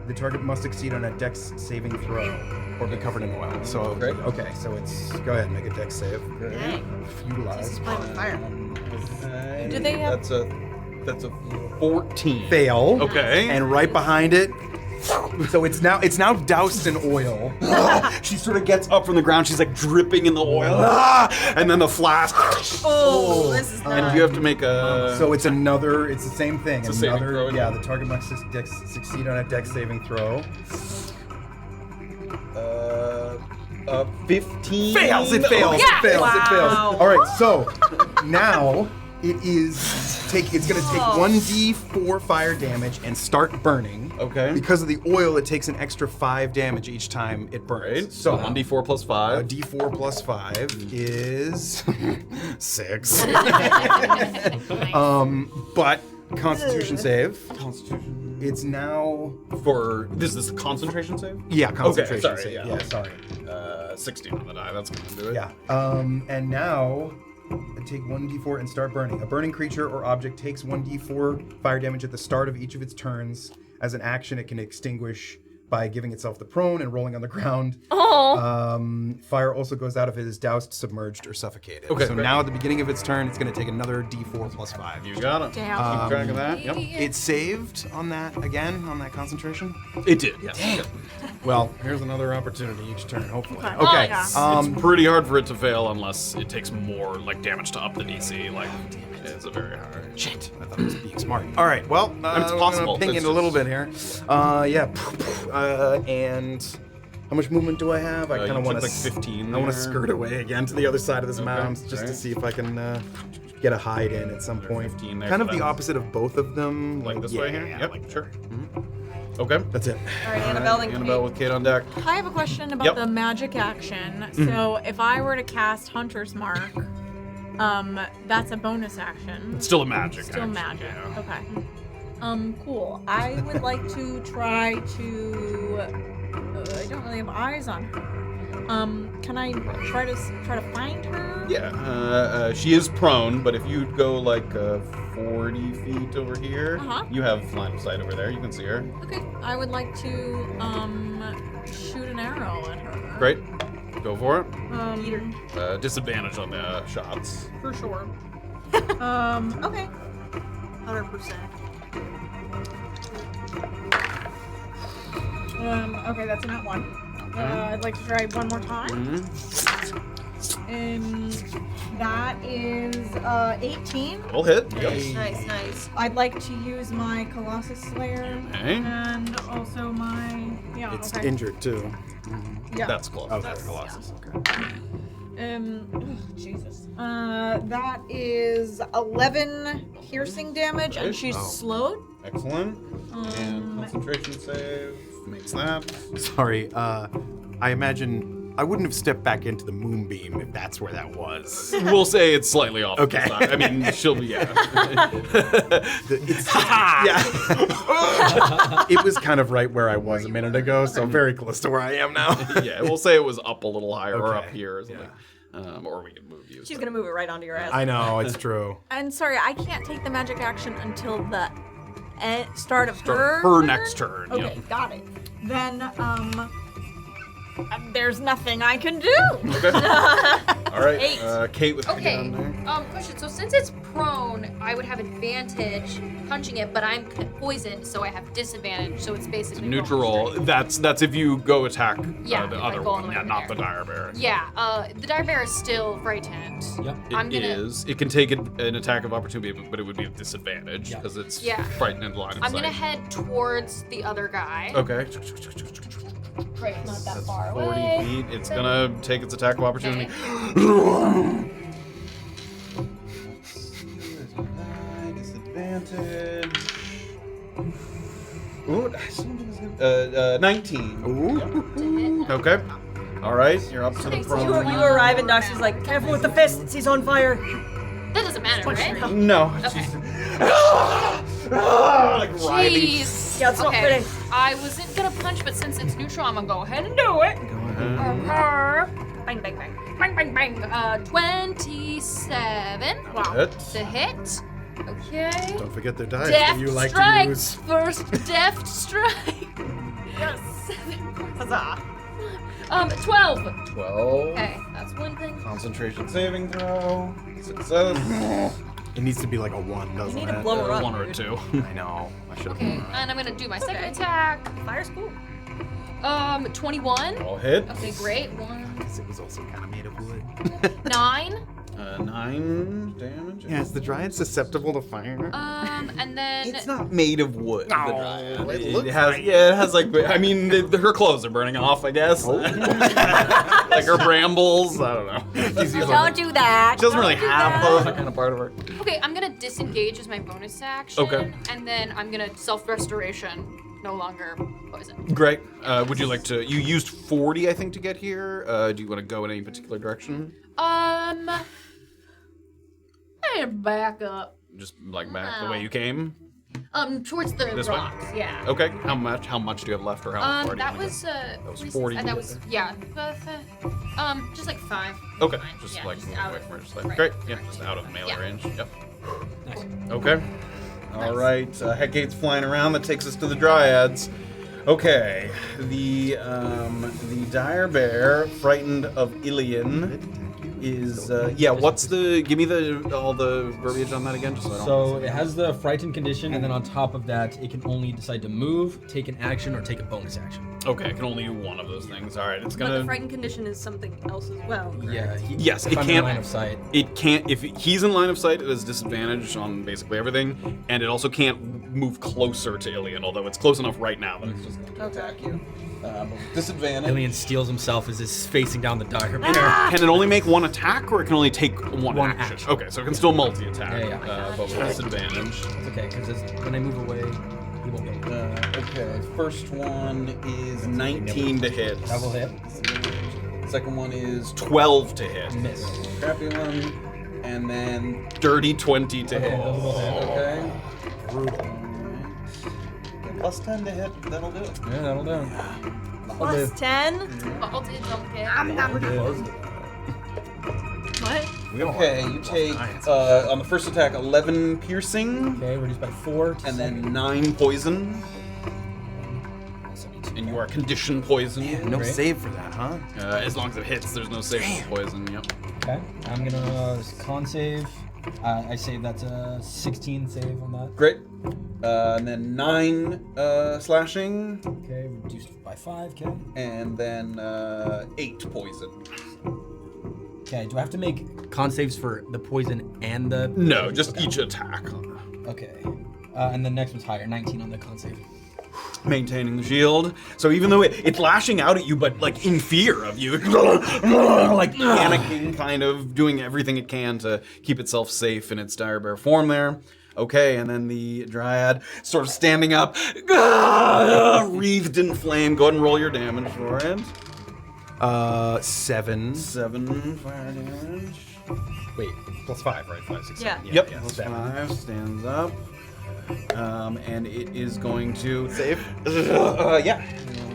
The target must succeed on a dex saving throw or be covered in oil. So Great. okay, so it's go ahead and make a dex save. Dang. Utilize. Jesus, playing with fire. Okay. Do they have- That's a 14. Fail. Okay. And right behind it, So it's now doused in oil. She sort of gets up from the ground. She's like dripping in the oil. And then the flask. Oh, this is And not. you have to make a. So it's the same thing. It's a saving throw, isn't it? The target must succeed on a dex saving throw. 15. Fails! It fails! Yeah. It fails! It fails! Wow. All right, so now it's gonna take 1d4 fire damage and start burning. Okay. Because of the oil, it takes an extra 5 damage each time it burns. Right. So 1d4 plus 5. D4 plus 5 is 6. But Constitution save. Constitution. It's now This is a concentration save? concentration sorry, save. yeah. Sorry. 16 on the die. That's gonna do it. Yeah. And now take 1d4 and start burning. A burning creature or object takes 1d4 fire damage at the start of each of its turns. As an action, it can extinguish by giving itself the prone and rolling on the ground. Fire also goes out if it is doused, submerged, or suffocated. Okay, So great. now at the beginning of its turn, it's going to take another d4 plus 5. You got it. Damn. Keep track of that. Yep. It saved on that again, on that concentration. It did. Yes. Well, here's another opportunity each turn, hopefully. Okay. Okay. Oh, It's pretty hard for it to fail unless it takes more like damage to up the DC. Like, it's a very hard. Shit, I thought I was being smart. All right, well, it's possible. Ping It's it a little just- bit here. And how much movement do I have? I You kind of took, want to like 15 I want to there. skirt away again to the other side of this mound just to alright. see if I can get a hide in at some point. 15 there, Kind so of the that's- opposite of both of them. Like this way here? Yeah, Yep, like sure. Okay. That's it. All right, Annabelle and Annabelle with Kayt on deck. I have a question about Yep. the magic action. So if I were to cast Hunter's Mark, that's a bonus action. It's still a magic. Still action, magic. yeah. Okay. Cool. I would like to try to. I don't really have eyes on her. Can I try to find her? Yeah, she is prone, but if you go like 40 feet over here, Uh-huh. you have line of sight over there. You can see her. Okay. I would like to shoot an arrow at her. Great. Go for it. Peter. Disadvantage on the shots. For sure. Okay. 100%. Okay, that's not one. I'd like to try one more time. That is 18. We'll hit. Nice, nice. I'd like to use my Colossus Slayer Okay. and also my It's okay. injured too. Yeah. That's close. Okay. That's Colossus. Jesus. That is 11 piercing damage, and Right. she's Oh. slowed. Excellent. And concentration save makes that. Sorry, I imagine I wouldn't have stepped back into the moonbeam if that's where that was. We'll say it's slightly off. Okay. To the side. I mean, she'll be, yeah. It was kind of right where I was a minute ago, so very close to where I am now. Yeah, we'll say it was up a little higher or up Okay. here or something. Or we can move you. She's gonna move it right onto your ass. I know, it's true. And sorry, I can't take the magic action until the start of her Her turn? next turn. Okay, Yep. got it. Then, there's nothing I can do. Okay. All right. 8. Kayt with Okay. down there. Question. So since it's prone, I would have advantage punching it, but I'm poisoned, so I have disadvantage. So it's basically Neutral. That's if you go attack Yeah, the if I other go all one. the way Yeah, over not there. the dire bear. Yeah. The dire bear is still frightened. Yep. I'm It gonna. is. It can take an attack of opportunity, but it would be a disadvantage because it's Yeah. frightened and line of I'm sight. gonna head towards the other guy. Okay. Right, it's not that far 40 away. feet. It's gonna take its attack of opportunity. Disadvantage. Ooh, 19. Ooh. Okay. All right, you're up to the You prone. arrive and Doxley's like, careful with the fists, he's on fire. That doesn't matter, right? No. Okay. Like writhing. Jeez. Yeah, it's not Okay. fitting. I wasn't gonna punch, but since it's neutral, I'm gonna go ahead and do it. Bang, bang, bang. Bang, bang, bang. 27. Wow. Hit. The hit. Okay. Don't forget their dice Deft that you like strike. to use. First deft strike. Yes. Huzzah. 12. 12. Okay, that's one thing. Concentration saving throw. Success. It needs to be like a 1, doesn't You need it? to blow her up. 1 or dude. 2. I know. I should have. Okay, and I'm gonna do my second Okay. attack. Fire's cool. 21. All hit. Okay, great. 1, It was also kind of made of wood. 9. 9 damage. Yeah, is the Dryad susceptible to fire? And then It's not made of wood. No, the Dryad. it It looks has, like yeah, it has like, I mean, her clothes are burning off, I guess. Like her brambles. I don't know. Don't do that. She doesn't really have that kind of part of her. okay, I'm gonna disengage as my bonus action. Okay. And then I'm gonna self-restoration. No longer poison. Great. Would you like to? You used 40, I think, to get here. Do you want to go in any particular direction? And back up. Just like back the way you came. Towards the This way? rocks. Yeah. Okay. How much? How much do you have left, or how far do you That wanna was was 46 40 That you was did yeah. Just like 5. go? Okay. Fine. Just Yeah, like just move out away of- from her. Just like, right. great. Yeah. Just out of melee Yeah. range. Yep. Nice. Okay. All right. Hecate's flying around. That takes us to the Dryads. Okay. The dire bear, frightened of Illien, is yeah. What's the? Give me all the verbiage on that again, just so I don't. So it has the frightened condition, and then on top of that, it can only decide to move, take an action, or take a bonus action. Okay, I can only do one of those things. All right, it's But the gonna. frightened condition is something else as well. Yeah. Yes, if it I'm can't- in line of sight. It can't. If he's in line of sight, it has disadvantage on basically everything, and it also can't move closer to Illien. Although it's close enough right now that it's just going to attack you. But with disadvantage. Illien steals himself as is facing down the dire bear. Can it only make one attack, or it can only take one action? action. Okay, so it can still multi-attack, Yeah. but with disadvantage. It's okay, because when I move away, he won't go. Okay, first one is 19 to hit. Double hit. Second one is 12 to hit. Miss. Crappy one. And then dirty 20 to hit. double hit. Okay. Brutal. Plus 10 to hit, that'll do it. Yeah, that'll do. Plus 10. I'll do jump hit. What? Okay, you take, on the first attack, 11 piercing, Okay, reduced by 4. and then 9 poison. And you are conditioned poison. No Great. save for that, huh? As long as it hits, there's no save for poison, yep. Okay, I'm gonna con save. I save that's a 16 save on that. Great. And then 9 slashing, Okay, reduced by 5. Okay. and then 8 poison. Okay, do I have to make con saves for the poison and the? No, just each attack. Okay. And the next one's higher, 19 on the con save. Maintaining the shield. So even though it's lashing out at you, but like in fear of you, like panicking, kind of doing everything it can to keep itself safe in its dire bear form there. Okay, and then the Dryad sort of standing up, wreathed in flame. Go ahead and roll your damage for it. 7. 7 fire damage. Wait, plus 5, right? 5, 6, Yeah. 7. Yep, Plus 5 stands up. And it is going to Save. yeah.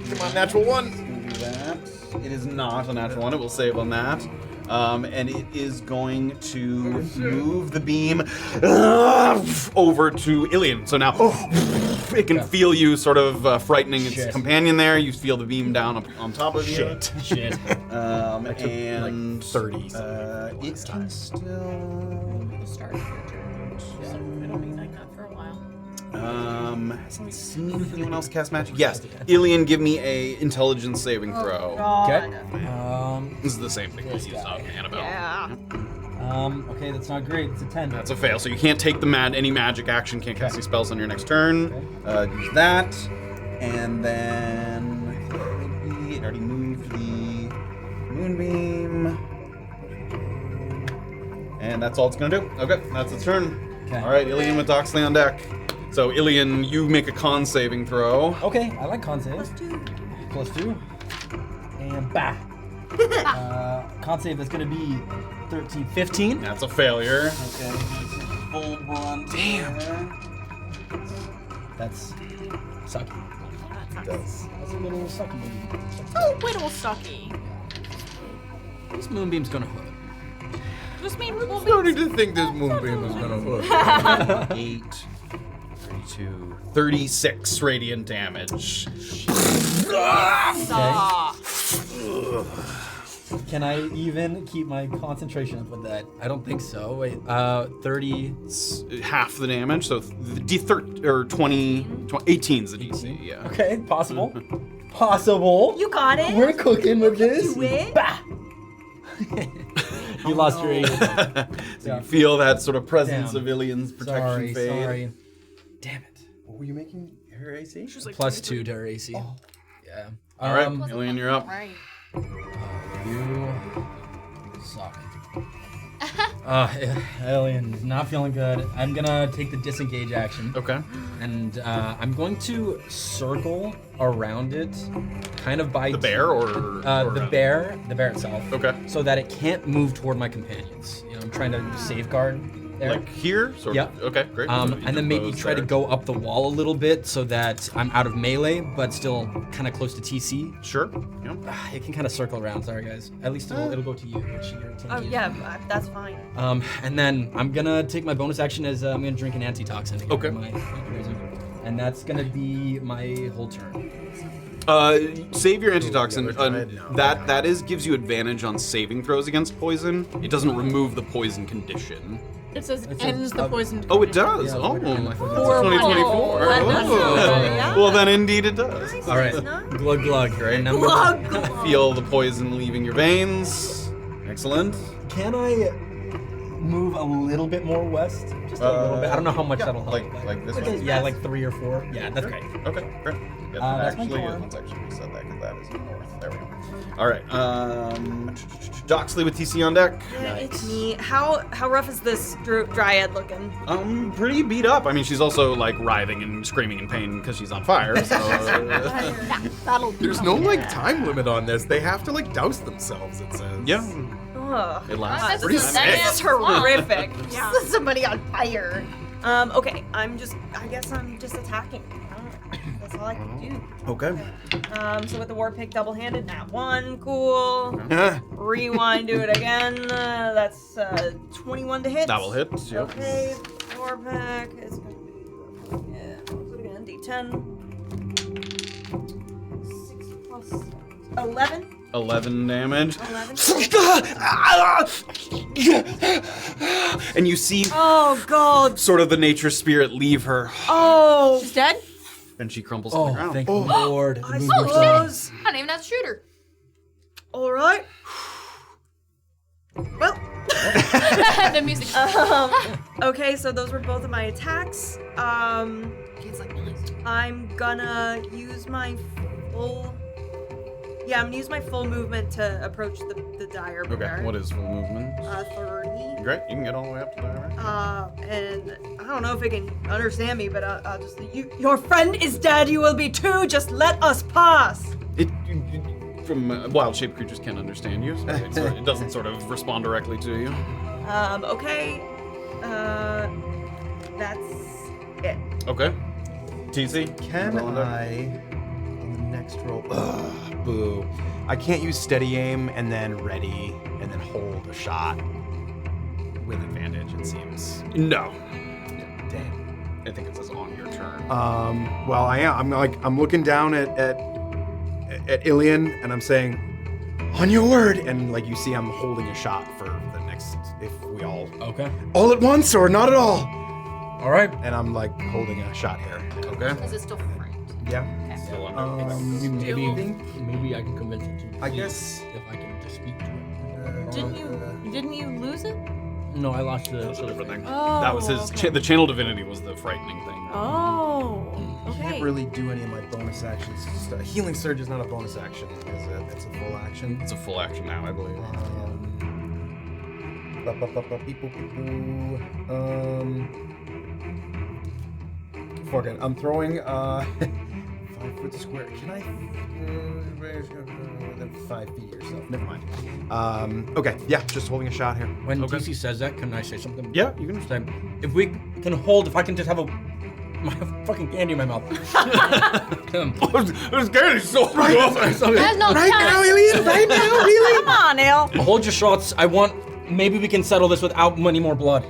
Come on, natural 1. Gonna do that. It is not a natural one. It will save on that. And it is going to move the beam over to Illien. So now it can feel you sort of frightening its Shit. companion there. You feel the beam down up on top of you. Shit. And 30. it can still. The start of your turn. So it'll be like that for a while. Hasn't seen anyone else cast magic? Yes. Illien, give me a intelligence saving throw. Okay. This is the same thing we used on Annabel. Yeah. Okay, that's not great. It's a 10. That's a fail. So you can't take any magic action, can't cast any spells on your next turn. Use that. And then maybe it already moved the moonbeam. And that's all it's gonna do. Okay, that's its turn. Okay. All right, Illien with Doxley on deck. So Illien, you make a con saving throw. Okay, I like con save. Plus 2. And bah. Con save, that's gonna be 13, 15. That's a failure. Okay. Full brunt. Damn. That's sucky. Does. That's a little sucky. Oh, little sucky. This moonbeam's gonna hook. Just mean I'm starting to think this moonbeam is gonna hook. 8, 32, 36 radiant damage. Can I even keep my concentration up with that? I don't think so. Wait, 30. It's half the damage, so the D13 or 18 is the DC. Yeah. Okay, possible. Possible. You got it. We're cooking with this. Do it. Bah! You lost your AC. So you feel that sort of presence Damn. of Illien's protection fade. Sorry. Damn it. What were you making her AC? Plus 2 to her AC. Yeah. All right, Illien, you're up. Right. You suck. Illien, not feeling good. I'm gonna take the disengage action. Okay. And I'm going to circle around it, kind of by The bear or the bear itself. Okay. So that it can't move toward my companions. You know, I'm trying to safeguard there. Like here, sort Yep. of. Okay, great. So you And then maybe propose try to there. go up the wall a little bit so that I'm out of melee, but still kind of close to TC. Sure. Yeah. It can kind of circle around. Sorry, guys. At least it'll go to you, which you're tanky. Oh yeah, that's fine. And then I'm gonna take my bonus action as I'm gonna drink an antitoxin. To get Okay. My poison. And that's gonna be my whole turn. Save your antitoxin. Dryad? No. That gives you advantage on saving throws against poison. It doesn't remove the poison condition. It says It ends says, the poison. Oh, it does. Yeah, oh, wait a minute, I that's forgot. 2024. Yeah. Well, then indeed it does. All right. Glug glug. Right. And I'm gonna- Feel the poison leaving your veins. Excellent. Can I move a little bit more west? Just a little bit. I don't know how much that'll help. Like this but- one. Yeah, like 3 or 4. Yeah, that's great. Okay, great. Yeah, That's my actually, core. let's actually reset that because that is north. There we go. All right. Doxley with TC on deck. Yeah, it's me. How rough is this Dryad looking? Pretty beat up. I mean, she's also like writhing and screaming in pain because she's on fire. So, That'll do. There's no like time limit on this. They have to like douse themselves. It says. yeah, Ugh. it lasts. Pretty This sick. is horrific. Yeah. Somebody on fire. Okay, I guess I'm just attacking. That's all I can do. Okay. So with the war pick double-handed, nat 1, cool. Huh? Rewind, do it again. That's 21 to hit. That will hit. Yep. Okay, war pick is gonna be, yeah, what was it again? D10. 6 plus 11. 11 damage. 11. And you see Oh god. sort of the nature spirit leave her, Oh. She's dead? and she crumbles to the Oh, ground. thank the Lord. I Move yourself. suppose. I don't even have to shoot her. All right. Well. The music. Okay, so those were both of my attacks. Kids like noise. I'm gonna use my full. Yeah, I'm gonna use my full movement to approach the dire Okay, bear. what is full movement? 30. Great, you can get all the way up to there. And I don't know if it can understand me, but I'll just. Your friend is dead. You will be too. Just let us pass. From wild-shaped creatures can't understand you, so it doesn't sort of respond directly to you. Okay. That's it. Okay. TC? Can roll on deck. I, on the next roll, boo. I can't use steady aim and then ready and then hold a shot with advantage, it seems. No. Dang. I think it says on your turn. Well, I am. I'm looking down at Illien and I'm saying, on your word. And like you see, I'm holding a shot for the next, if we all Okay. at once or not at all. All right. And I'm like holding a shot here. Okay. Because it's still framed. Yeah. Still under. Maybe I can convince it to. I guess. If I can just speak to it. Didn't you lose it? No, I lost the. That's a different thing. Oh, That was his. okay. The channel divinity was the frightening thing. Oh. I Okay. can't really do any of my bonus actions. It's just, healing surge is not a bonus action, is it? It's a full action. It's a full action now, I believe. Fuck it. I'm throwing 5 foot square. Can I? Then 5 feet or so. Never mind. Okay. Yeah, just holding a shot here. When Okay. TC says that, can I say something? Yeah, you can. Say, if we can hold, if I can just have my fucking candy in my mouth. This candy's so Right. There's no Right time. now, Illien. Right now, really. Come on, El. Hold your shots. I want. Maybe we can settle this without any more blood.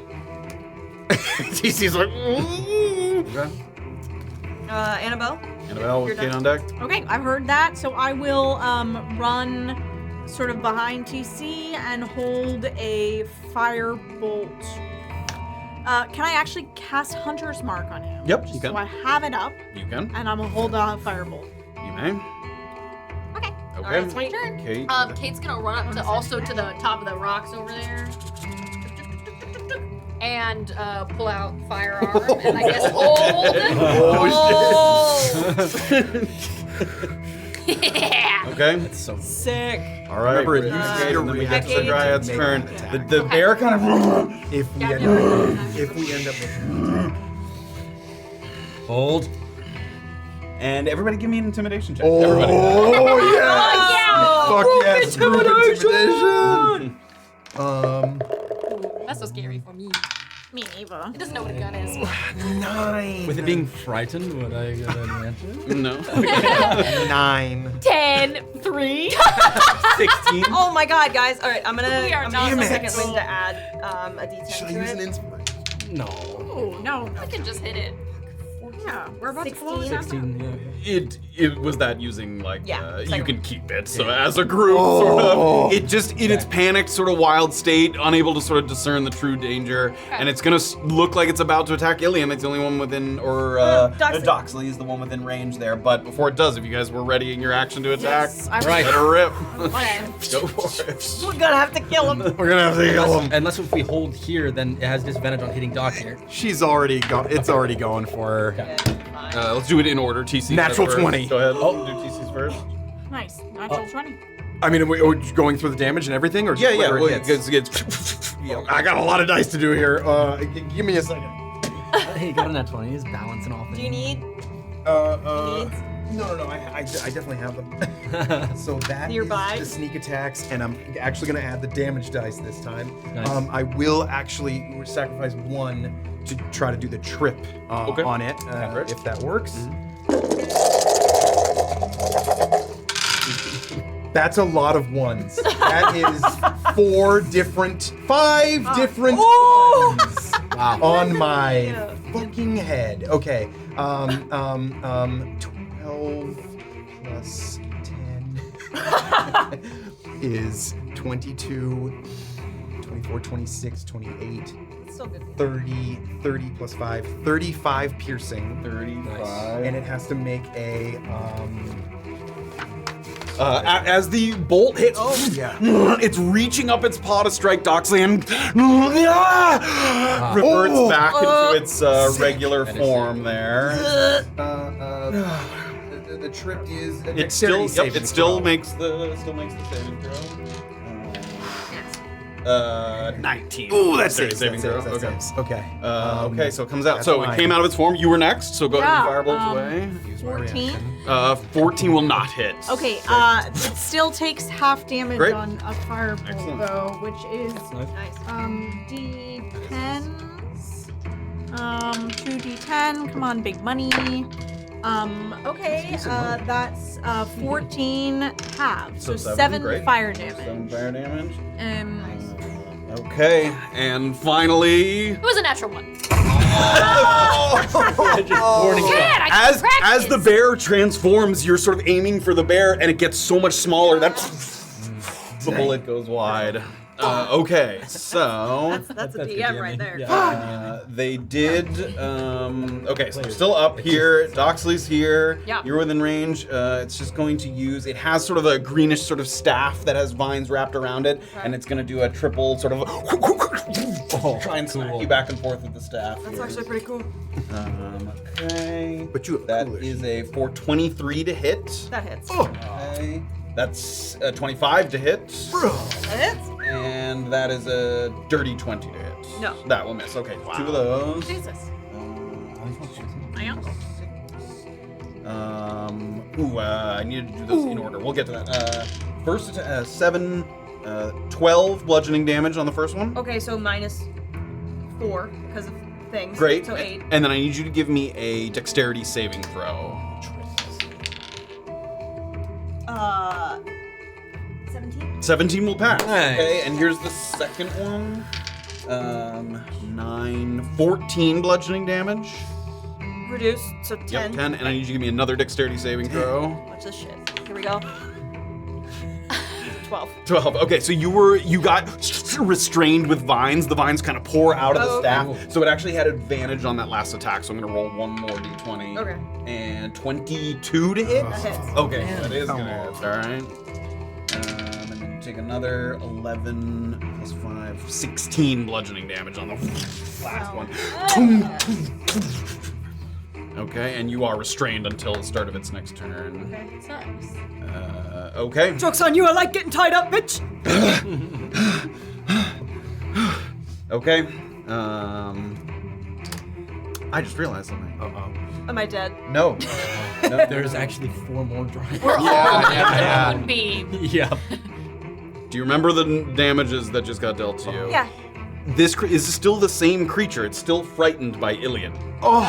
TC's like. Okay. Annabelle. Annabelle with You're Kayt done. on deck. Okay, I've heard that, so I will run sort of behind TC and hold a firebolt. Can I actually cast Hunter's Mark on him? Yep, Just you can. So I have it up, You can. and I'm gonna hold a firebolt. You may. Okay. Okay. Alright, it's my turn. Kayt. Kayt's gonna run up to also to the top of the rocks over there. And pull out firearm and I guess hold. Yeah. Okay. That's so Sick. All right. Remember, it we're uses gonna your get to the reaction Dryad's to make turn. an The, attack. the bear kind of. If we Yeah, end no, up, no. if we end up making an attack. hold. And everybody, give me an intimidation check. Oh Everybody. yeah! Fuck yes, group intimidation. That's so scary for me. Me neither. It doesn't know what a gun is. 9. With it being frightened, would I get an advantage? No. 9. 10, 3. 16. Oh my god, guys. All right, I'm gonna We are use not a Damn second it. wind to add a D10 Should I to use it. an inspiration? No. Oh, no. I can just hit it. Yeah, we're about to blow 16. this up. 16, yeah. It was that using like Yeah, you second can keep it. So as a group, sort of, it just in its panicked sort of wild state, unable to sort of discern the true danger, and it's gonna look like it's about to attack Illien. It's the only one within, or Doxley. Doxley is the one within range there. But before it does, if you guys were readying your action to attack, I'm Right. let her rip. Okay. Go for it. We're gonna have to kill him. We're gonna have to kill him. Unless if we hold here, then it has disadvantage on hitting Doc here. She's already gone. It's already going for her. Yeah, fine. Let's do it in order. TC Natural first. 20. Go ahead. Do TC's first. Nice. Natural 20. I mean, are we going through the damage and everything, or just Yeah, whether well, it hits? I got a lot of dice to do here. Give me a second. Hey, you got a nat 20. He's balancing all things. Do you need? No. I definitely have them. So that Nearby? is the sneak attacks, and I'm actually going to add the damage dice this time. Nice. I will actually sacrifice 1 to try to do the trip Okay. on it, Right. if that works. That's a lot of ones. That is 5 different ones on my fucking head. Okay. 12 plus 10 is 22, 24, 26, 28, It's still good. 30 plus 5, 35 piercing. 35. And it has to make a As the bolt hits, it's reaching up its paw to strike Doxley and reverts back into its regular form there. the trip is a It still, dexterity saving it still throw. makes the saving throw. 19. Ooh, that Dexterity saves. saving That throw. saves. That Okay. saves. Okay. Okay, so it comes out. that's So it fine. came out of its form. You were next. So go ahead and Yeah, firebolt away. Use my 14. reaction. 14 will not hit. Okay, it still takes half damage Great. on a firebolt Excellent. though, which is Nice. D10s. 2 D10. Come on, big money. Okay, that's 14 halves, so 7 great. fire 7 damage. fire damage. Okay. Okay, and finally, It was a natural 1. Warning shot. Dad, I as the bear transforms, you're sort of aiming for the bear, and it gets so much smaller that the bullet goes wide. Okay, so That's a DM right there. they did. Okay, so we're still up here. Doxley's here. Yeah. You're within range. It's just going to use. It has sort of a greenish sort of staff that has vines wrapped around it, and it's going to do a triple sort of. Try and smack you back and forth with the staff. That's here. actually pretty cool. Okay. But you have That coolish. is a 423 to hit. That hits. Okay. That's a 25 to hit. That hits. And that is a dirty 20 to hit. No. That will miss. Okay, 2 of those. Jesus. My uncle. I needed to do those in order. We'll get to that. First, 12 bludgeoning damage on the first one. Okay, so -4 because of things. Great. So 8. And then I need you to give me a dexterity saving throw. 17. 17 will pass. Nice. Okay, and here's the second one. 14 bludgeoning damage. Reduced, so 10. Yep, 10. And I need you to give me another dexterity saving throw. Watch this shit. Here we go. 12. 12. Okay, so you got restrained with vines. The vines kind of pour out of the staff. So it actually had advantage on that last attack. So I'm gonna roll one more d20. Okay. And 22 to hit. That hits. Okay, that is gonna hit. All right. And then take another 11 plus 5, 16 bludgeoning damage on the last one. Okay, and you are restrained until the start of its next turn. Okay. Sucks. Okay. Joke's on you, I like getting tied up, bitch! Okay. I just realized something. Am I dead? No. No. There's actually 4 more Dryads. Moonbeam. Yeah. Do you remember the damages that just got dealt to you? Yeah. This is still the same creature. It's still frightened by Illien.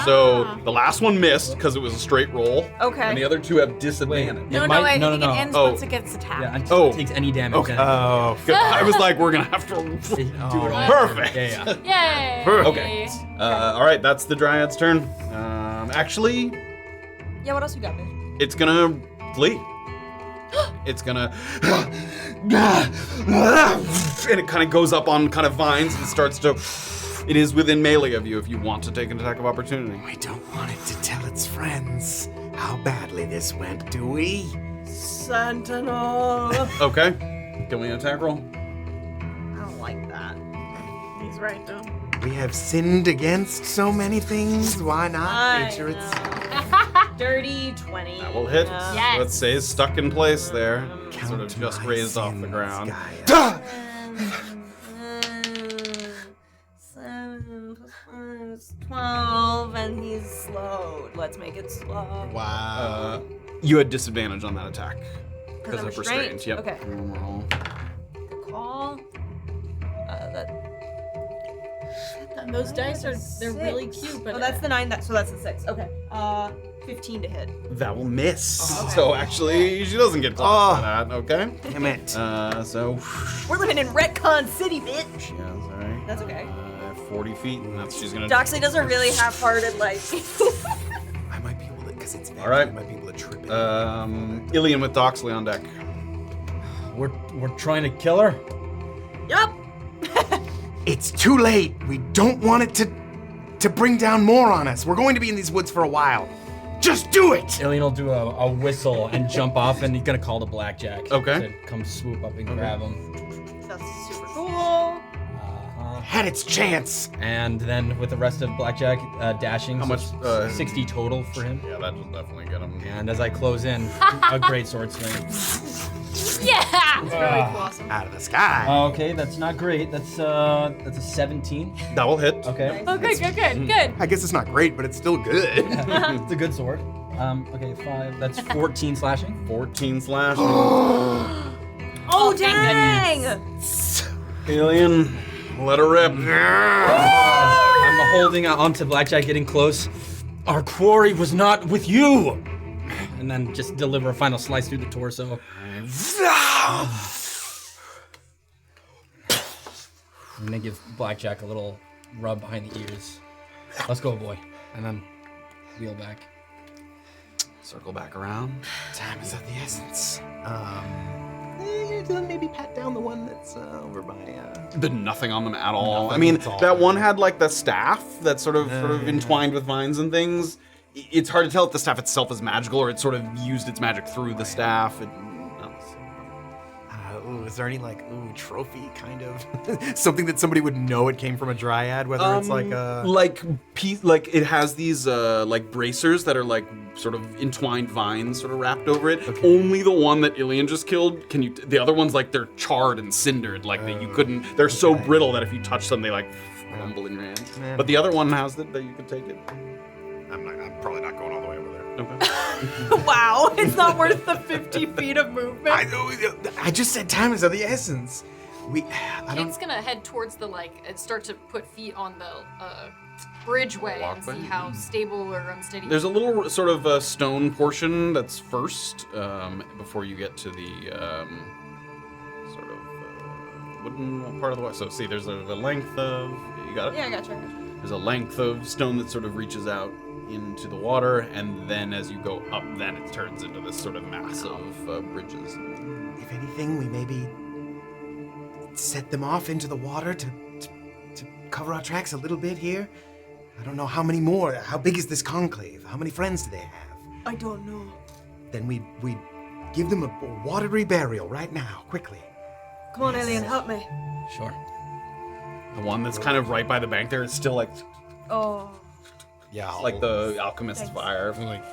So the last one missed because it was a straight roll. Okay. And the other two have disadvantage. No, might- I think no. it ends Oh. once it gets attacked. Yeah, until Oh. it takes any damage. Okay. then Oh, Good. I was like, we're gonna have to do it all. Perfect. Yeah, yeah. Yay! Okay. All right, that's the Dryad's turn. Actually, Yeah, what else you got, bitch? it's gonna flee. It's gonna, and it kind of goes up on kind of vines and starts to. It is within melee of you if you want to take an attack of opportunity. we don't want it to tell its friends how badly this went, do we? Sentinel! Okay. Give me an attack roll. I don't like that. He's right, though. We have sinned against so many things. Why not? Make sure it's Dirty 20. That will hit. Yes. Let's say it's stuck in place there. Sort of count just my raised off the sins, ground. Gaia. 7 plus 5 is 12, and he's slowed. Let's make it slow. Wow. You had disadvantage on that attack because I'm of restrained. restraint. Yep. Okay. Roll. Call. That. Those dice they're really cute, but Oh, that's the 9. So that's the 6. Okay. 15 to hit. That will miss. So actually, she doesn't get blocked by that. Okay. Damn it. So We're living in Retcon City, bitch. she has, all right. That's okay. 40 feet, and that's she's gonna. Doxley does a really half-hearted like. I might be able to, because it's All right. I might be able to trip it. Illien with Doxley on deck. We're trying to kill her. Yup. It's too late. We don't want it to bring down more on us. We're going to be in these woods for a while. Just do it! Illien will do a whistle and jump off, and he's gonna call the blackjack. Okay. To come swoop up and grab him. That's super cool. Had its chance. And then with the rest of blackjack dashing, How so much, 60 total for him. Yeah, that'll definitely get him. And as I close in, a great sword swing. Yeah! It's really awesome. Out of the sky. Okay, that's not great. That's a 17. That will hit. Okay. Oh, good. I guess it's not great, but it's still good. It's a good sword. Okay, 5. That's 14 slashing. 14 slash. Oh, dang! Illien, let her rip. I'm holding onto blackjack, getting close. Our quarry was not with you. And then just deliver a final slice through the torso. I'm gonna give blackjack a little rub behind the ears. Let's go, boy. And then wheel back. Circle back around. Time is of the essence. Maybe pat down the one that's over by. Did nothing on them at all. Nothing I mean, at all. that one had like the staff that's sort of entwined with vines and things. It's hard to tell if the staff itself is magical or it sort of used its magic through the staff. Is there any trophy kind of something that somebody would know it came from a dryad? Whether it's like a like it has these like bracers that are like sort of entwined vines sort of wrapped over it. Okay. Only the one that Illien just killed the other ones like they're charred and cindered like that you couldn't. They're so brittle that if you touch them they like rumble in your hand. Yeah. But the other one has that you could take it. I'm probably not going all the way over there. Okay. Wow, it's not worth the 50 feet of movement. I just said time is of the essence. Kate's gonna head towards the and start to put feet on the bridgeway and see how stable or unsteady. There's a little sort of stone portion that's first before you get to the sort of wooden part of the way. So see, there's the length of you got it. Yeah, I gotcha. There's a length of stone that sort of reaches out into the water, and then as you go up, then it turns into this sort of mass of bridges. if anything, we maybe set them off into the water to cover our tracks a little bit here. I don't know how many more. How big is this conclave? How many friends do they have? I don't know. Then we give them a watery burial right now, quickly. Come on, Illien, help me. Sure. The one that's kind of right by the bank there is still like Oh. Yeah, like the alchemist's fire. like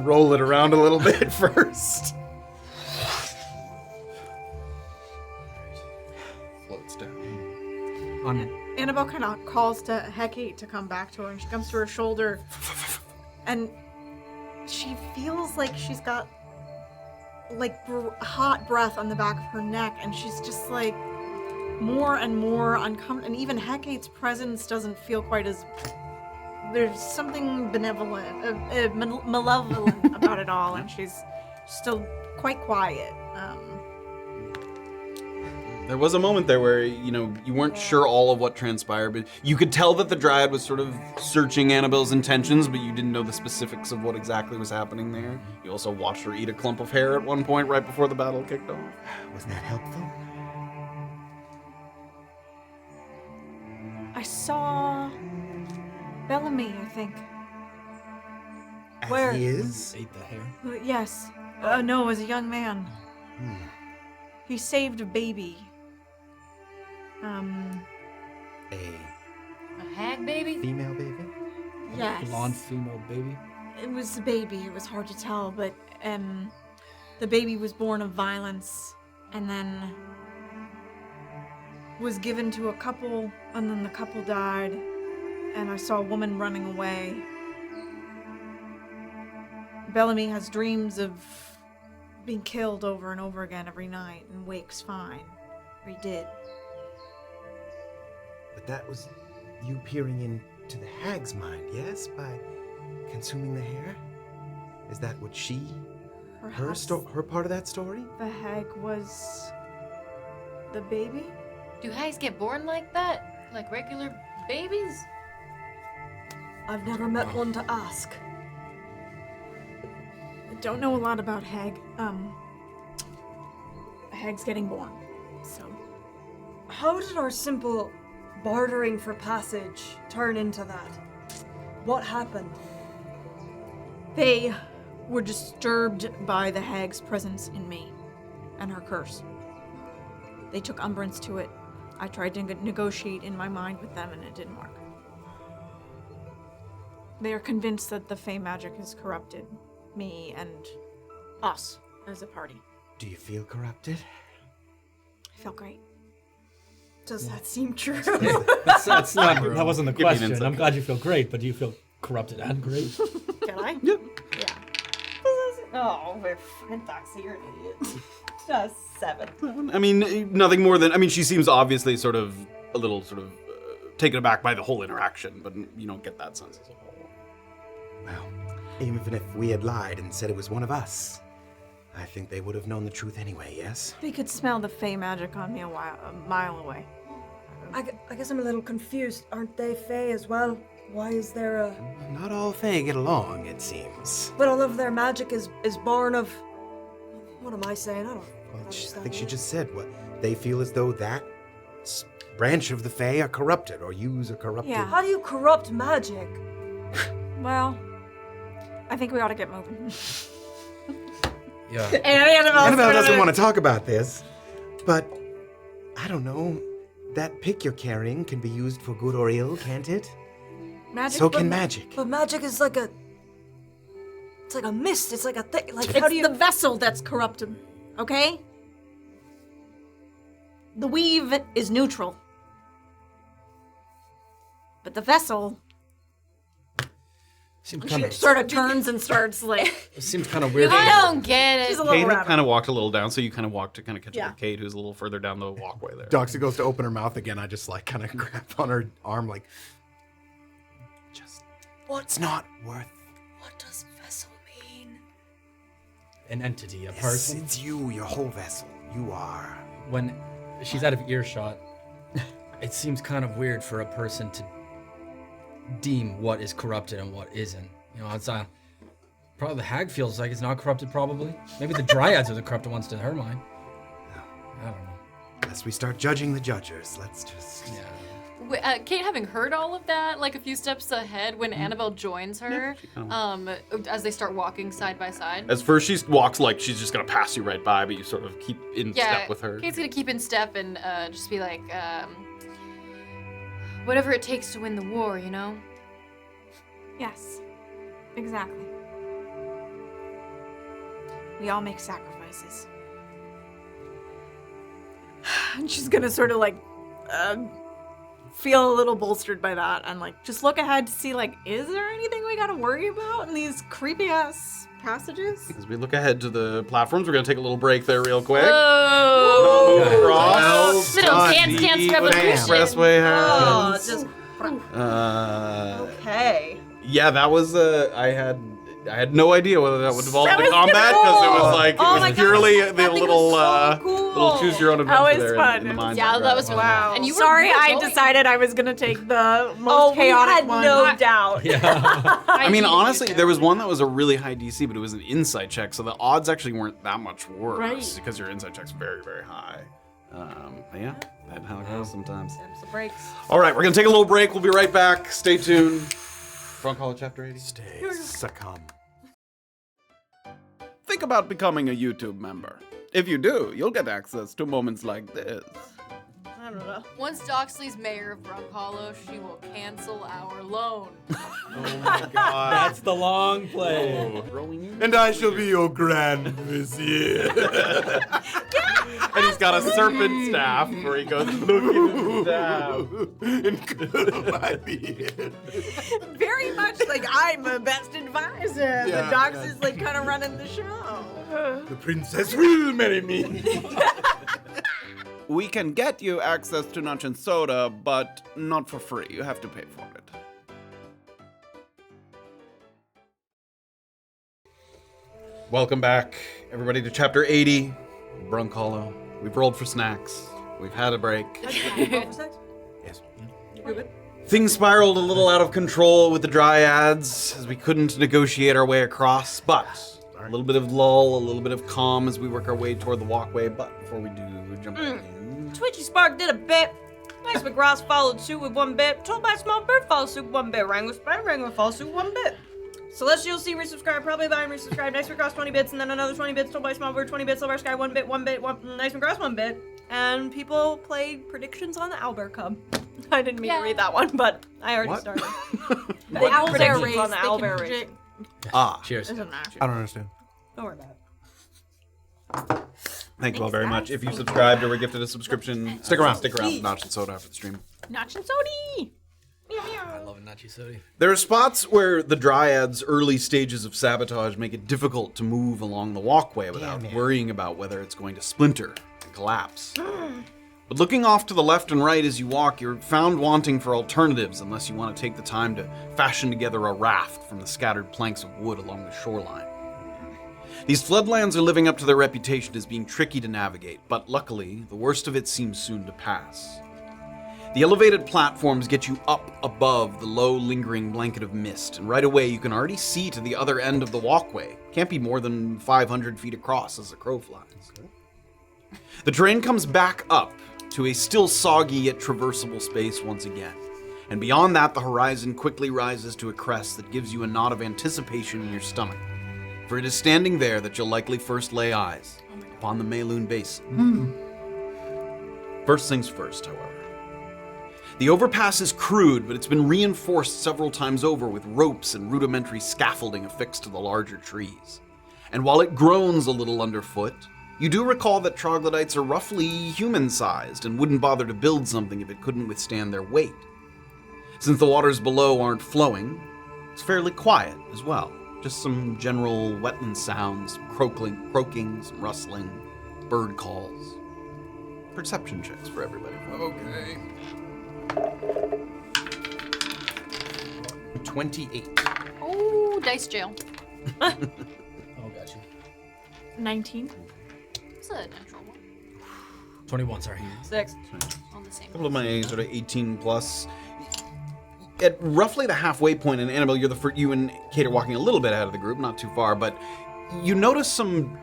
roll it around a little bit first. Floats down. Annabel kind of calls to Kayt to come back to her, and she comes to her shoulder, and she feels like she's got like hot breath on the back of her neck, and she's just like more and more uncomfortable. And even Kayt's presence doesn't feel quite as. There's something benevolent, malevolent about it all, and she's still quite quiet. There was a moment there where, you weren't sure all of what transpired, but you could tell that the Dryad was sort of searching Annabel's intentions, but you didn't know the specifics of what exactly was happening there. You also watched her eat a clump of hair at one point right before the battle kicked off. Was that helpful? I saw Bellamy, I think. As Where? he is? Ate the hair. Yes. No, as a young man. He saved a baby. A A hag baby? female baby? Yes. Blonde female baby. It was a baby. It was hard to tell, but the baby was born of violence, and then was given to a couple, and then the couple died, and I saw a woman running away. Bellamy has dreams of being killed over and over again every night, and wakes fine. Or he did. But that was you peering into the hag's mind, yes? By consuming the hair? Is that what Perhaps her part of that story? the hag was the baby? Do hags get born like that? Like regular babies? I've never met one to ask. I don't know a lot about hag. A hag's getting born, so. How did our simple bartering for passage turn into that? What happened? They were disturbed by the hag's presence in me and her curse. They took umbrance to it. I tried to negotiate in my mind with them, and it didn't work. They are convinced that the Fey magic has corrupted me and us as a party. Do you feel corrupted? I felt great. Does that seem true? That's not. That wasn't the Give me an question. insight. I'm glad you feel great, but do you feel corrupted and great? Can I? Yep. Yeah. Oh, we're Doxley, you're an idiot. Just 7. I mean, nothing more than, she seems obviously sort of a little sort of taken aback by the whole interaction, but you don't get that sense as a whole. Well, even if we had lied and said it was one of us, I think they would have known the truth anyway, yes? They could smell the Fey magic on me a mile away. I guess I'm a little confused. Aren't they Fae as well? Why is there a... Not all Fae get along, it seems. But all of their magic is born of... What am I saying? I don't Well, I understand. think she just said what they feel as though that branch of the Fae are corrupted or use a corrupted. Yeah. How do you corrupt magic? Well, I think we ought to get moving. Yeah. Annabelle doesn't want to talk about this, but I don't know. That pick you're carrying can be used for good or ill, can't it? Magic? So can magic. But magic is like a... It's like a mist. It's like a thing. Like, It's how do you... the vessel that's corrupted, okay? The weave is neutral. But the vessel Seems kind of sort of turns and starts like... seems kind of weird. I don't get it. She's a little Kayt rabbit. kind of walked a little down, so you kind of walked to kind of catch Yeah. up with Kayt, who's a little further down the walkway there. Doxy goes to open her mouth again. I just like kind of grab on her arm, like, just, it's not worth. What does vessel mean? An entity, a Yes, person. it's you, your whole vessel. You are. When she's out of earshot, it seems kind of weird for a person to deem what is corrupted and what isn't. You know, it's probably the hag feels like it's not corrupted. Probably, maybe the dryads are the corrupted ones to her mind. don't know. Unless we start judging the judgers, let's just. Yeah. Kayt, having heard all of that, like a few steps ahead, when Annabel joins her, as they start walking side by side. As first she walks like she's just gonna pass you right by, but you sort of keep in step with her. Kayt's gonna keep in step and just be like, whatever it takes to win the war, you know? Yes, exactly. We all make sacrifices. And she's gonna sort of like feel a little bolstered by that and like just look ahead to see like, is there anything we gotta worry about in these creepy ass passages? As we look ahead to the platforms, we're gonna take a little break there real quick. Oh! Move across. Little dance revolution. Expressway. Oh, just Okay. Yeah, that was I had no idea whether that would involve the combat because it was like it was purely the little choose your own adventure was there fun. in the mind. Yeah, that was Wow. And you were Sorry, I going. decided I was gonna take the most we chaotic had one. no doubt. I mean, honestly, there was one that was a really high DC, but it was an insight check, so the odds actually weren't that much worse Right. because your insight check's very, very high. But yeah, that's how it goes sometimes. Some breaks. All right, we're gonna take a little break. We'll be right back. Stay tuned. Brunkhollow Chapter 80. Stay. Succumb. Think about becoming a YouTube member. If you do, you'll get access to moments like this. I don't know. Once Doxley's mayor of Brunkhollow, she will cancel our loan. Oh my god. That's the long play. And I shall be your grand vizier. And he's got a serpent staff where he goes, look at his staff. And good my beard. Very much like I'm the best advisor. Yeah, the dogs yeah. is like kind of running the show. The princess will marry me. We can get you access to Notch and Soda, but not for free. You have to pay for it. Welcome back, everybody, to Chapter 80, Brunkhollow. We've rolled for snacks. We've had a break. Yes. Things spiraled a little out of control with the Dryads as we couldn't negotiate our way across, but a little bit of lull, a little bit of calm as we work our way toward the walkway. But before we do, jump in. Twitchy Spark did a bit. Nice McGross followed suit with one bit. Told by Small Bird followed suit with one bit. Wrangler Spider Wrangler followed suit with one bit. Celestial C resubscribe, probably by resubscribe. Nice McGross 20 bits, and then another 20 bits. Told by Small Bird 20 bits. Silver Sky 1 bit, 1 bit. Nice McGross 1 bit. And people played predictions on the Owlbear Cub. I didn't mean to read that one, but I already started. The Big owlbear predictions race. on the they owlbear can race. Ah, Cheers. Doesn't matter. I don't understand. Don't worry about it. thank you all very much. If you subscribed or were gifted a subscription, stick around for Notch and Soda after the stream. Notch and Sody. I love a Nachi Sodi. There are spots where the Dryads' early stages of sabotage make it difficult to move along the walkway without worrying about whether it's going to splinter and collapse. But looking off to the left and right as you walk, you're found wanting for alternatives unless you want to take the time to fashion together a raft from the scattered planks of wood along the shoreline. These floodlands are living up to their reputation as being tricky to navigate, but luckily, the worst of it seems soon to pass. The elevated platforms get you up above the low, lingering blanket of mist, and right away you can already see to the other end of the walkway. Can't be more than 500 feet across as the crow flies. The terrain comes back up to a still soggy yet traversable space once again. And beyond that, the horizon quickly rises to a crest that gives you a knot of anticipation in your stomach. For it is standing there that you'll likely first lay eyes upon the Mayloon Basin. First things first, however. The overpass is crude, but it's been reinforced several times over with ropes and rudimentary scaffolding affixed to the larger trees. And while it groans a little underfoot, you do recall that troglodytes are roughly human-sized and wouldn't bother to build something if it couldn't withstand their weight. Since the waters below aren't flowing, it's fairly quiet as well. Just some general wetland sounds, croaking, some rustling, bird calls. Perception checks for everybody. Okay. 28. Oh, dice jail. Oh, gotcha. 19. It's a natural one. 21, sorry. 6. On the same. Couple of my sort of 18 plus. At roughly the halfway point, and Annabel, you and Kayt are walking a little bit out of the group, not too far, but you notice some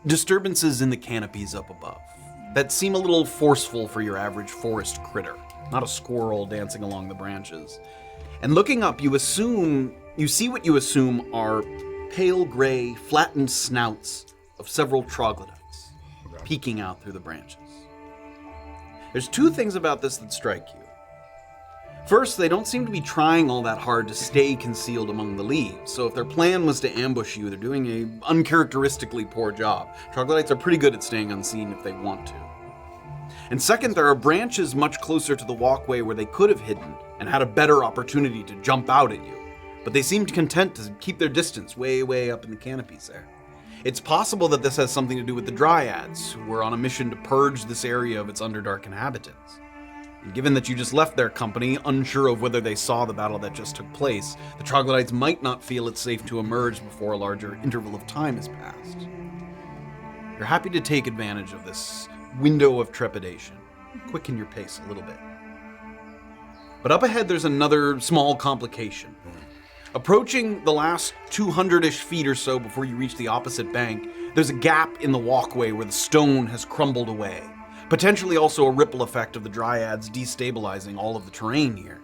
disturbances in the canopies up above. that seem a little forceful for your average forest critter, not a squirrel dancing along the branches. And looking up, you see what you assume are pale gray, flattened snouts of several troglodytes peeking out through the branches. There's two things about this that strike you. First, they don't seem to be trying all that hard to stay concealed among the leaves, so if their plan was to ambush you, they're doing an uncharacteristically poor job. Troglodytes are pretty good at staying unseen if they want to. And second, there are branches much closer to the walkway where they could have hidden and had a better opportunity to jump out at you, but they seemed content to keep their distance way, way up in the canopies there. It's possible that this has something to do with the Dryads, who were on a mission to purge this area of its Underdark inhabitants. And given that you just left their company, unsure of whether they saw the battle that just took place, the Troglodytes might not feel it's safe to emerge before a larger interval of time has passed. You're happy to take advantage of this window of trepidation. Quicken your pace a little bit. But up ahead, there's another small complication. Approaching the last 200-ish feet or so before you reach the opposite bank, there's a gap in the walkway where the stone has crumbled away. Potentially also a ripple effect of the Dryads destabilizing all of the terrain here.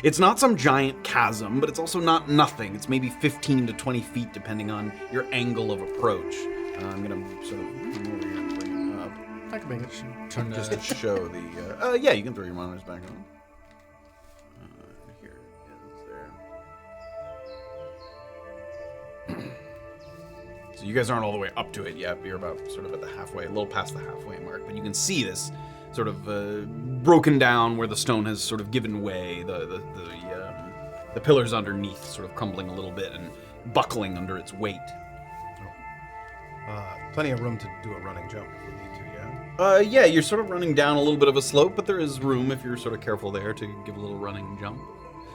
It's not some giant chasm, but it's also not nothing. It's maybe 15 to 20 feet depending on your angle of approach. I'm gonna sort of come over here and bring it up. I can make it. Just to show the, yeah, you can throw your monitors back on. Here it is there. So you guys aren't all the way up to it yet, but you're about sort of at the halfway, a little past the halfway mark, but you can see this sort of broken down where the stone has sort of given way, the pillars underneath sort of crumbling a little bit and buckling under its weight. Plenty of room to do a running jump if we need to, yeah? Yeah, you're sort of running down a little bit of a slope, but there is room if you're sort of careful there to give a little running jump.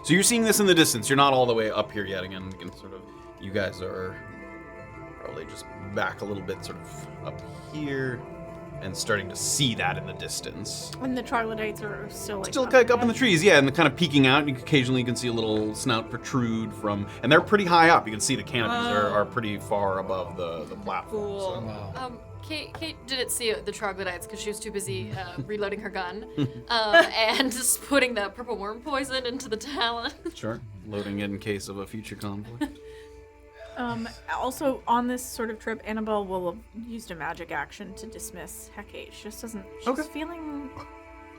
So you're seeing this in the distance. You're not all the way up here yet. Again, sort of, you guys are probably just back a little bit, sort of up here, and starting to see that in the distance. And the troglodytes are still Like up in the trees, yeah, and they're kind of peeking out. And occasionally you can see a little snout protrude from, and they're pretty high up. You can see the canopies are pretty far above the platform. Cool. So. Kayt didn't see the troglodytes because she was too busy reloading her gun and just putting the purple worm poison into the Talon. Sure, loading it in case of a future conflict. Also, on this sort of trip, Annabel will have used a magic action to dismiss Hecate. She just doesn't. She's feeling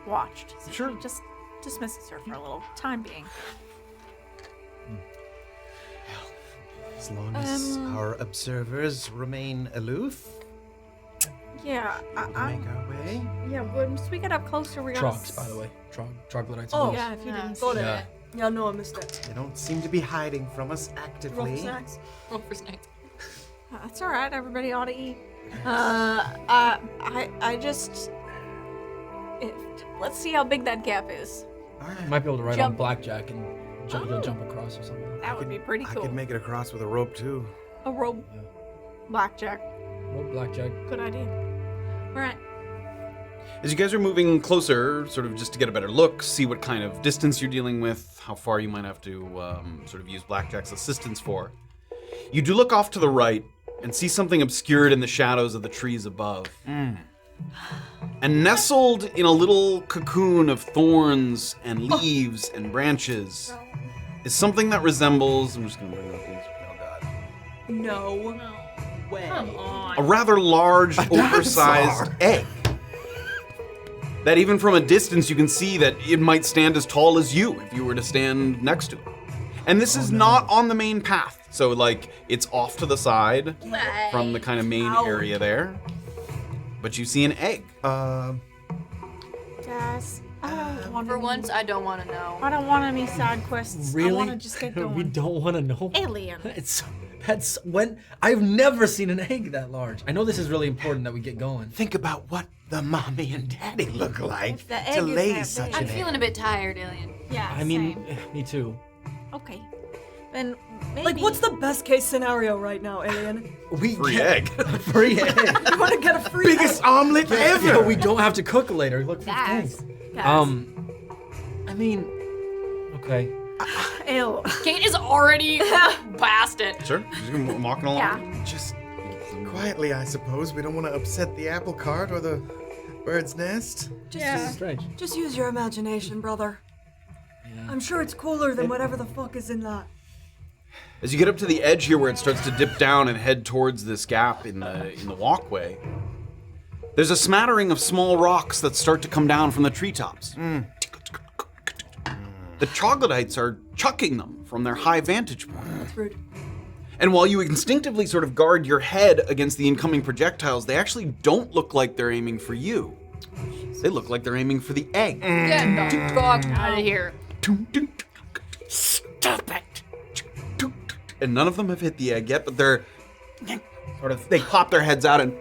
watched. So Sure. She just dismisses her for a little time being. As long as our observers remain aloof, Yeah, we make our way. yeah. Once we get up closer, we gotta. Trogs, by the way. Troglodytes. Oh, Yeah, if you didn't. Got it. Yeah. Yeah, no, I missed it. They don't seem to be hiding from us Roll actively. for snacks. Roll for snacks. That's all right. Everybody ought to eat. I just. Let's see how big that gap is. All right. Might be able to ride Jump. on blackjack and you'll jump across or something. That would be pretty I cool. could make it across with a rope too. A rope. Yeah. Blackjack. Rope blackjack. Good idea. All right. As you guys are moving closer, sort of just to get a better look, see what kind of distance you're dealing with, how far you might have to sort of use Blackjack's assistance for, you do look off to the right and see something obscured in the shadows of the trees above. And nestled in a little cocoon of thorns and leaves and branches is something that resembles, I'm just going to bring up these, oh god, No way. Come on. a rather large, oversized egg. That even from a distance you can see that it might stand as tall as you if you were to stand next to it. And this is not on the main path. So like it's off to the side from the kind of main area there. But you see an egg. Guys, I don't want For once, I don't want to know. I don't want any side quests. Really? I want to just get going. We don't want to know. Alien. That's when I've never seen an egg that large. I know this is really important that we get going. Think about what the mommy and daddy look like If the to egg is lay that such big. an I'm feeling a bit tired, Illien. Yeah. I mean, same. me too. Okay. Then maybe. Like, what's the best case scenario right now, Illien? We Free egg. Free egg. You want to get a free biggest omelet ever. Yeah, we don't have to cook later. Look for Guys. things. Guys. I mean, okay. Ew. Kayt is already past it. Sure, just walking along. Yeah. Just quietly, I suppose. We don't want to upset the apple cart or Bird's nest. Strange. Just use your imagination, brother. I'm sure it's cooler than whatever the fuck is in that. As you get up to the edge here where it starts to dip down and head towards this gap in the walkway, there's a smattering of small rocks that start to come down from the treetops. The troglodytes are chucking them from their high vantage point. That's rude. And while you instinctively sort of guard your head against the incoming projectiles, they actually don't look like they're aiming for you. They look like they're aiming for the egg. Get the fuck out of here. Stop it! And none of them have hit the egg yet, but they're they pop their heads out and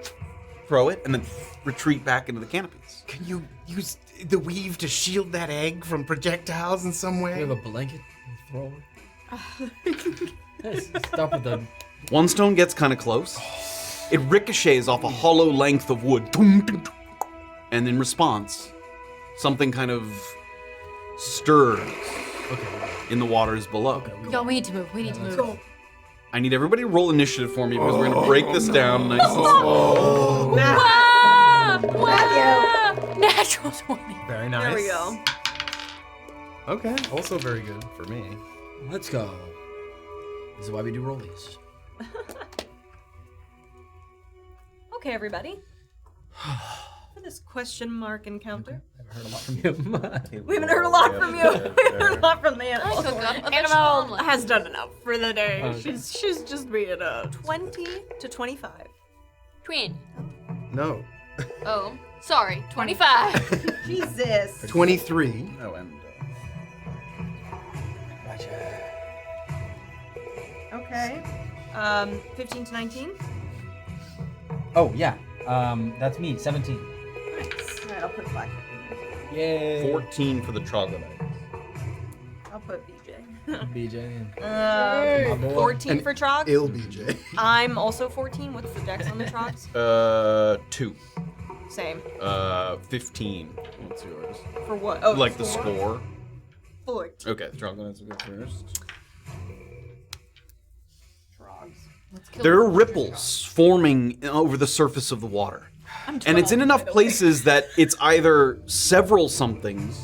throw it, and then retreat back into the canopies. Can you use the weave to shield that egg from projectiles in some way? You have a blanket and throw it. Yes, stop with the. One stone gets kind of close. It ricochets off a hollow length of wood. And in response, something kind of stirs in the waters below. Yo, we need to move. We need to move. I need everybody to roll initiative for me because we're going to break this down nice and slow. Wow! Natural 20. Very nice. There we go. Okay, also very good for me. Let's go. This is why we do rollies. Okay, everybody. For this question mark encounter. I've heard a lot from you. We haven't heard a lot from you. We haven't heard a lot from the animal. Cook up a Annabel omelet. has done enough for the day. Okay. She's just being a 20 to 25. Twin. No. Oh, sorry. 25. Jesus. 23. Oh, and Okay. 15 to 19. Oh yeah. That's me. 17. Nice. Alright, I'll put black in there. Yay. 14 for the troglodyte. I'll put BJ. BJ. My boy. 14 for Trog. Ill BJ. I'm also 14. What's the dex on the Trogs? 2. Same. 15. What's yours? For what? Oh, Like the four. score. 14. Okay, the troglodytes will go first. Kill There are them. ripples forming over the surface of the water. And it's in enough places that it's either several somethings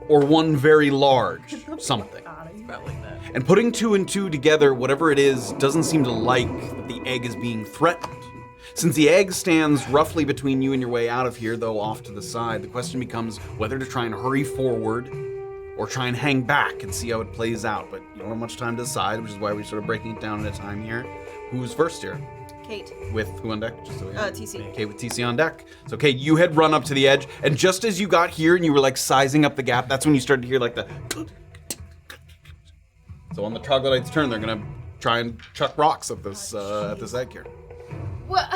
or one very large something. And putting 2 and 2 together, whatever it is, doesn't seem to like that the egg is being threatened. Since the egg stands roughly between you and your way out of here, though off to the side, the question becomes whether to try and hurry forward or try and hang back and see how it plays out. But you don't have much time to decide, which is why we're sort of breaking it down at a time here. Who's first here? Kayt. With who on deck? Just so we have. TC. Kayt with TC on deck. So Kayt, you had run up to the edge, and just as you got here and you were like sizing up the gap, that's when you started to hear like the. So on the troglodyte's turn, they're gonna try and chuck rocks at this egg here. Well,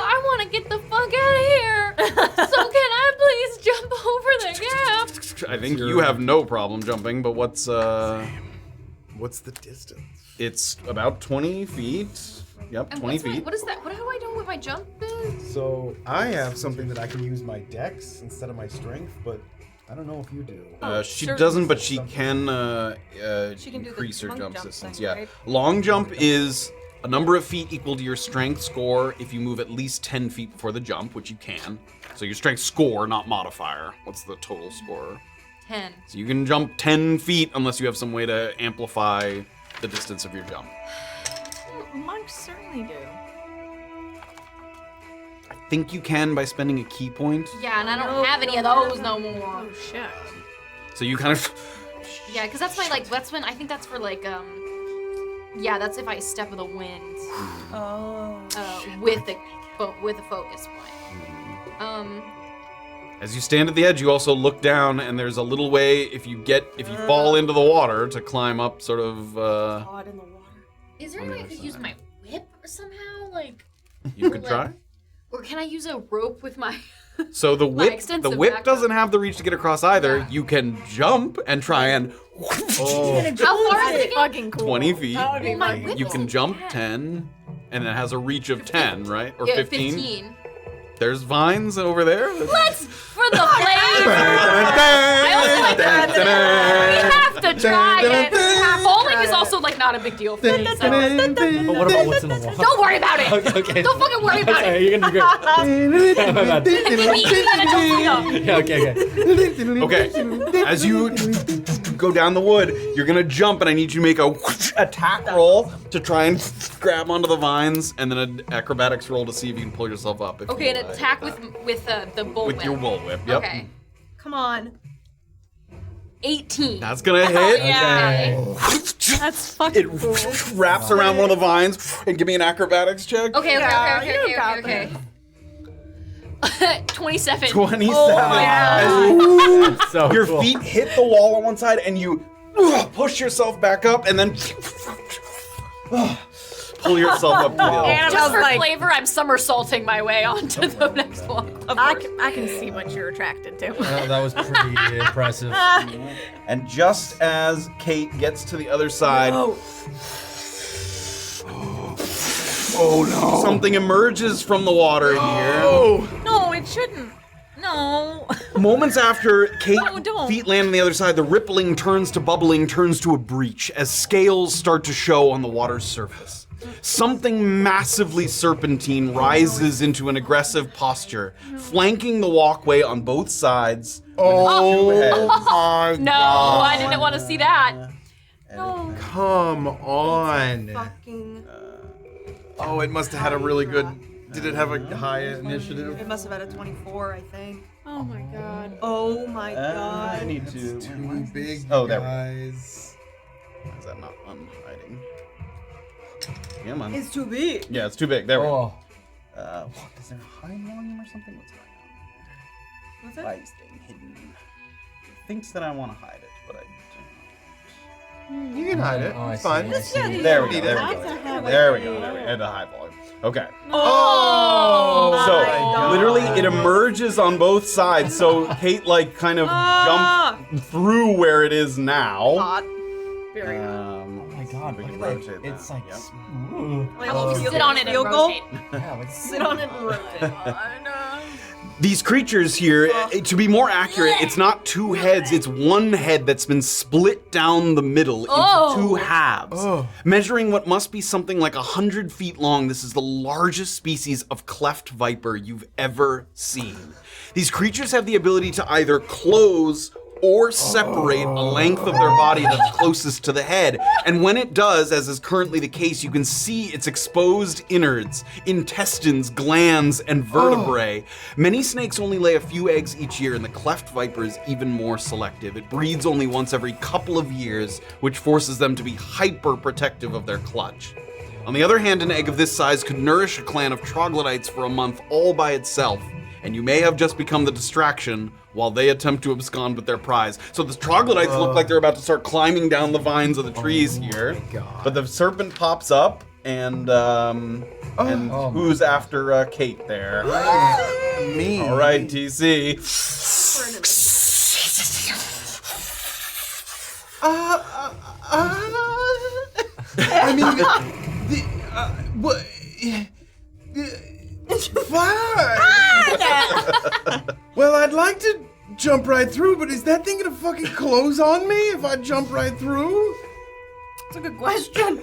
I want to get the fuck out of here. So can I please jump over the gap? I think you have no problem jumping, but what's What's the distance? It's about 20 feet. Yep, And 20 what's my, feet. what is that? What do I do with my jump then? So I have something that I can use my dex instead of my strength, but I don't know if you do. She certain- doesn't, but she can She can do the increase her long jump jump distance. thing, Yeah, right? long jump is a number of feet equal to your strength score if you move at least 10 feet before the jump, which you can. So your strength score, not modifier. What's the total score? 10. So you can jump 10 feet unless you have some way to amplify the distance of your jump. Monks certainly do. I think you can by spending a key point. Yeah, and I don't have any of those no more. Oh shit. So you kind of. Yeah, because that's my that's when I think that's for yeah, that's if I step with the wind. Oh. With a focus point. As you stand at the edge, you also look down, and there's a little way if you fall into the water to climb up, sort of. God in the water. Is there any way I could use my whip or somehow You could try. or can I use a rope with my? So the whip extensive doesn't background. have the reach to get across either. Yeah. You can jump and try and. Oh, How far is it again? Fucking cool. 20 feet. That would be Well, my fucking whip You cool. can jump 10, and it has a reach of 10, right? Or Yeah, 15. 15. There's vines over there. Let's for the flavor. I also like that. We have to try it. Falling is also like not a big deal for me. So. But what about what's in the water? Don't worry about it. Okay. Don't fucking worry about Sorry, it. you're gonna do great. My bad. Yeah, okay. Okay, as you go down the wood, you're gonna jump, and I need you to make a attack roll to try and grab onto the vines, and then an acrobatics roll to see if you can pull yourself up. If Okay, you, an attack with the bullwhip. with your bullwhip. Yep. Okay. Come on. 18. That's gonna hit. Yeah. That's fucking It cool. wraps around one of the vines, and give me an acrobatics check. Okay. Yeah, you got 27. 27. So Your cool. feet hit the wall on one side, and you push yourself back up, and then pull yourself up to the other. And Just for like, flavor, I'm somersaulting my way onto the next one. I can see what you're attracted to. That was pretty impressive. And just as Kayt gets to the other side, oh no! Something emerges from the water here. No, it shouldn't. No. Moments after No, Kayt's don't. feet land on the other side, the rippling turns to bubbling, turns to a breach as scales start to show on the water's surface. Something massively serpentine rises into an aggressive posture, flanking the walkway on both sides. Oh my No, God. I didn't want to see that. Come on. Fucking. Oh, it must have had a really good. Did it have a high initiative? It must have had a 24, I think. Oh my god. Oh my god. I need to. Two big Oh, there we go. guys. Why is that not unhiding? Yeah, man. It's too big. Yeah, it's too big. There we go. Oh. What, is there a hide volume or something? What's going on? What's it? Why is staying hidden? It thinks that I want to hide it, but I You can hide it. Oh, I It's see, fine. I see. don't. There we go. There we That's go. a There hide we go. There we volume. go. And a hide volume. Okay. Oh So my God. literally, it emerges on both sides. So Kayt like kind of jumped through where it is now. Hot. Very hot. Oh my god, we look can at rotate that. It's that, like yep. smooth. Like, Sit on it and field goal? rotate. Yeah, like Sit on it and rotate. These creatures here, to be more accurate, it's not two heads, it's one head that's been split down the middle into two halves. Measuring what must be something like 100 feet long, this is the largest species of cleft viper you've ever seen. These creatures have the ability to either close or separate a length of their body that's closest to the head. And when it does, as is currently the case, you can see its exposed innards, intestines, glands, and vertebrae. Many snakes only lay a few eggs each year, and the cleft viper is even more selective. It breeds only once every couple of years, which forces them to be hyper protective of their clutch. On the other hand, an egg of this size could nourish a clan of troglodytes for a month all by itself, and you may have just become the distraction while they attempt to abscond with their prize. So the troglodytes look like they're about to start climbing down the vines of the trees here. God. But the serpent pops up, and who's after Kayt there? Me. All right, TC. I mean, what? Fine. Well, I'd like to jump right through, but is that thing gonna fucking close on me if I jump right through? That's a good question.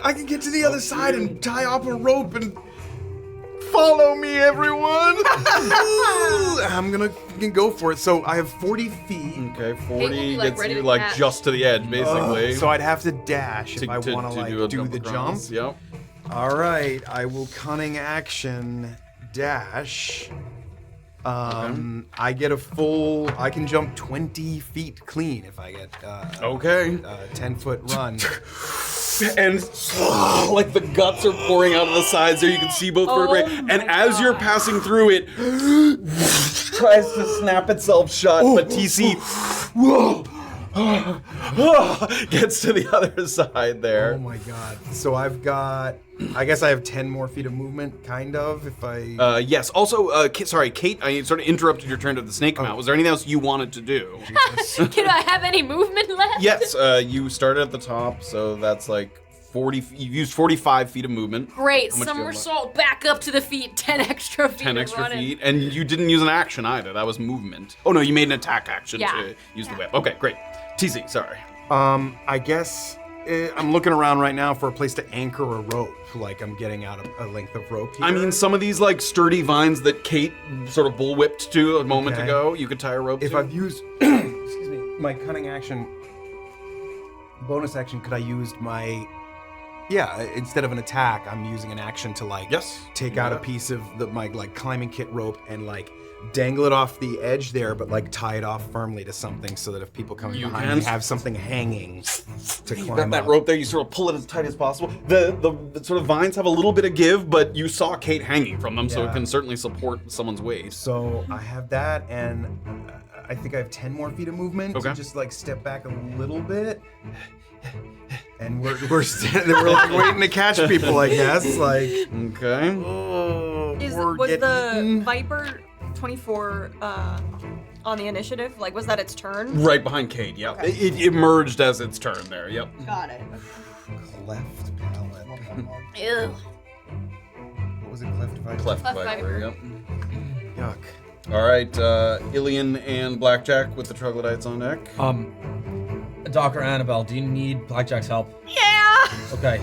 I can get to the other side and tie off a rope and follow me, everyone. I'm gonna go for it. So I have 40 feet. Okay, Kayt will 40 be, like, gets ready you to like catch. just to the edge, basically. So I'd have to dash if I to want to like do, a do the jump. across. Yep. All right, I will cunning action dash. I get a full. I can jump 20 feet clean if I get Okay. 10-foot run. And like the guts are pouring out of the sides there, you can see both vertebrae. And as you're passing through it, tries to snap itself shut, but TC gets to the other side there. Oh my god. So I've got. I guess I have 10 more feet of movement, kind of, if I. Yes. Also, sorry, Kayt, I sort of interrupted your turn to the snake come out. Was there anything else you wanted to do? Can I have any movement left? Yes. You started at the top, so that's like You've used 45 feet of movement. Great. How much do you have Somersault back up to the feet. 10 extra feet. 10 of extra running. feet, and you didn't use an action either. That was movement. Oh no, you made an attack action to use the whip. Okay, great. TC, sorry. I guess I'm looking around right now for a place to anchor a rope. Like I'm getting out a length of rope here. I mean, some of these like sturdy vines that Kayt sort of bullwhipped to a moment Okay. ago, you could tie a rope if to. I've used, excuse me, my cunning action, bonus action, could I use my? Yeah, instead of an attack, I'm using an action to like take out a piece of my like climbing kit rope and like dangle it off the edge there, but like tie it off firmly to something so that if people come behind me, have something hanging to climb Got that up. rope there, you sort of pull it as tight as possible. The sort of vines have a little bit of give, but you saw Kayt hanging from them, so it Yeah. can certainly support someone's weight. So I have that, and I think I have 10 more feet of movement Okay. to just like step back a little bit. And we're standing, we're like waiting to catch people, I guess. Like, okay. Was the Viper 24 on the initiative? Like, was that its turn? Right behind Kayt, yeah. Okay. It emerged as its turn there, yep. Got it. Cleft palate. Ew. What was it? Cleft viper. Cleft Cleft Viper, Viper. yep. Yuck. All right, Illien and Blackjack with the troglodytes on deck. Dr. Annabel, do you need Blackjack's help? Yeah! Okay.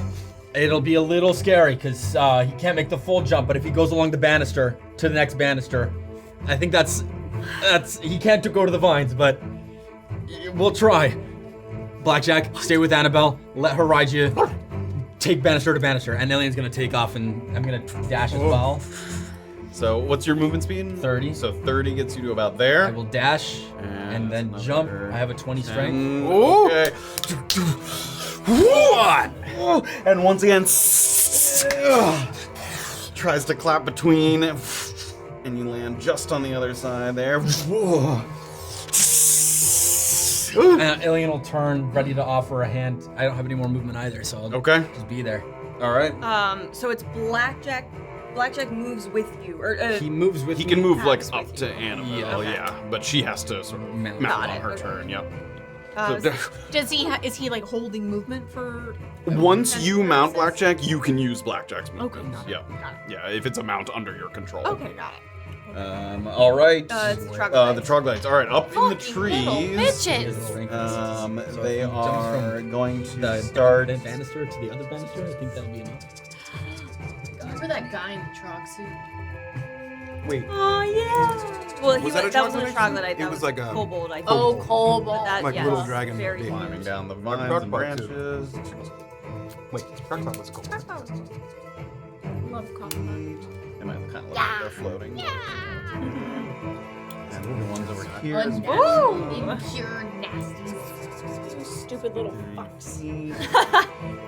It'll be a little scary because he can't make the full jump, but if he goes along the banister to the next banister, I think that's he can't go to the vines, but we'll try. Blackjack, stay with Annabel. Let her ride you. Take banister to banister, and Illien's gonna take off, and I'm gonna dash as well. So what's your movement speed? 30. So 30 gets you to about there. I will dash and then that's jump. another I have a 20 strength. Okay. And once again, tries to clap between, and you land just on the other side there. Illien will turn, ready to offer a hand. I don't have any more movement either, so I'll just be there. All right. So it's Blackjack. Blackjack moves with you, or He moves with He me. can move like Pass up with to you. Annabelle, Yeah. yeah, but she has to sort of mount Got on it, her okay. turn. Yep. Does he? Is he like holding movement for? Once you mount purposes? Blackjack, you can use Blackjack's movement. got it, Yeah. got it. Yeah, if it's a mount under your control. Okay, got it. All right. it's the The troglodytes. troglodytes. All right, up in the Fucking little trees. bitches. So They if he jumps are from going to the start. banister to the other banister. I think that'll be enough. Remember that guy in the trog suit? Wait. Oh yeah. Well, Was that a that wasn't a troglodyte? troglodyte. It That was like a- kobold, I think. Oh, Cobalt. That, Like yes, little dragon very baby. Climbing down the Dark vines and part too. branches. Wait, Dark was cool. Love Cobalt. They might kind of look like they're floating. And the ones over here. Unnatural, impure, nasty. Stupid little fucks.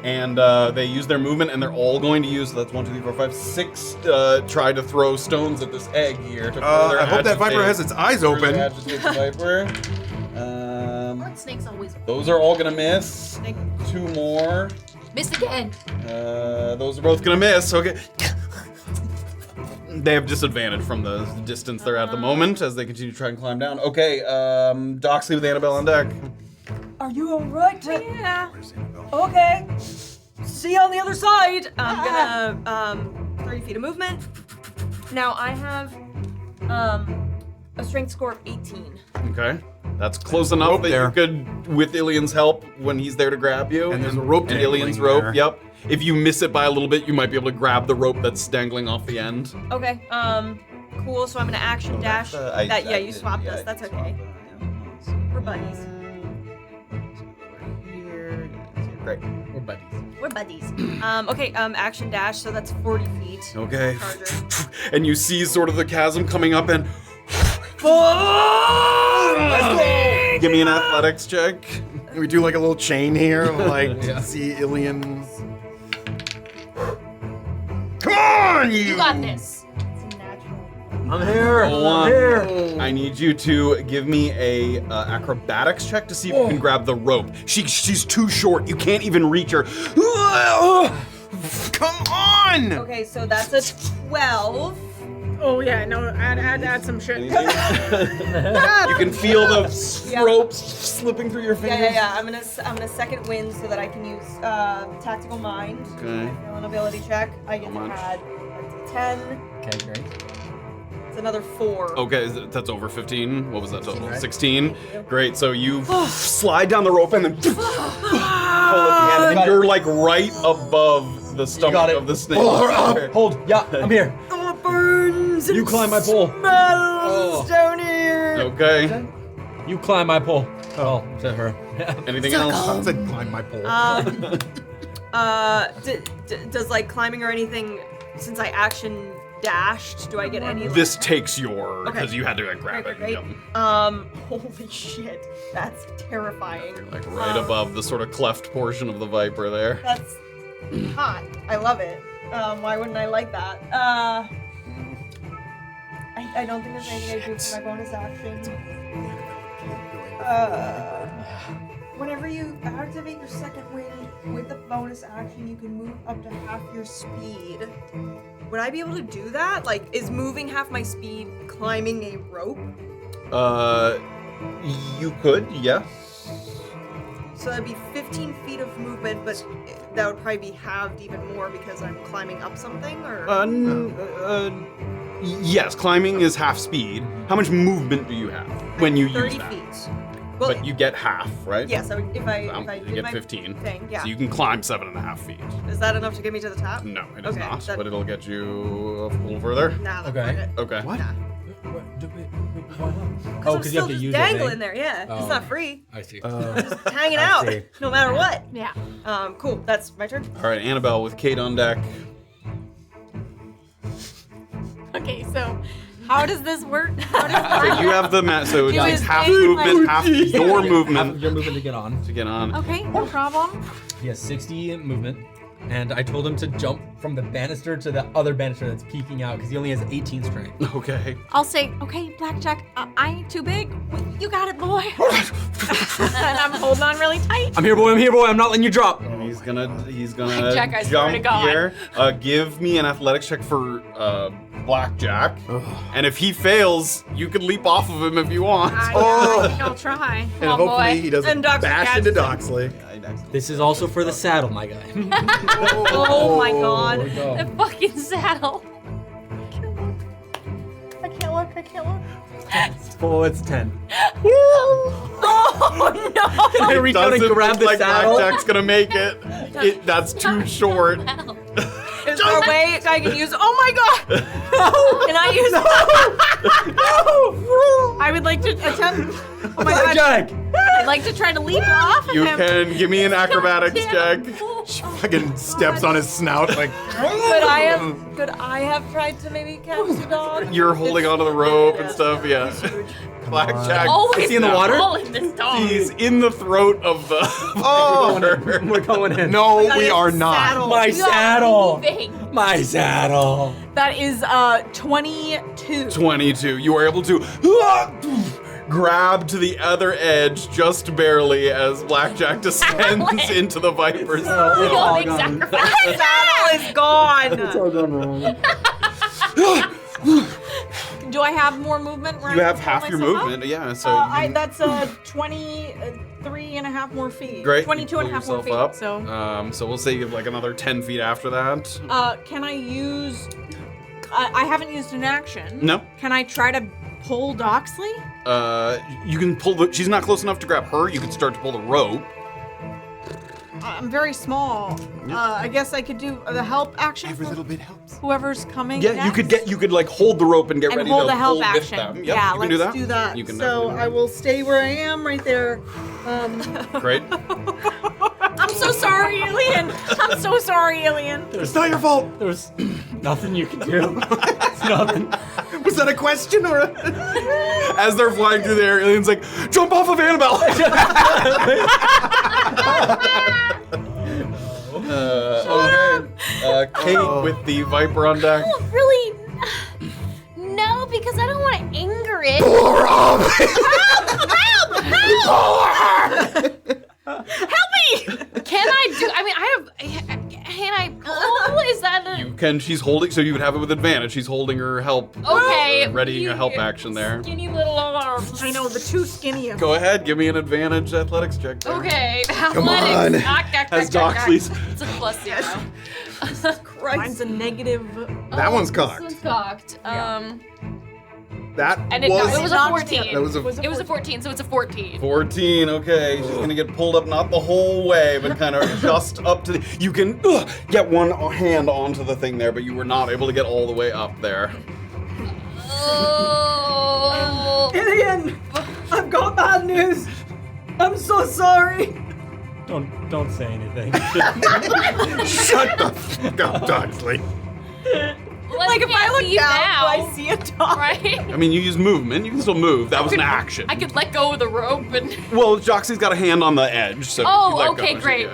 And they use their movement, and they're all going to use. So that's 1, 2, 3, 4, 5, 6. Try to throw stones at this egg here to further I hope that viper has its eyes further open. agitate the viper. Aren't snakes always Those are all gonna miss. 2 more. miss again? Those are both gonna miss. Okay. They have disadvantage from the distance they're at the moment as they continue to try and climb down. Okay, Doxley with Annabel on deck. Are you alright? Yeah. Okay. See you on the other side. I'm gonna 30 feet of movement. Now I have a strength score of 18. Okay. That's close enough rope that there. you could, with Illien's help, when he's there to grab you. And there's a rope And Illien's dangling rope, there. yep. If you miss it by a little bit, you might be able to grab the rope that's dangling off the end. Okay. Cool. So I'm gonna action dash. You swapped us. That's okay. We're buddies. Great. We're buddies. We're buddies. Okay. Action dash. So that's 40 feet. Okay. Charger. And you see sort of the chasm coming up and... Give me an athletics check. We do like a little chain here, like see Illien's. Come on, you! You got this. I'm here. One. I'm here. I need you to give me a acrobatics check to see if you can grab the rope. She's too short. You can't even reach her. Come on! Okay. So that's a 12. Oh yeah, no, add some shit. You can feel the ropes slipping through your fingers. Yeah. I'm gonna second wind so that I can use tactical mind. Okay. An ability check. I get How to much? add a 10. Okay, great. It's another 4. Okay, that's over 15. What was that total? 16, right? 16. Great. So you slide down the rope and then pull at the end, and you're like right above the stomach of the snake. Hold. Yeah, I'm here. Oh, it burns. You climb my pole. Smells down here. Okay. You climb my pole. Oh, to her. Anything else? I said climb my pole. Does like climbing or anything, since I action dashed, do I get any? This takes your because Okay. you had to like grab it. Great. And jump. Holy shit, that's terrifying. Like right above the sort of cleft portion of the viper there. That's hot. I love it. Why wouldn't I like that? I don't think there's anything I do for my bonus action. Whenever you activate your second wind with the bonus action, you can move up to half your speed. Would I be able to do that? Like, is moving half my speed climbing a rope? You could, yes. So that'd be 15 feet of movement, but that would probably be halved even more because I'm climbing up something, or? Yes, climbing is half speed. How much movement do you have when you use 30 that? feet. Well, But you get half, right? yes, if I You did get my 15. thing, yeah. So you can climb 7.5 feet. Is that enough to get me to the top? No, it is Okay, not, that- but it'll get you a little further. Nah, that's Okay. not it. Okay. What? Nah. Why not? Oh, because I'm still just dangling there, yeah. It's Oh. not free. I see. Just hanging I out, see. no matter what. Yeah. Cool, that's my turn. All right, Annabelle with Kayt on deck. Okay, so how does this work? So you have the so it's Do like his half thing, movement, like- half your Half of movement your movement to get on. to get on. Okay, no problem. He has 60 movement, and I told him to jump from the banister to the other banister that's peeking out because he only has 18 strength. Okay. I'll say, okay, Blackjack, I ain't too big. You got it, boy. And I'm holding on really tight. I'm here, boy. I'm not letting you drop. And he's gonna Blackjack, I swear to jump God. here. Give me an athletics check for Blackjack. And if he fails, you can leap off of him if you want. I think I'll try. And Come on, hopefully boy. he doesn't And Doxley bash catches into him. Doxley. This is also for the saddle, my guy. Oh my god. The fucking saddle. I can't look. Oh, it's 10. Oh no! Can I reach out and Doesn't grab look the like saddle? Blackjack's gonna make it. That's too short. Is there a way I can use? Oh my god! Can I use? I would like to attempt. Oh my god! Blackjack! I'd like to try to leap off of You him. can give me an acrobatics check. Fucking steps on his snout like. Could I have tried to maybe catch the dog? You're holding onto the rope and stuff, yeah. Blackjack. Always Is he in the water? calling this dog. He's in the throat of the. Oh We're going in. no, That we is are not. saddle. My You are saddle! leaving. My saddle! That is 22. 22. You are able to grab to the other edge just barely as Blackjack descends into the viper's We all make gone. sacrifices. The saddle is gone. all gone wrong. Do I have more movement? Where You I have can half pull your myself up? movement, yeah. So you can That's 23 and a half more feet. great. 22 and a Pull half more yourself feet. up. So we'll say you have like another 10 feet after that. Can I use? I haven't used an action. No. Can I try to pull Doxley? You can pull the. She's not close enough to grab her. You can start to pull the rope. I'm very small. I guess I could do the help action. Every for little bit helps. whoever's coming. Yeah, you next. could like hold the rope and get And ready hold to the help pull with action. them. Yep, Yeah, you let's can do that. do that. You can So definitely I do will stay where I am, right there. that. Great. I'm so sorry, Illien. I'm so sorry, Illien. It's not your fault. There's nothing you can do. It's nothing. Was that a question or a... As they're flying through the air, Illien's like, jump off of Annabel! Okay. Kayt with the viper on deck. don't really. No, because I don't want to anger it. Help me! Can I do? I mean, can I pull? Is that a? You can. She's holding. So you would have it with advantage. She's holding her help. Okay. Readying a help action there. Skinny little arms. I know, the too skinny of Go ahead. Give me an advantage athletics check. There. Okay. Come Athletics. on. As Doxley's. It's a plus 0. Mine's a negative. That one's This cocked. one's cocked. That And it was. was a 14. That was a. It was a 14, so it's a 14. 14. Okay, she's gonna get pulled up, not the whole way, but kind of just up to the. You can get one hand onto the thing there, but you were not able to get all the way up there. Oh. Illien, I've got bad news. I'm so sorry. Don't say anything. Shut the fuck up, Doxley. Like if I look down, now, I see a dog. right? I mean, you use movement. You can still move. That was an action. I could let go of the rope and. Well, Doxley's got a hand on the edge, so. if you Oh, let okay, go, great.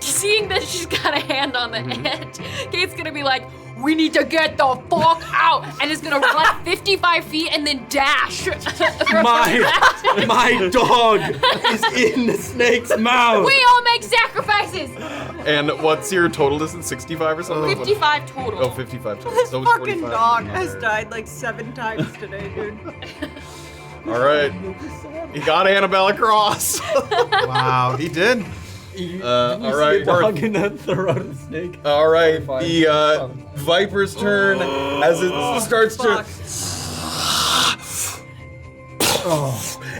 Seeing that she's got a hand on the edge, Kayt's gonna be like, "We need to get the fuck out," and is gonna run 55 feet and then dash. My dog is in the snake's mouth. We all make sacrifices. And what's your total distance? 65 or something? 55 total. Oh, 55 total. This So it's fucking 45. dog has died like 7 times today, dude. All right. He got Annabel across. Wow, he did. All right. Dog in the throat of the snake. All right. The Viper's turn as it starts to.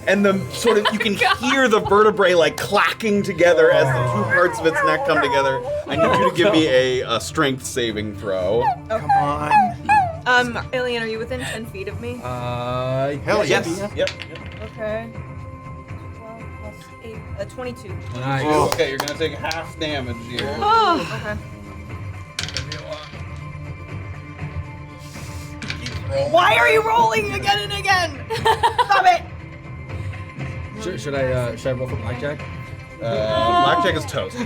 And the sort of you can hear the vertebrae like clacking together as the two parts of its neck come together. I need you to give me a strength saving throw. Come on. Illien, are you within 10 feet of me? Hell yes. Yep. Okay. 12 plus 8, 22. Nice. Okay, you're gonna take half damage here. Oh, okay. Why are you rolling again and again? Stop it! Should I roll for blackjack? Blackjack is toast.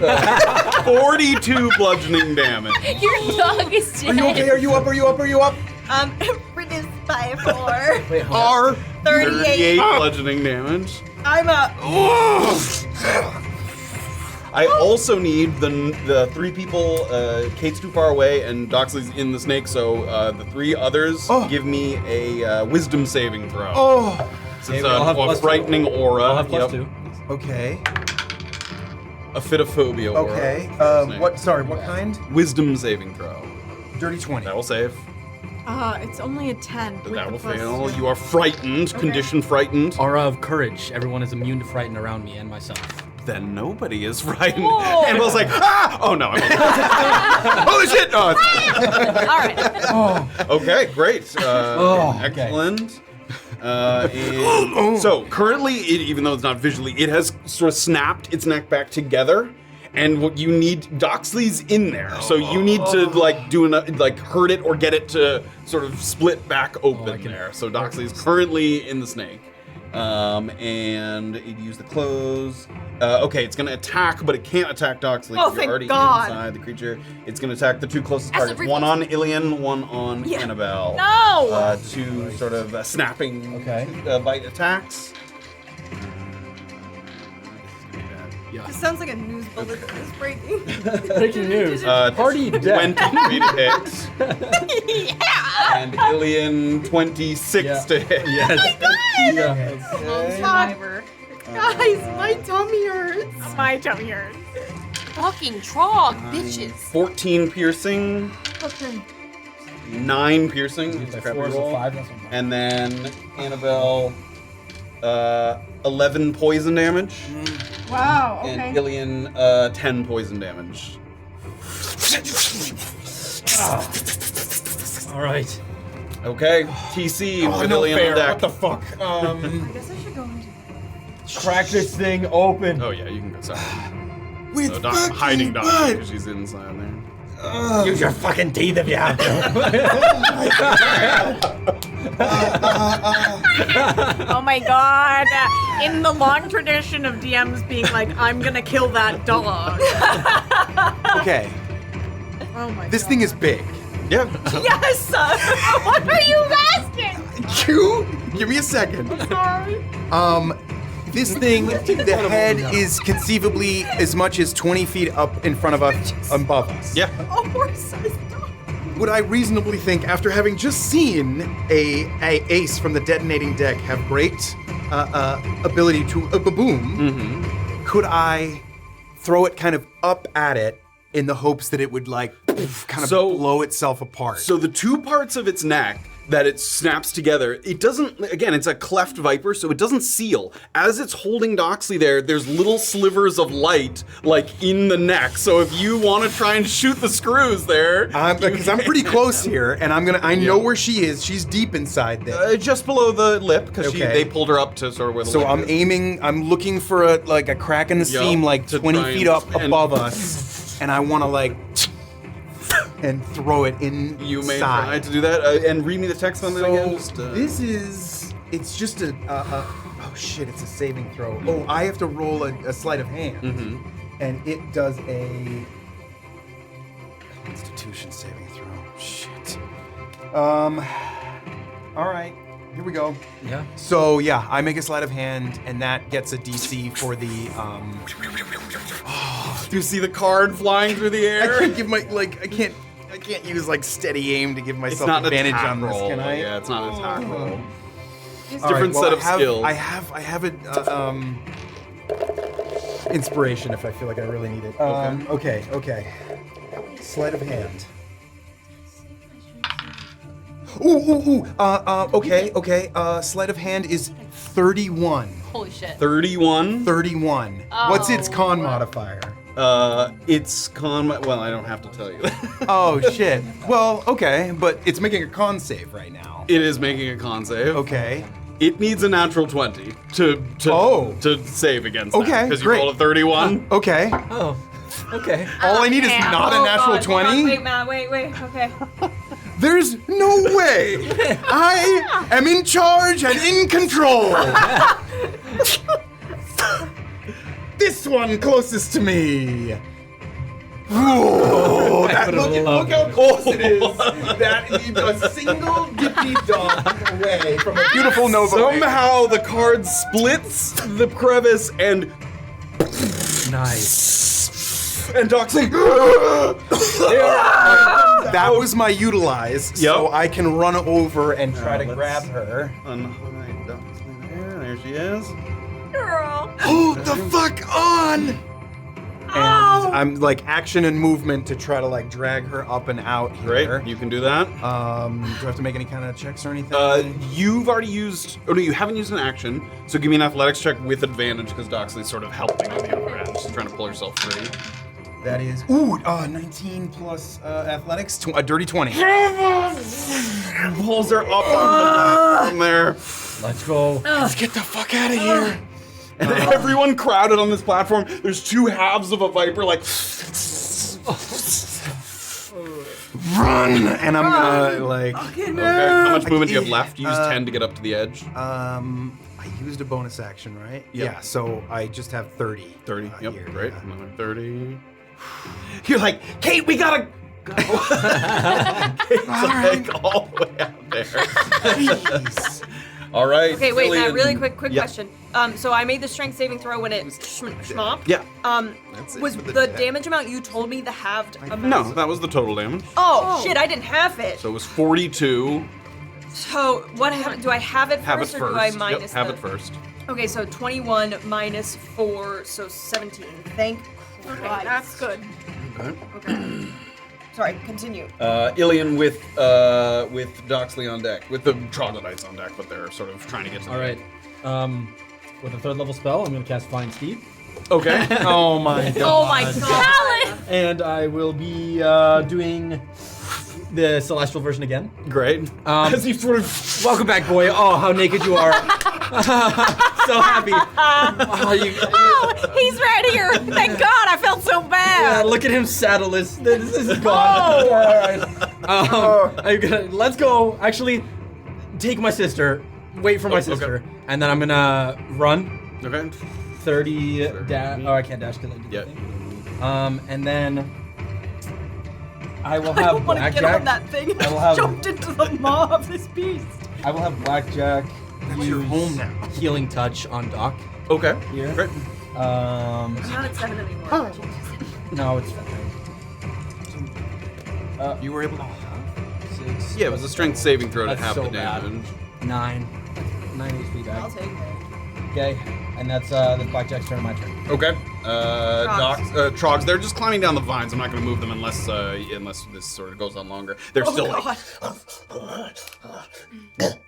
42 bludgeoning damage. Your dog is dead. Are you okay? Are you up? Are you up? Are you up? Reduced by 4. Wait, hold on. 38. Bludgeoning damage. I'm up. I also need the 3 people. Kayt's too far away, and Doxley's in the snake. So the 3 others give me a wisdom saving throw. Oh. It's I'll have a plus frightening aura. I'll have plus Yep. 2. Okay. A phytophobia aura. Okay. Snake. What? Sorry. What kind? Wisdom saving throw. Dirty 20. That will save. It's only a 10. with That the will plus fail. 2. You are frightened. Condition frightened. Aura of courage. Everyone is immune to frighten around me and myself. Then nobody is frightened. Whoa. Annabelle's like, ah! Oh no! Holy shit! Oh, it's- All right. Okay, great. Okay. Excellent. And so currently, even though it's not visually, it has sort of snapped its neck back together. And what you need, Doxley's in there, so you need to like hurt it or get it to sort of split back open there. So Doxley's currently in the snake, and it used the close. Okay, it's gonna attack, but it can't attack Doxley. Oh, You're thank already God. inside the creature. It's gonna attack the 2 closest As a targets. One reflex. on Illien, one on Annabel. No! 2 sort of snapping Okay. bite attacks. This sounds like a news bullet that is breaking. Breaking news. Party death. 23 to hit. And Illien 26 to hit. Yes. Survivor. Guys, my tummy hurts. My tummy hurts. Fucking trog, bitches. 14 piercing. Okay. 9 piercing. It's a Like crappy 4 is a roll. 5. That's not bad. And then Annabel, 11 poison damage. Wow, And Illien, 10 poison damage. All right. Okay, TC with no Illien fair. on deck. What the fuck? I guess I should go into Crack this thing open. Oh yeah, you can go inside. With So I'm fucking hiding Doxley butt. because she's inside there. Use your fucking teeth if you have to. Oh my god. In the long tradition of DMs being like, I'm gonna kill that dog. Okay. Oh my This god. thing is big. Yeah. Yes! What are you asking? You? Give me a second. This thing, the head is conceivably as much as 20 feet up in front of us, above us. Yeah. A horse-sized dog. would I reasonably think, after having just seen a ace from the detonating deck have great ability to boom, could I throw it kind of up at it in the hopes that it would like kind of blow itself apart? So the two parts of its neck that it snaps together, it doesn't, again, it's a cleft viper, so it doesn't seal. As it's holding Doxley there's little slivers of light, like, in the neck. So if you want to try and shoot the screws there... Because I'm pretty close here, and I know where she is. She's deep inside there. Just below the lip, because they pulled her up to sort of where the lip I'm is. aiming, I'm looking for a crack in the seam, like to 20 try feet and- up above us, and I want to, like... and throw it inside. You may try to do that, and read me the text on that again. It's just oh shit, it's a saving throw. Oh, I have to roll a sleight of hand. And it does a Constitution saving throw. Shit. All right, here we go. Yeah. So yeah, I make a sleight of hand, and that gets a DC for the Do you see the card flying through the air? I can't give I can't use like steady aim to give myself advantage on this, can I? Yeah, it's not an attack roll. It's All different right, well, set of skills. I have it inspiration if I feel like I really need it. Okay. Sleight of hand. Okay. Sleight of hand is 31. Holy shit. 31. 31. What's its con modifier? It's con. Well, I don't have to tell you. Oh shit. Well, okay, but it's making a con save right now. It is making a con save. Okay. It needs a natural 20 to save against that. Okay, Because you great. rolled a 31. Okay. Oh, okay. All I need is not a natural God, hold on, 20. Wait, Matt, wait, okay. There's no way. I am in charge and in control. This one closest to me. Ooh, look how close it is. That is a single dippy dog away from a beautiful Nova. Somehow the card splits the crevice and Nice. and Doxley. That was my utilize, so Yep. I can run over and try to let's- grab her. Unhide Doxley there she is. Girl. Hold the fuck on! And I'm like action and movement to try to like drag her up and out Great, here. you can do that. Do I have to make any kind of checks or anything? You've already used, oh no, you haven't used an action, so give me an athletics check with advantage because Doxley's sort of helping on the other end. She's trying to pull herself free. That is 19 plus athletics, a dirty 20. Pulls her up on the platform there. Let's go. Let's get the fuck out of here. And everyone crowded on this platform. There's two halves of a viper, like. Run! And I'm gonna like. Okay, how much movement do you have left? You use 10 to get up to the edge. I used a bonus action, right? Yep. Yeah, so I just have 30. 30. Yep, here, great. yeah. Another 30. You're like, Kayt, we gotta go. It's like all the way out there. Jeez. All right. Okay, wait, Matt, Illien. really quick Yeah. question. So I made the strength saving throw when it schmopped. Yeah. That's it Was for the the deck. damage amount you told me the halved amount? No, that was the total damage. Oh, shit, I didn't have it. So it was 42. So what do I have it Have it first, or first. do I Yep, minus have the... it first. Okay, so 21 minus 4, so 17. Thank Okay, that's good. Okay. Sorry, continue. Illien with Doxley on deck, with the troglodytes on deck, but they're sort of trying to get to the All right. With a third level spell, I'm gonna cast Flying Steed, Okay. Oh my god. Oh my god! and I will be doing the celestial version again. Great. As you sort of Welcome back, boy. Oh, how naked you are. So happy. Oh, Oh, he's right here. Thank God, I felt so yeah, bad. look at him saddleless. This is gone. All right. I'm gonna, let's go. Actually, take my sister. Wait for my sister. And then I'm gonna run Okay. 30 dash. Oh, I can't dash because I did Yeah. the thing. And then I will I have don't want to get on blackjack. that thing. I will have- jumped into the maw of this beast. I will have blackjack. That's your use home now. Healing touch on Doc. Okay. Here. Great. Not at 7 anymore. No, it's fine. You were able to. 6. Yeah, it was a strength saving throw to That's have so the bad. damage. 9 HP I'll back. take it. Okay, and that's Blackjack's turn. My turn. Okay. Trogs. Trogs, they're just climbing down the vines. I'm not going to move them unless this sort of goes on longer. They're still God.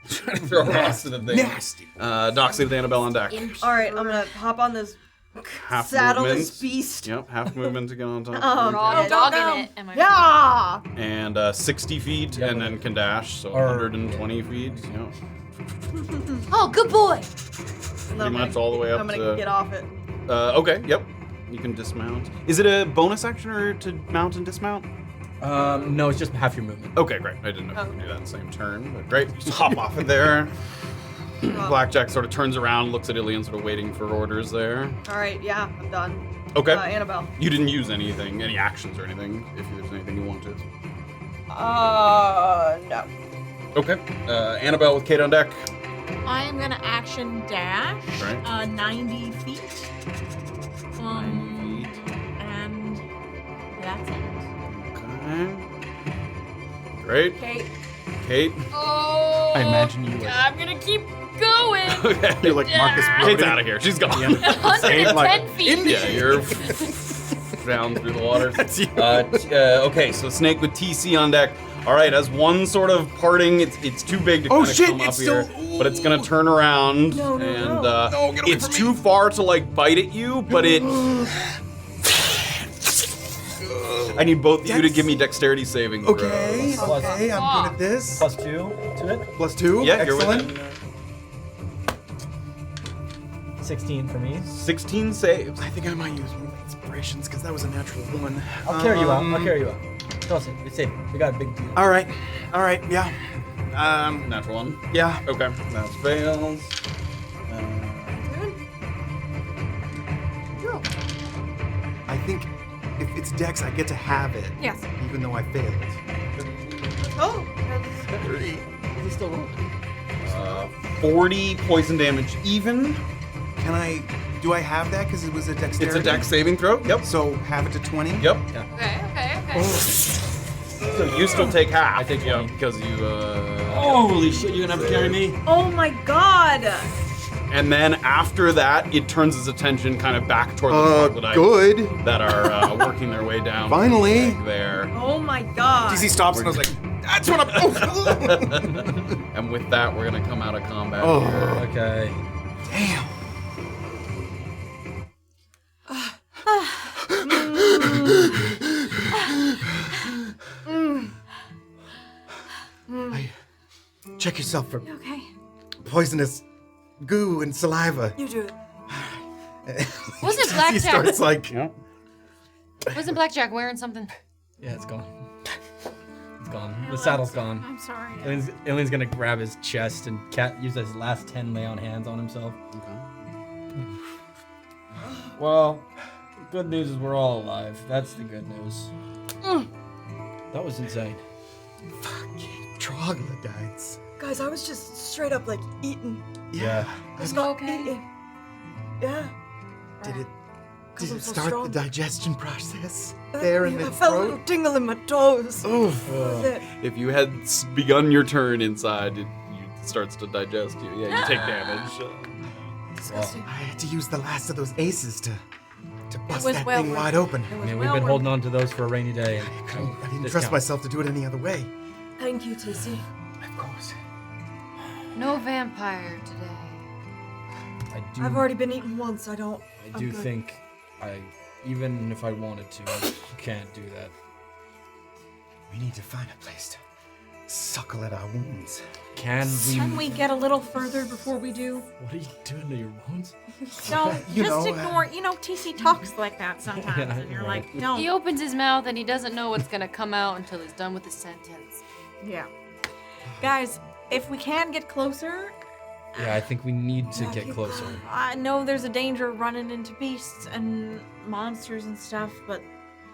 trying to throw rocks to the thing. Nasty. Doxley with Annabel on deck. All right, I'm gonna hop on this Half saddle movement. this beast. Yep, half movement to get on top. Raw dogging no. it. Am I Yeah. And 60 feet, Yeah, and but- then can dash, so Or- 120 feet. Yep. Oh, good boy. Pretty much all the way up I'm gonna to. get off it. Okay, yep. You can dismount. Is it a bonus action or to mount and dismount? No, it's just half your movement. Okay, great. I didn't know if you could do that in the same turn, but great. Just hop off of there. Blackjack sort of turns around, looks at Illien, sort of waiting for orders there. All right, yeah, I'm done. Okay. Annabel. You didn't use anything, any actions or anything, if there's anything you wanted. No. Okay. Annabel with Kayt on deck. I am gonna action dash. Right. 90 feet. 90 feet. And that's it. Okay. Great. Kayt. Kayt. Oh. I imagine you would. I'm gonna keep going. Okay. You're like Marcus Kayt's Brody. out of here. She's gone. 110 feet. Yeah, you're down through the water. That's you. Okay, so Snake with TC on deck. All right, as one sort of parting, it's too big to Oh, kind of shit, come up it's here, still- but it's gonna turn around, No, no, and no. No, get away it's from too me. far to like bite at you, but it. I need both of you to give me dexterity saving throws. Okay, okay, I'm good at this. +2 to it. +2. Yeah, you're excellent. within 16 for me. 16 saves. I think I might use one of my inspirations because that was a natural one. I'll carry you out. I'll carry you out. Toss it. It's safe. We got a big deal. All right, yeah. Natural one. Yeah. Okay, that fails. I think if it's Dex, I get to have it. Yes. Even though I failed. Oh. 30. Is it still rolling? 40 poison damage even. Do I have that because it was a dexterity? It's a dex saving throw. Yep. So have it to 20? Yep. Okay. So you still take half. I take yeah, 20. because you. Holy shit! You're gonna have to carry me. Oh my God. And then after that, it turns its attention kind of back toward the troglodytes Good. that are working their way down. Finally. There. Oh my God. DC stops and I was like, that's what I'm. Oh. And with that, we're gonna come out of combat. Oh. Here. Okay. Damn. Check yourself for Okay. poisonous goo and saliva. You do it. Wasn't He Blackjack? starts like, Wasn't Blackjack wearing something? Yeah, it's gone. It's gone. The saddle's gone. I'm sorry. Illien's gonna grab his chest and use his last 10 lay on hands on himself. Well, good news is we're all alive. That's the good news. That was insane. fucking troglodytes. Guys, I was just straight up like eating. Yeah. I was not okay? eating. Yeah. Did it I'm so start strong. the digestion process there in I the felt a throat? little tingle in my toes. Oof. That's it. If you had begun your turn inside, it starts to digest you. Yeah, you take damage. Disgusting. I had to use the last of those aces to bust was that well thing worth wide it. open. I mean, we've been holding on to those for a rainy day. I didn't trust myself to do it any other way. Thank you, TC. Of course. No vampire today. I've already been eaten once. I do think even if I wanted to, I can't do that. We need to find a place to suckle at our wounds. Can we get a little further before we do? What are you doing to your wounds? Don't You just know, ignore. TC talks like that sometimes, Yeah, and you're right. like, don't. He opens his mouth and he doesn't know what's gonna come out until he's done with the sentence. Yeah. Guys, if we can get closer, Yeah, I think we need to get closer. I know there's a danger running into beasts and monsters and stuff, but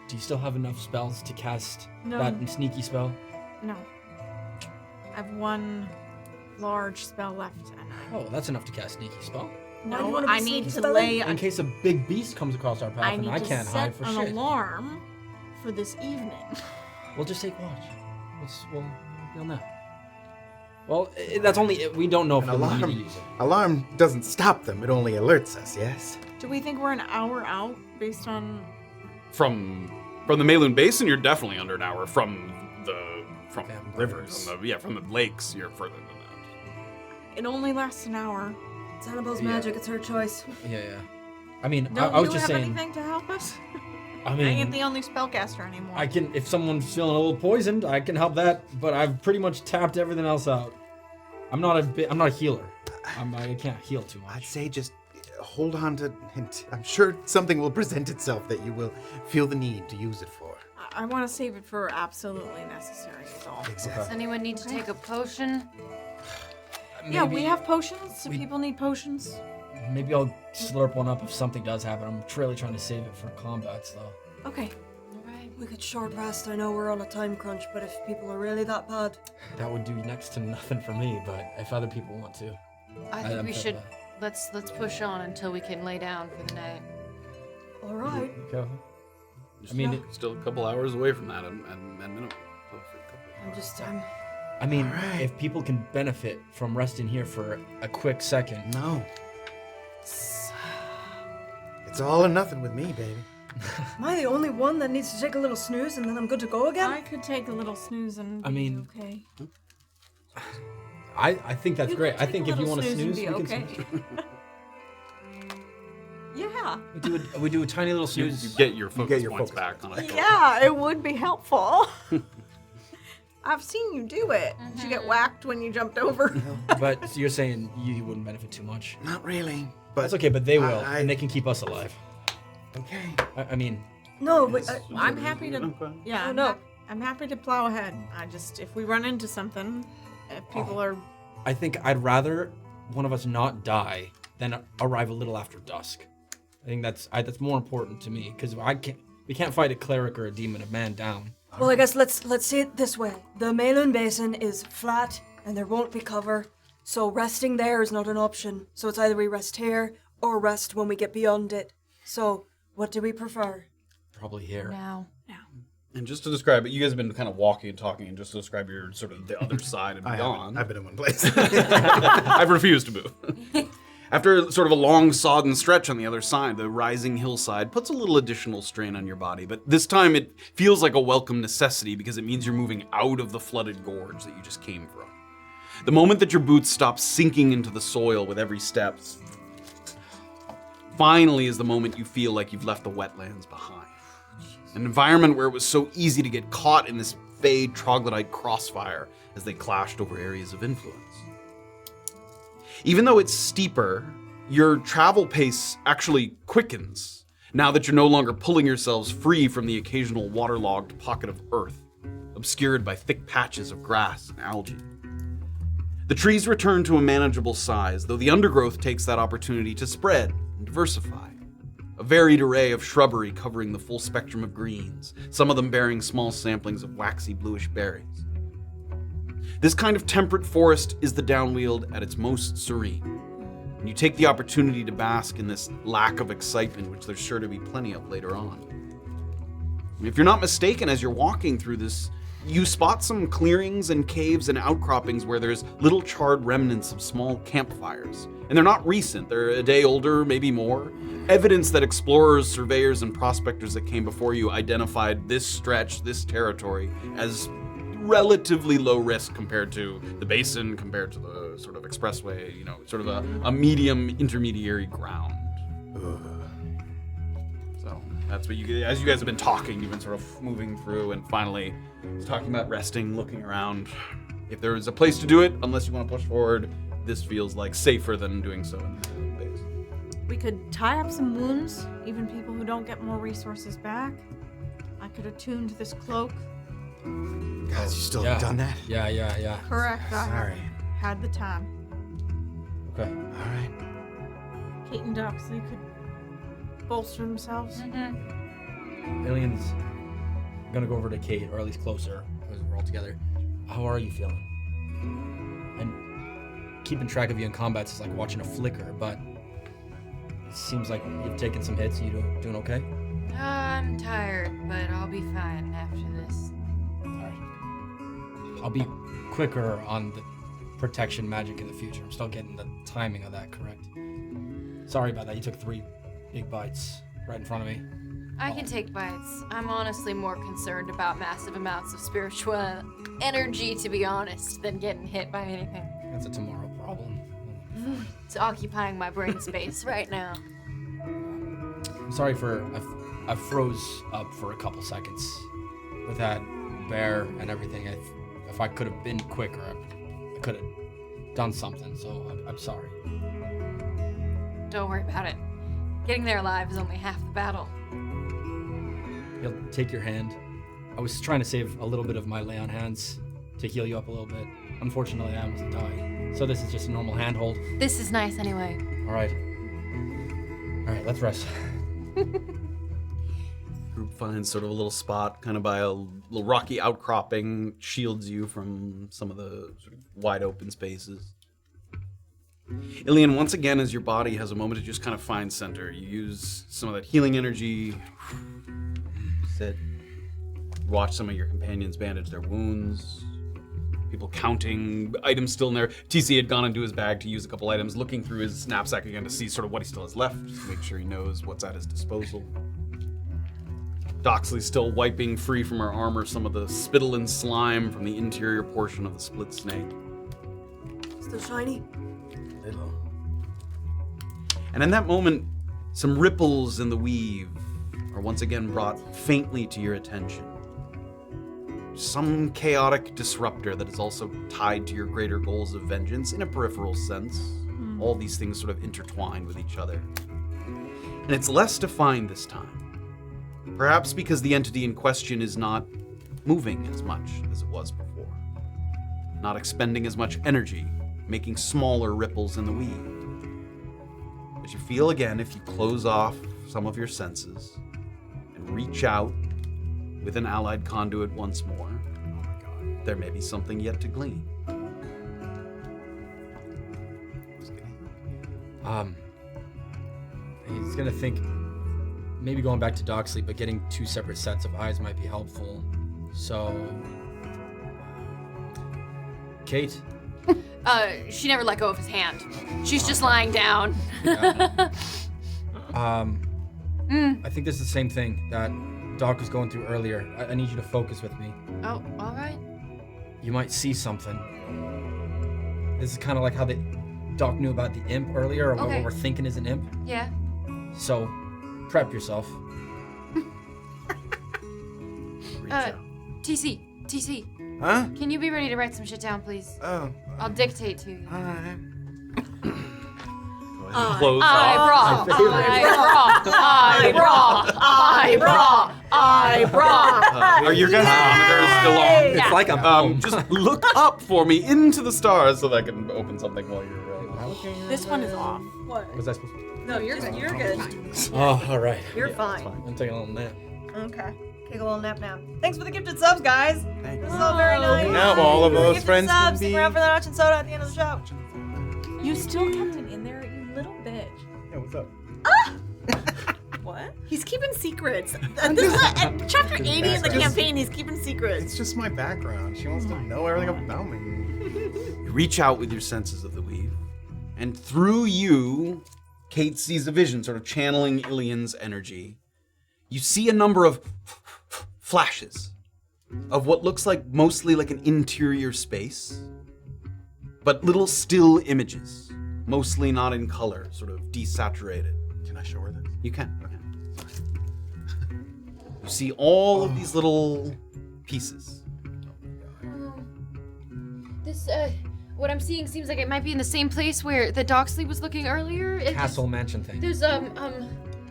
Do you still have enough spells to cast No. that sneaky spell? no. I have one large spell left, and Oh, that's enough to cast sneaky spell. Why do you no, wanna be I need sneaky to spelling? lay. In case a big beast comes across our path I and need I to can't set hide for an shit. alarm for this evening. We'll just take watch. You'll know. Well, that's only we don't know if An we'll need to alarm. use it. Alarm doesn't stop them. It only alerts us. Yes. Do we think we're an hour out based on? From the Mayloon Basin, you're definitely under an hour. From Rivers. From the lakes, you're further than that. It only lasts an hour. It's Annabelle's magic. It's her choice. Yeah. I mean, Don't I was you just have saying. anything to help us? I I mean, ain't the only spellcaster anymore. I can, if someone's feeling a little poisoned, I can help that. But I've pretty much tapped everything else out. I'm not a healer. I can't heal too I'd much. say just hold on to it. I'm sure something will present itself that you will feel the need to use it for. I want to save it for absolutely necessary. Is all. Exactly. Does anyone need to take a potion? Yeah, we have potions. Do people need potions? Maybe I'll slurp one up if something does happen. I'm really trying to save it for combats, though. Okay. Alright. We could short rest. I know we're on a time crunch, but if people are really that bad, That would do next to nothing for me, but if other people want to. I think I'm we for should that. let's push on until we can lay down for the night. all right. Okay. I mean, Still a couple hours away from that, and minimum. I mean, if people can benefit from resting here for a quick second. No. It's all or nothing with me, baby. Am I the only one that needs to take a little snooze and then I'm good to go again? I could take a little snooze and I be mean- okay. I think that's You great. could I take think a if you little want to snooze, and we be can okay. snooze. Yeah. We do a tiny little You snooze. get your focus your points focus back on it. Yeah, it would be helpful. I've seen you do it. Did you get whacked when you jumped over? But so you're saying you wouldn't benefit too much. Not really. But That's okay, but they will, I- and they can keep us alive. Okay. I mean, No, but I'm happy to. Okay. Yeah, Oh, I'm, no. I'm happy to plow ahead. I just, if we run into something, if people are. I think I'd rather one of us not die than arrive a little after dusk. I think that's more important to me because we can't fight a cleric or a demon, a man down. well, I guess let's see it this way. The Mayloon Basin is flat and there won't be cover, so resting there is not an option. So it's either we rest here or rest when we get beyond it. So what do we prefer? Probably here. Now. And just to describe it, you guys have been kind of walking and talking, and just to describe your sort of the other side and beyond. I've been in one place. I've refused to move. After sort of a long sodden stretch on the other side, the rising hillside puts a little additional strain on your body, but this time it feels like a welcome necessity because it means you're moving out of the flooded gorge that you just came from. The moment that your boots stop sinking into the soil with every step, finally is the moment you feel like you've left the wetlands behind. An environment where it was so easy to get caught in this fade troglodyte crossfire as they clashed over areas of influence. Even though it's steeper, your travel pace actually quickens now that you're no longer pulling yourselves free from the occasional waterlogged pocket of earth, obscured by thick patches of grass and algae. The trees return to a manageable size, though the undergrowth takes that opportunity to spread and diversify. A varied array of shrubbery covering the full spectrum of greens, some of them bearing small samplings of waxy bluish berries. This kind of temperate forest is the Downweald at its most serene, and you take the opportunity to bask in this lack of excitement, which there's sure to be plenty of later on. If you're not mistaken, as you're walking through this, you spot some clearings and caves and outcroppings where there's little charred remnants of small campfires. And they're not recent, they're a day older, maybe more. Evidence that explorers, surveyors, and prospectors that came before you identified this stretch, this territory, as relatively low risk compared to the basin, compared to the sort of expressway, you know, sort of a medium intermediary ground. So that's what as you guys have been talking, you've been sort of moving through and finally talking about resting, looking around. If there is a place to do it, unless you want to push forward, this feels like safer than doing so in the base. We could tie up some wounds, even people who don't get more resources back. I could attune to this cloak. Guys, you still haven't done that? Yeah. Correct. I Sorry. had the time. Okay. All right. Kayt and Doxley could bolster themselves. Illien's gonna go over to Kayt, or at least closer, because we're all together. How are you feeling? And keeping track of you in combat is like watching a flicker, but it seems like you've taken some hits. You doing okay? I'm tired, but I'll be fine after this. I'll be quicker on the protection magic in the future. I'm still getting the timing of that correct. Sorry about that. You took 3 big bites right in front of me. I can take bites. I'm honestly more concerned about massive amounts of spiritual energy, to be honest, than getting hit by anything. That's a tomorrow problem. It's occupying my brain space right now. I'm sorry for I froze up for a couple seconds with that bear and everything. If I could have been quicker, I could have done something. So I'm sorry. Don't worry about it. Getting there alive is only half the battle. You'll take your hand. I was trying to save a little bit of my lay on hands to heal you up a little bit. Unfortunately, I almost died. So this is just a normal handhold. This is nice anyway. All right, let's rest. Group finds sort of a little spot, kind of by a little rocky outcropping, shields you from some of the sort of wide open spaces. Illien, once again, as your body has a moment to just kind of find center, you use some of that healing energy, sit, watch some of your companions bandage their wounds, people counting items still in there. TC had gone into his bag to use a couple items, looking through his knapsack again to see sort of what he still has left, just to make sure he knows what's at his disposal. Doxley's still wiping free from her armor some of the spittle and slime from the interior portion of the split snake. Still shiny? Little. And in that moment, some ripples in the weave are once again brought faintly to your attention. Some chaotic disruptor that is also tied to your greater goals of vengeance in a peripheral sense. All these things sort of intertwine with each other. And it's less defined this time. Perhaps because the entity in question is not moving as much as it was before. Not expending as much energy, making smaller ripples in the weave. But you feel again, if you close off some of your senses and reach out with an allied conduit once more, there may be something yet to glean. He's gonna think maybe going back to Doxley, but getting 2 separate sets of eyes might be helpful. So, Kayt? She never let go of his hand. She's just lying down. I think this is the same thing that Doc was going through earlier. I need you to focus with me. Oh, all right. You might see something. This is kind of like how Doc knew about the imp earlier, or Okay. what we're thinking is an imp. Yeah. So, prep yourself. TC, Huh? can you be ready to write some shit down, please? Oh. I'll dictate to you. Alright. Close off. Are your guys' monitors still on? It's like I'm home. Just look up for me into the stars so that I can open something while you're This one is off. What? Was I supposed to? No, you're good. You're good. Oh, all right. You're fine. I'm taking a little nap. Okay. Take a little nap now. Thanks for the gifted subs, guys. Thanks. This is all very nice. Now all of those Gifted friends can subs. Stick be- around for the notch and soda at the end of the show. You still kept it in there, you little bitch. Hey, what's up? What? He's keeping secrets. This is at chapter 80 in the campaign. He's keeping secrets. It's just my background. She wants to know everything about me. You reach out with your senses of the weave, and through you, Kayt sees a vision, sort of channeling Illien's energy. You see a number of flashes of what looks like mostly like an interior space, but little still images, mostly not in color, sort of desaturated. Can I show her this? You can. You see all of these little pieces. This, what I'm seeing seems like it might be in the same place where the Doxley was looking earlier. Castle mansion thing. There's,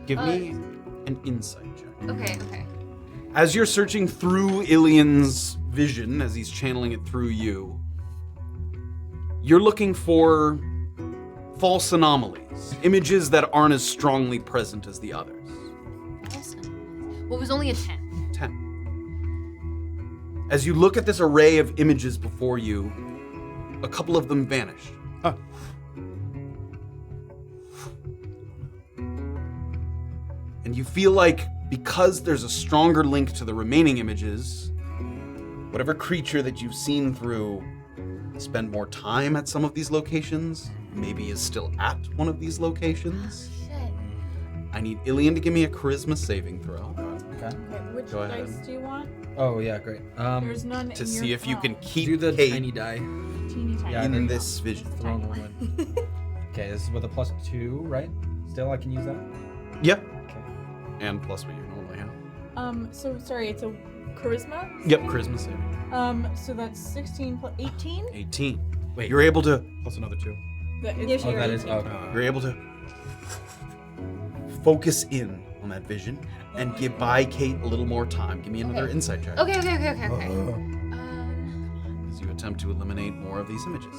Give me an insight check. Okay. As you're searching through Illien's vision, as he's channeling it through you, you're looking for false anomalies, images that aren't as strongly present as the others. Awesome. Well, it was only a 10. 10. As you look at this array of images before you, a couple of them vanish. And you feel like because there's a stronger link to the remaining images, whatever creature that you've seen through spent more time at some of these locations, maybe is still at one of these locations. Shit. I need Illien to give me a charisma saving throw Okay. Okay, which Go ahead. dice do you want? Oh yeah, great. There's none to in see your if you can phone. keep Do the Kayt tiny die. Teeny tiny. Yeah, in this vision. Throwing one. Okay, this is with a +2, right? Still, I can use that. Yep. Okay. And plus what you normally have. So sorry, it's a charisma? Yep, charisma saving. So that's 16 plus 18? 18. Wait. You're able to Plus another 2. It's Oh, that is. Oh, You're able to focus in on that vision and buy Kayt a little more time. Give me another Okay. insight check Okay. as you attempt to eliminate more of these images.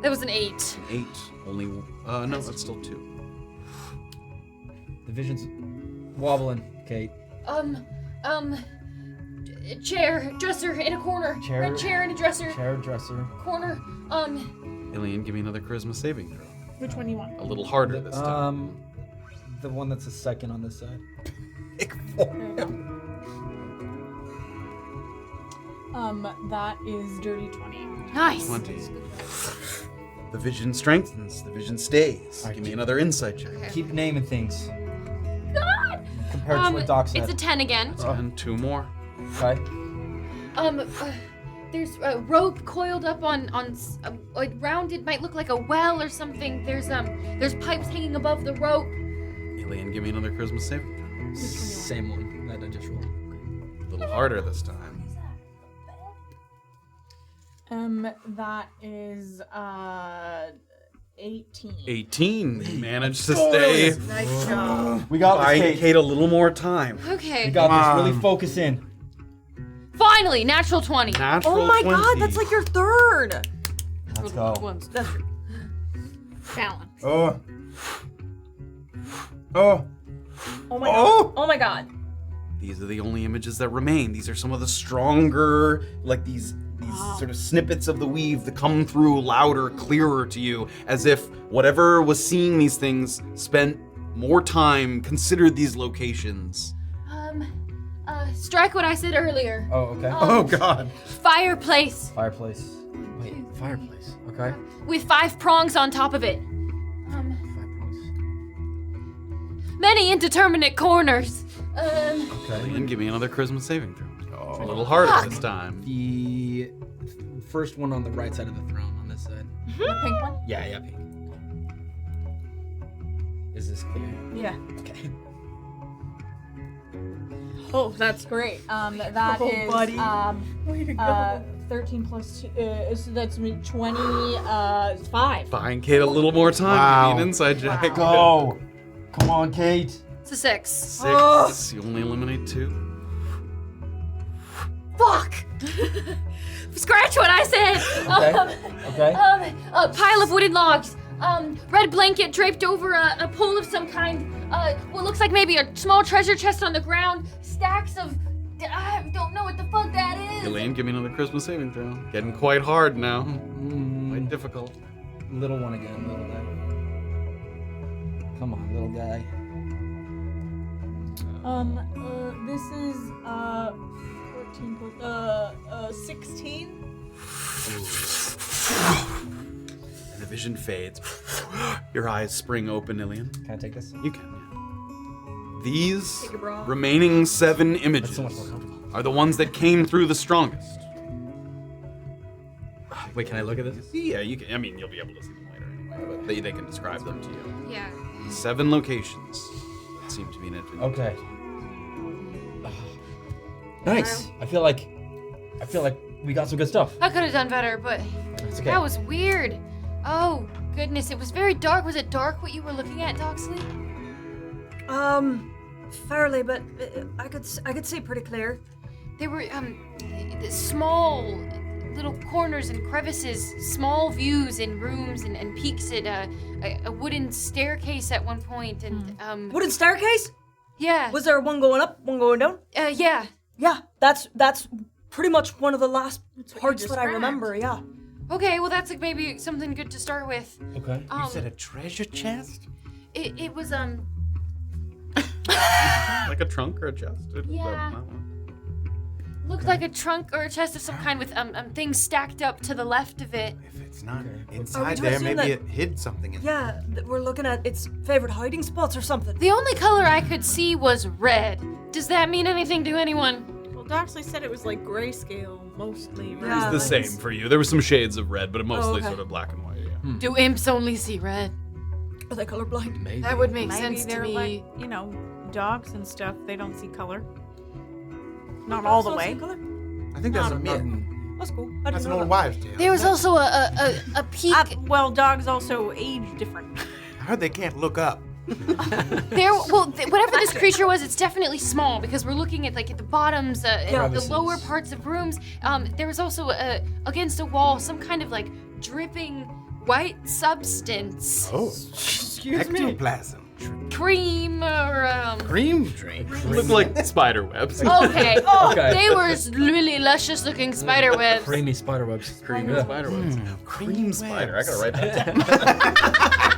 That was an 8. 8, only, no, that's still 2. the vision's wobbling, Kayt. Chair, dresser in a corner. Chair. Red chair in a dresser. Chair, dresser. Corner. Illien, give me another charisma saving throw. Which one do you want? A little harder this time. The one that's a second on this side. There you go. That is dirty 20. Nice. 20. The vision strengthens, the vision stays. Give me another insight check. Keep naming things. God. Compared to what Doc said. It's a 10 again. And 2 more. Okay. There's a rope coiled up on around it, might look like a well or something. There's pipes hanging above the rope. Illien, give me another charisma saving throw. Same one that I just rolled. A little harder this time. That is 18. 18. You managed to stay. Nice job. We got Buying this, Kayt. Kayt a little more time. Okay. We got this. Really focus in. Finally, natural 20. Natural Oh my 20. god, that's like your third. Let's go. Once. That's Balance. Oh. Oh. oh my god. Oh my god. These are the only images that remain. These are some of the stronger, like these sort of snippets of the weave that come through louder, clearer to you, as if whatever was seeing these things spent more time, considered these locations. Strike what I said earlier. Oh, okay. Oh God. Fireplace Fireplace. Wait, fireplace. Okay. with 5 prongs on top of it. Five prongs. Many indeterminate corners. Okay. And give me another charisma saving throw. A little harder this time. The first one on the right side of the throne on this side. The pink one? Yeah, pink. Is this clear? Yeah. Okay. Oh, that's great. That Oh, is buddy. Way to go. 13 plus 2, so that's 25. Buying Kayt a little more time. Wow. Give me an inside check. Go! Come on, Kayt. It's a 6. 6. You only eliminate 2. Fuck! Scratch what I said! Okay. A pile of wooden logs. Red blanket draped over a pole of some kind. What looks like maybe a small treasure chest on the ground. Stacks of... I don't know what the fuck that is. Illien, give me another charisma saving throw. Getting quite hard now. Quite difficult. Little one again, little guy. Come on, little guy. This is 14 plus 16. And the vision fades. Your eyes spring open, Illien. Can I take this? You can. Yeah. These Take your bra. remaining 7 images That's so much more comfortable. are the ones that came through the strongest. Wait, can I look at this? Yeah, you can. I mean, you'll be able to see them later anyway, but they can describe them to you. Yeah. 7 locations that seem to be in it. Okay. Nice. I feel like we got some good stuff. I could have done better, but It's okay. that was weird. Oh, goodness, it was very dark. Was it dark what you were looking at, Doxley? Fairly, but I could see pretty clear. There were the small little corners and crevices, small views in rooms and peaks at a wooden staircase at one point, and Wooden staircase? yeah. Was there one going up, one going down? Yeah. Yeah, that's pretty much one of the last what parts you that I described. remember. Yeah. Okay, well that's like maybe something good to start with. Okay. Um, a treasure chest? it was Like a trunk or a chest? Yeah. looked like a trunk or a chest of some kind with things stacked up to the left of it. If it's not Are we inside to there, assume maybe that- it hid something in Yeah, we're looking at its favorite hiding spots or something. The only color I could see was red. Does that mean anything to anyone? Well, Doxley said it was like grayscale, mostly. Right? Yeah. It's the same for you. There were some shades of red, but mostly okay. sort of black and white. Yeah. Do imps only see red? Are they colorblind? Maybe. That would make Maybe sense to they're me. like, dogs and stuff. They don't see color. Not all the Dogs don't way. see color? I think that's a Not- myth. That's cool. I didn't That's an know old that. wives' tale. There was isn't also a peak. Well, dogs also age different. it? I heard they can't look up. Whatever this creature was, it's definitely small because we're looking at at the bottoms, and the Crevices. lower parts of rooms. There was also against a wall some kind of dripping white substance, Oh. Ectoplasm. cream or Cream drink. Look like spider webs. Okay. Okay. They were really luscious looking spider webs. Creamy spider webs. Creamy spider webs. Cream spider. I gotta write that down.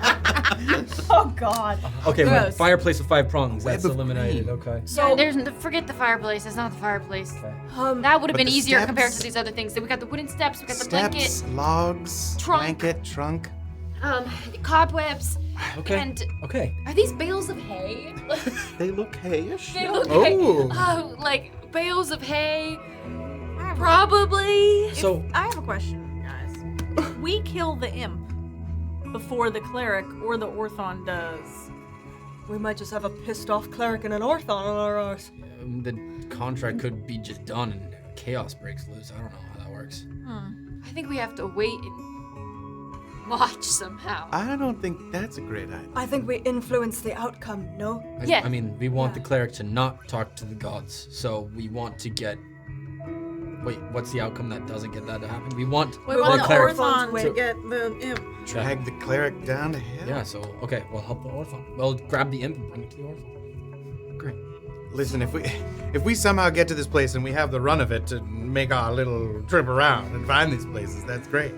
Oh God. Okay, well, Gross. fireplace with 5 prongs. Web That's of eliminated. cream. Okay. So forget the fireplace. It's not the fireplace. Um, That would have But been the easier steps- compared to these other things. We got the wooden steps. We got the blanket. Steps, logs, Trunk. blanket, trunk. Cobwebs. Okay. And Okay. are these bales of hay? They look hayish. They look Oh. like bales of hay. Probably. So, I have a question, guys. If we kill the imp before the cleric or the orthon does, we might just have a pissed off cleric and an orthon on our arse. the contract could be just done and chaos breaks loose. I don't know how that works. I think we have to wait and watch somehow. I don't think that's a great idea. I think we influence the outcome, no? Yeah. I mean, we want the Yeah. cleric to not talk to the gods, so we want to get. Wait, what's the outcome that doesn't get that to happen? We want we the want the cleric. orthon to Wait. get the imp. Drag the cleric down to hell? Yeah, so okay, we'll help the orphan. We'll grab the imp and bring it to the orphan. Great. Listen, if we somehow get to this place and we have the run of it to make our little trip around and find these places, that's great.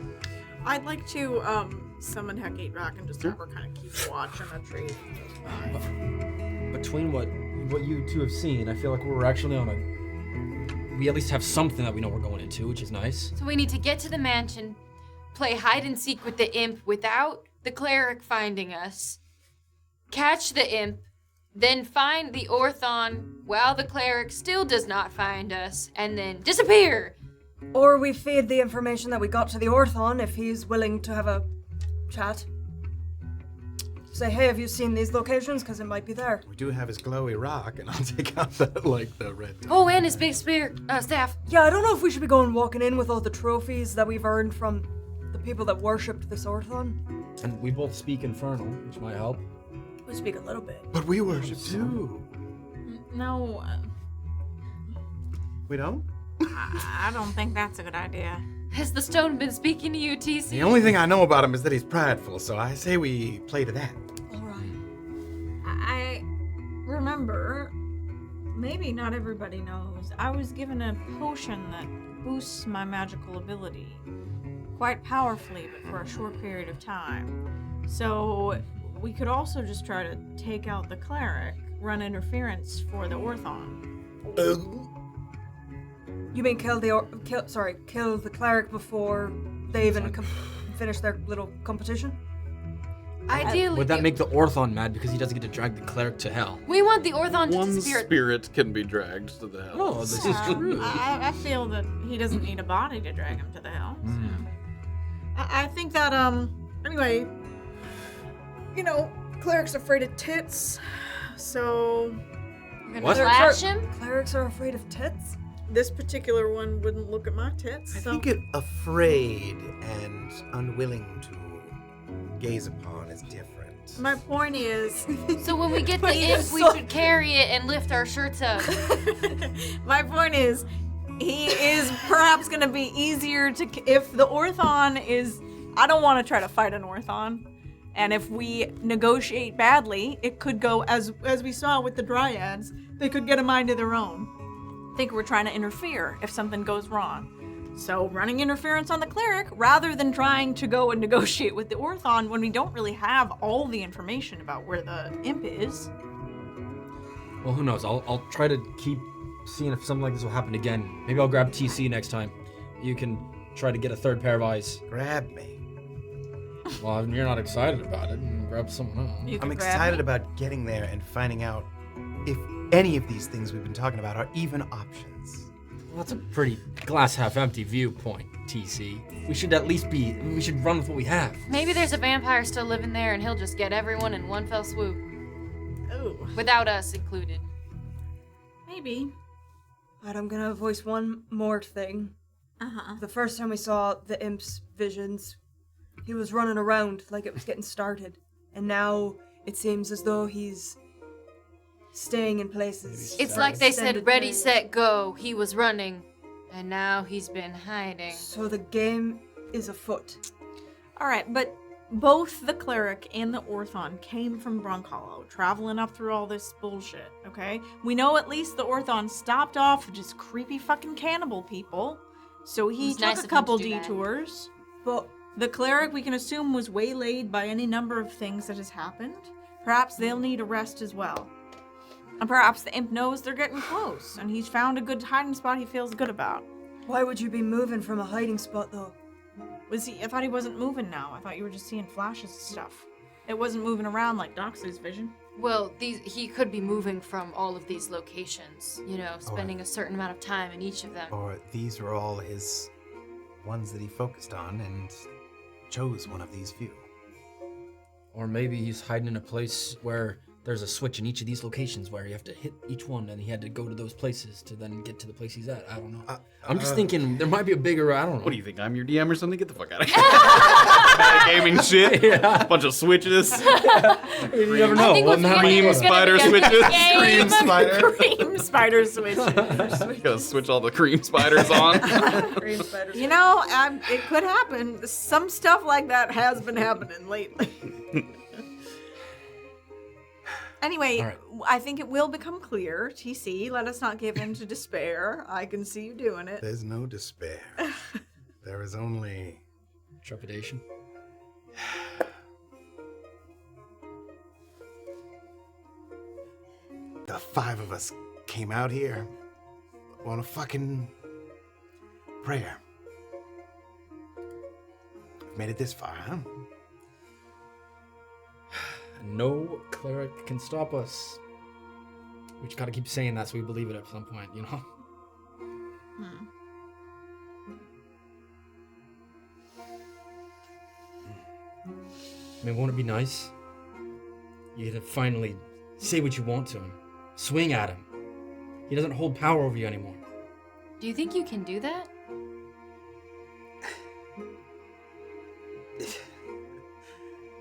I'd like to summon Hecate back and just have her kind of keep watch on a tree. Between what you two have seen, I feel like we're actually on a. We at least have something that we know we're going into, which is nice. So we need to get to the mansion, play hide and seek with the imp without the cleric finding us, catch the imp, then find the orthon while the cleric still does not find us, and then disappear. Or we feed the information that we got to the orthon if he's willing to have a chat. Say, hey, have you seen these locations? Because it might be there. We do have his glowy rock, and I'll take out the red. Oh, and his big spear staff. Yeah, I don't know if we should be walking in with all the trophies that we've earned from the people that worshipped this orthon. And we both speak infernal, which might help. We speak a little bit. But we worship too. No, We don't? I don't think that's a good idea. Has the stone been speaking to you, TC? The only thing I know about him is that he's prideful, so I say we play to that. All right. I remember, maybe not everybody knows, I was given a potion that boosts my magical ability quite powerfully, but for a short period of time. So we could also just try to take out the cleric, run interference for the orthon. You mean kill the cleric before they even finish their little competition? Ideally, Would that make the orthon mad because he doesn't get to drag the cleric to hell? we want the orthon to One disappear. spirit can be dragged to the hell. Oh, this is true. I feel that he doesn't need a body to drag him to the hell. I think that, anyway, cleric's afraid of tits, so We're gonna What? slash him? Clerics are afraid of tits? this particular one wouldn't look at my tits. I So. think it afraid and unwilling to gaze upon is different. My point is, So when we get the imp, we should carry it and lift our shirts up. my point is, he is perhaps going to be easier to, if the orthon is, I don't want to try to fight an orthon. And if we negotiate badly, it could go, as we saw with the Dryads, they could get a mind of their own. Think we're trying to interfere if something goes wrong. So running interference on the cleric, rather than trying to go and negotiate with the orthon when we don't really have all the information about where the imp is. Well, who knows? I'll try to keep seeing if something like this will happen again. Maybe I'll grab TC next time. You can try to get a third pair of eyes. Grab me. Well, you're not excited about it, and grab someone else. You can I'm grab excited me. about getting there and finding out if any of these things we've been talking about are even options. Well, that's a pretty glass half empty viewpoint, TC. We should run with what we have. Maybe there's a vampire still living there and he'll just get everyone in one fell swoop. Ooh, Without us included. maybe. But I'm gonna voice one more thing. The first time we saw the imp's visions, he was running around like it was getting started. And now it seems as though he's staying in places. It's like they Extended said, ready, periods. set, go. He was running. And now he's been hiding. So the game is afoot. All right, but both the cleric and the Orthon came from Brunkhollow, traveling up through all this bullshit, okay? We know at least the Orthon stopped off with just creepy fucking cannibal people, so he It's took nice a of him couple to do that. detours. But The cleric, we can assume, was waylaid by any number of things that has happened. Perhaps they'll need a rest as well. And perhaps the imp knows they're getting close, and he's found a good hiding spot he feels good about. why would you be moving from a hiding spot, though? Was he? I thought he wasn't moving now. I thought you were just seeing flashes and stuff. It wasn't moving around like Doxley's vision. Well, he could be moving from all of these locations, spending a certain amount of time in each of them. Or these were all his ones that he focused on and chose one of these few. Or maybe he's hiding in a place where there's a switch in each of these locations where you have to hit each one, and he had to go to those places to then get to the place he's at. I don't know. I'm just thinking there might be a bigger, I don't know. What do you think? I'm your DM or something? Get the fuck out of here. Metagaming shit. Yeah. Bunch of switches. You never know. I think what's What funny happened? is gonna Spider be a switches. game. Cream spider. Cream spider switch. Gotta switch all the cream spiders on. Green spiders. You know, it could happen. Some stuff like that has been happening lately. Anyway, All right. I think it will become clear. TC, let us not give in to despair. I can see you doing it. There's no despair. There is only Trepidation. the five of us came out here on a fucking prayer. Made it this far, huh? No cleric can stop us. We just gotta keep saying that so we believe it at some point, you know? I mean, won't it be nice? You get to finally say what you want to him. Swing at him. He doesn't hold power over you anymore. Do you think you can do that?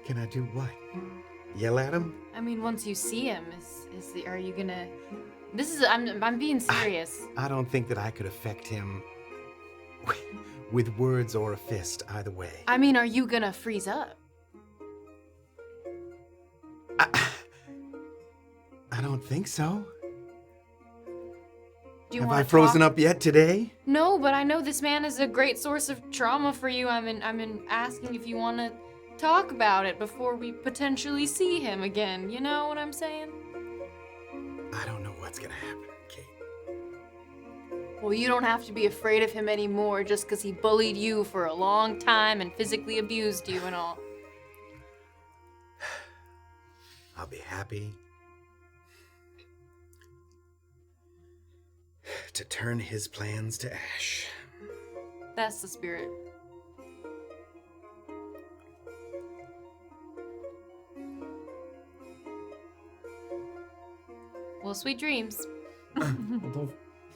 Can I do what? Yell at him? I mean, once you see him, are you gonna? I'm being serious. I don't think that I could affect him with words or a fist, either way. I mean, are you gonna freeze up? I don't think so. Do you Have want I frozen up yet today? No, but I know this man is a great source of trauma for you. I'm asking if you want to talk about it before we potentially see him again. You know what I'm saying? I don't know what's gonna happen, Kayt. Well, you don't have to be afraid of him anymore just because he bullied you for a long time and physically abused you and all. I'll be happy to turn his plans to ash. That's the spirit. Well, sweet dreams. Don't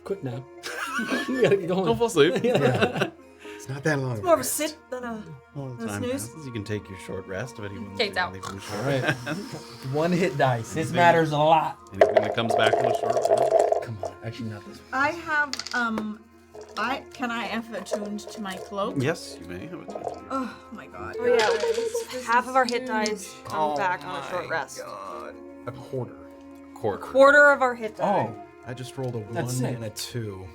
quick nap. You gotta get going. Don't fall asleep. It's not that long. More of a sit than a All the A time snooze? passes. You can take your short rest if anyone's Kayt's out. leaving a short All right. rest. One hit dice. This matters a lot. Anything that comes back from a short rest. Come on. Actually, not this one. I have, can I have attuned to my cloak? Yes, you may have it. Oh my god. Oh yeah, half of our hit dice come back on a short rest. A quarter. Quarter of our hit die. Oh. I just rolled a That's 1 sick. and a 2.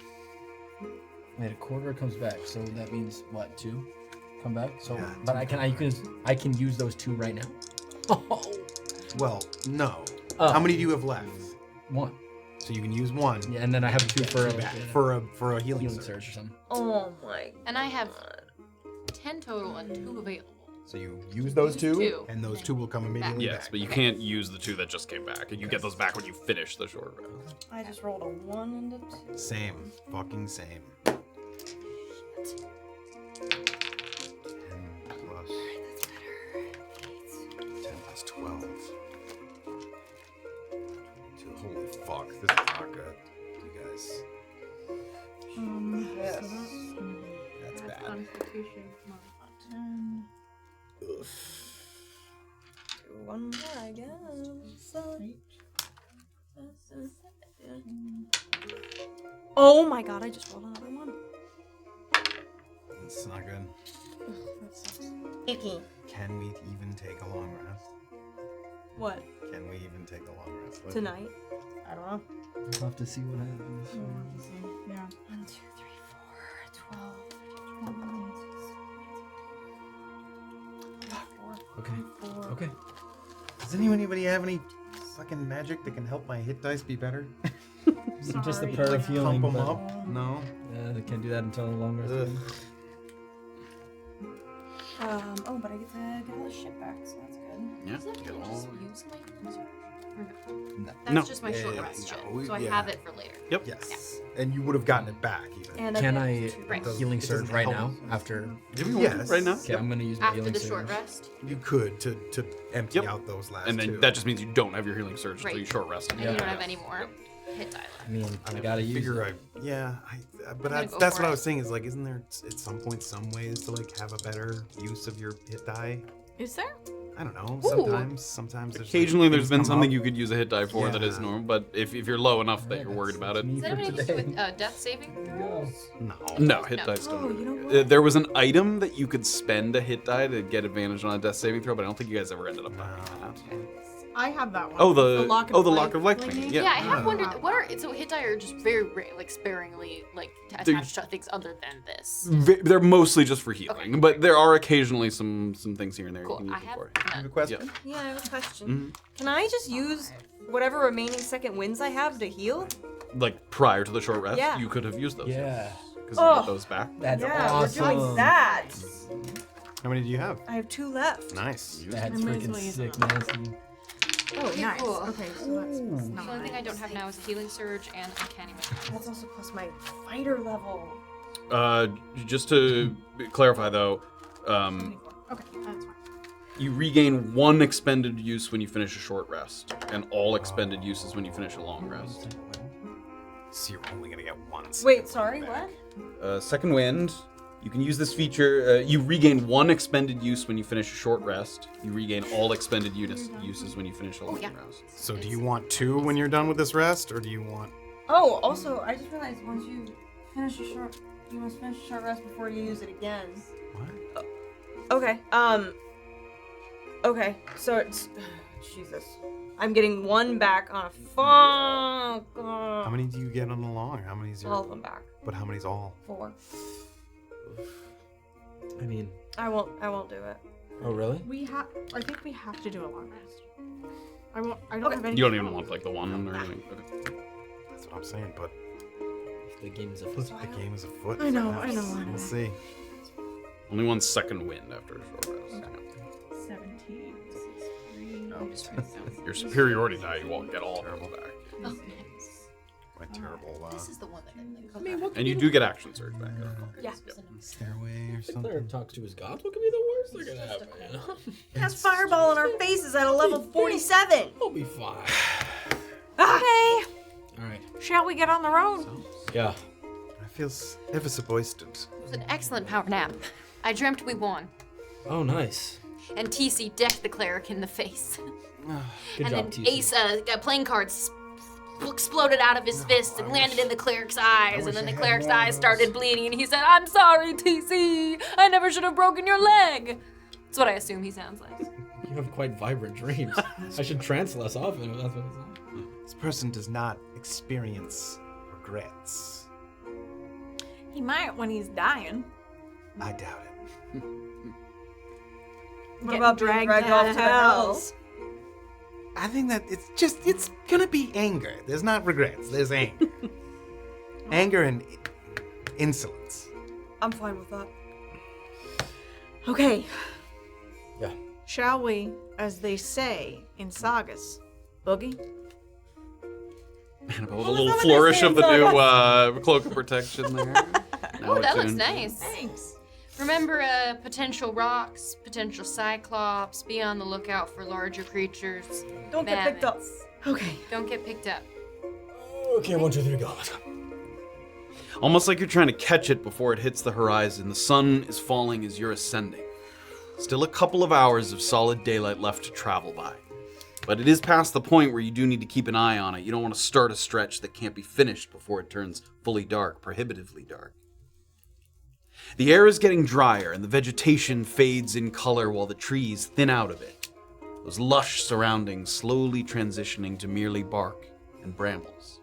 Wait, a quarter comes back, so that means what? 2 come back. So, Yeah, but I can use those 2 right now. Oh, Well, no. Oh. How many do you have left? 1. So you can use one. Yeah, and then I have 2 for for a healing healing surge. surge or something. Oh my. And I have 10 total and 2 available. So you use those 2, two. and those 2 will come immediately Yes, back. but you can't use the 2 that just came back. You get those back when you finish the short rest. I just rolled a 1 and a 2. Same. Fucking same. 10 plus 12. Holy fuck, this is not good, you guys. Yes. That's bad. Constitution modified 10. Do one more, I guess. Oh my god, I just rolled another 1. It's not good. Icky. Can we even take a long rest? What? Can we even take a long rest? Tonight? I don't know. We'll have to see what happens. Yeah. 1, 2, 3, 4, 12. Okay. Okay. Does anybody have any fucking magic that can help my hit dice be better? Just the Sorry. prayer of healing. Pump them but- up? No. Yeah, they can't do that until the long rest. Ugh. Oh, but I get to get all the shit back, so that's good. Yeah. Does that get mean I all- just use my healing surge? Or no? No. That's No. just my Yeah, short yeah, rest no, shit. we- So I yeah. have it for later. Yep. Yes. And you would have gotten it back even. And Can get I two. Right. healing It surge doesn't right help. now after? Give me Yes. one right now. Okay, I'm gonna use my After healing the surge. short rest. You could to empty Yep. out those last And then 2. that just means you don't have your healing surge until Right. you short rest. And you don't have any more hit die left. I mean, I gotta use figure it. but gonna go that's for what I it. was saying is like, isn't there at some point some ways to like have a better use of your hit die? Is there? I don't know. Ooh. Sometimes there's Occasionally, like, there's things been come something up. you could use a hit die for that is Yeah. normal, but if you're low enough that you're worried about it. Me Does for anybody use it today. with death saving throws? No. No, hit No. dice don't. Oh, do you know it. what? There was an item that you could spend a hit die to get advantage on a death saving throw, but I don't think you guys ever ended up doing that. I have that one. Oh, the lock lock of life thingy. Yeah, Yeah. I have wondered what are so hit die are just very like sparingly like attached to things other than this. They're mostly just for healing, but there are occasionally some things here and there Cool. you I can use have them for. none. Good question. Yeah, I have a question. Mm-hmm. Can I just use whatever remaining second wins I have to heal? Like prior to the short rest, Yeah. you could have used those. Yeah. Because you get those back. That's yeah, awesome. we're doing that. How many do you have? I have 2 left. Nice. That's I may as freaking well use sick, them. nasty. Oh, Okay, nice. cool. Okay, so that's The only nice. thing I don't have now is healing surge and uncanny valley. That's also plus my fighter level. Just to clarify though, 24. Okay, that's fine. you regain 1 expended use when you finish a short rest, and all expended uses when you finish a long rest. So you're only gonna get once. Wait, sorry, what? Second wind. You can use this feature. You regain 1 expended use when you finish a short rest. You regain all expended uses when you finish a long yeah. rest. So do you want 2 when you're done with this rest, or do you want? Oh, also, I just realized once you finish a short, you must finish a short rest before you use it again. What? Okay. Okay. So it's Jesus. I'm getting 1 back on a fuck. How many do you get on the long? How many's your? All of them back. But how many's all? 4. I mean, I won't do it. oh really? I think we have to do a long rest. I don't Okay. have any. You don't even want like the 1 or anything. Okay. That's what I'm saying. But The game's afoot. the game is afoot. I know, perhaps. I know. We'll see. Only 1 second wind after a short rest. 17. This is 3. Oh, just write it down. Your superiority die, you won't get all of them back. Oh, nice. My terrible. This is the one that I like. And you do get action surge back. Yeah. Stairway or The something. cleric talks to his gods. What could be the worst that could happen? You know? Cast fireball in our faces at a level 47. We'll be fine. Okay. All right. Shall we get on the road? Yeah. I feel ever so boisted. It was an excellent power nap. I dreamt we won. Oh, nice. And TC decked the cleric in the face. Good and job, then TC. Ace, playing cards exploded out of his fist and landed in the cleric's eyes. And then the cleric's eyes started bleeding. And he said, "I'm sorry, TC. I never should have broken your leg." That's what I assume he sounds like. You have quite vibrant dreams. I should trance less often if that's what it's like. This person does not experience regrets. He might when he's dying. I doubt it. What Getting about being dragged off to the hell? hells? I think that it's gonna be anger. There's not regrets. There's anger. Anger and insolence. I'm fine with that. Okay. Yeah. Shall we, as they say in sagas, boogie? Annabelle with a What was little that flourish they of the say? new cloak of protection there. Oh, that looks attuned. nice. Thanks. Remember, potential rocks, potential cyclops. Be on the lookout for larger creatures. Don't get picked up. Mammoths. Okay. Don't get picked up. Okay, 1, 2, 3, go. Let's go. Almost like you're trying to catch it before it hits the horizon, the sun is falling as you're ascending. Still a couple of hours of solid daylight left to travel by. But it is past the point where you do need to keep an eye on it. You don't want to start a stretch that can't be finished before it turns fully dark, prohibitively dark. The air is getting drier and the vegetation fades in color while the trees thin out a bit. Those lush surroundings slowly transitioning to merely bark and brambles.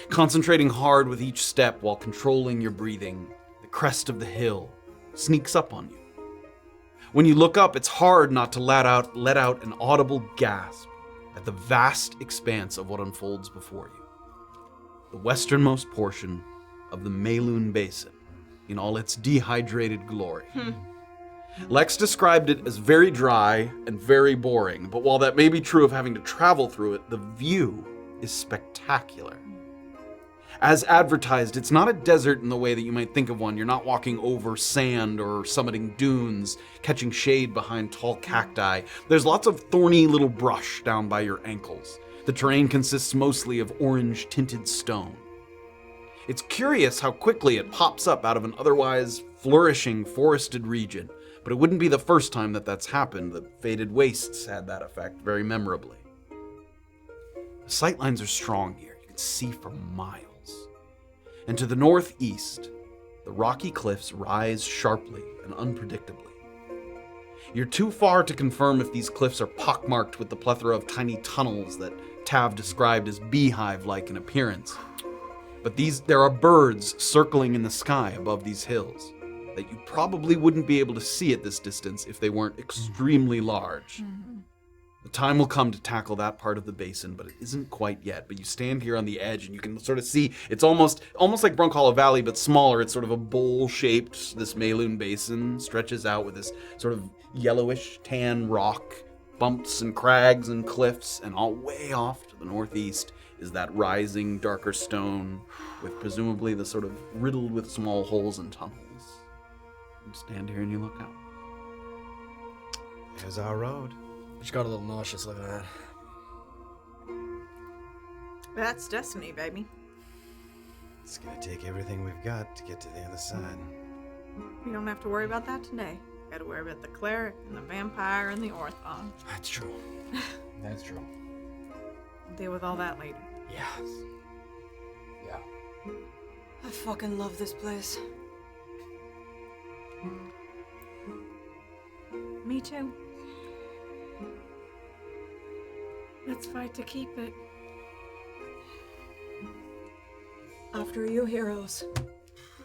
Concentrating hard with each step while controlling your breathing, the crest of the hill sneaks up on you. When you look up, it's hard not to let out an audible gasp at the vast expanse of what unfolds before you. The westernmost portion of the Mayloon Basin in all its dehydrated glory. Lex described it as very dry and very boring, but while that may be true of having to travel through it, the view is spectacular. As advertised, it's not a desert in the way that you might think of one. You're not walking over sand or summiting dunes, catching shade behind tall cacti. There's lots of thorny little brush down by your ankles. The terrain consists mostly of orange-tinted stone. It's curious how quickly it pops up out of an otherwise flourishing forested region, but it wouldn't be the first time that that's happened. The faded wastes had that effect very memorably. The sightlines are strong here. You can see for miles. And to the northeast, the rocky cliffs rise sharply and unpredictably. You're too far to confirm if these cliffs are pockmarked with the plethora of tiny tunnels that Tav described as beehive-like in appearance. But there are birds circling in the sky above these hills that you probably wouldn't be able to see at this distance if they weren't extremely large. The time will come to tackle that part of the basin, but it isn't quite yet. But you stand here on the edge and you can sort of see, it's almost like Brunkhollow Valley, but smaller. It's sort of a bowl-shaped, this Mayloon Basin stretches out with this sort of yellowish tan rock, bumps and crags and cliffs, and all way off to the northeast is that rising, darker stone with presumably the sort of riddled with small holes and tunnels. You stand here and you look out. There's our road. Just got a little nauseous looking at that. That's destiny, baby. It's gonna take everything we've got to get to the other side. We don't have to worry about that today. Gotta worry about the cleric and the vampire and the orthon. That's true. That's true. We'll deal with all that later. Yes. Yeah. I fucking love this place. Me too. Let's fight to keep it. After you, heroes.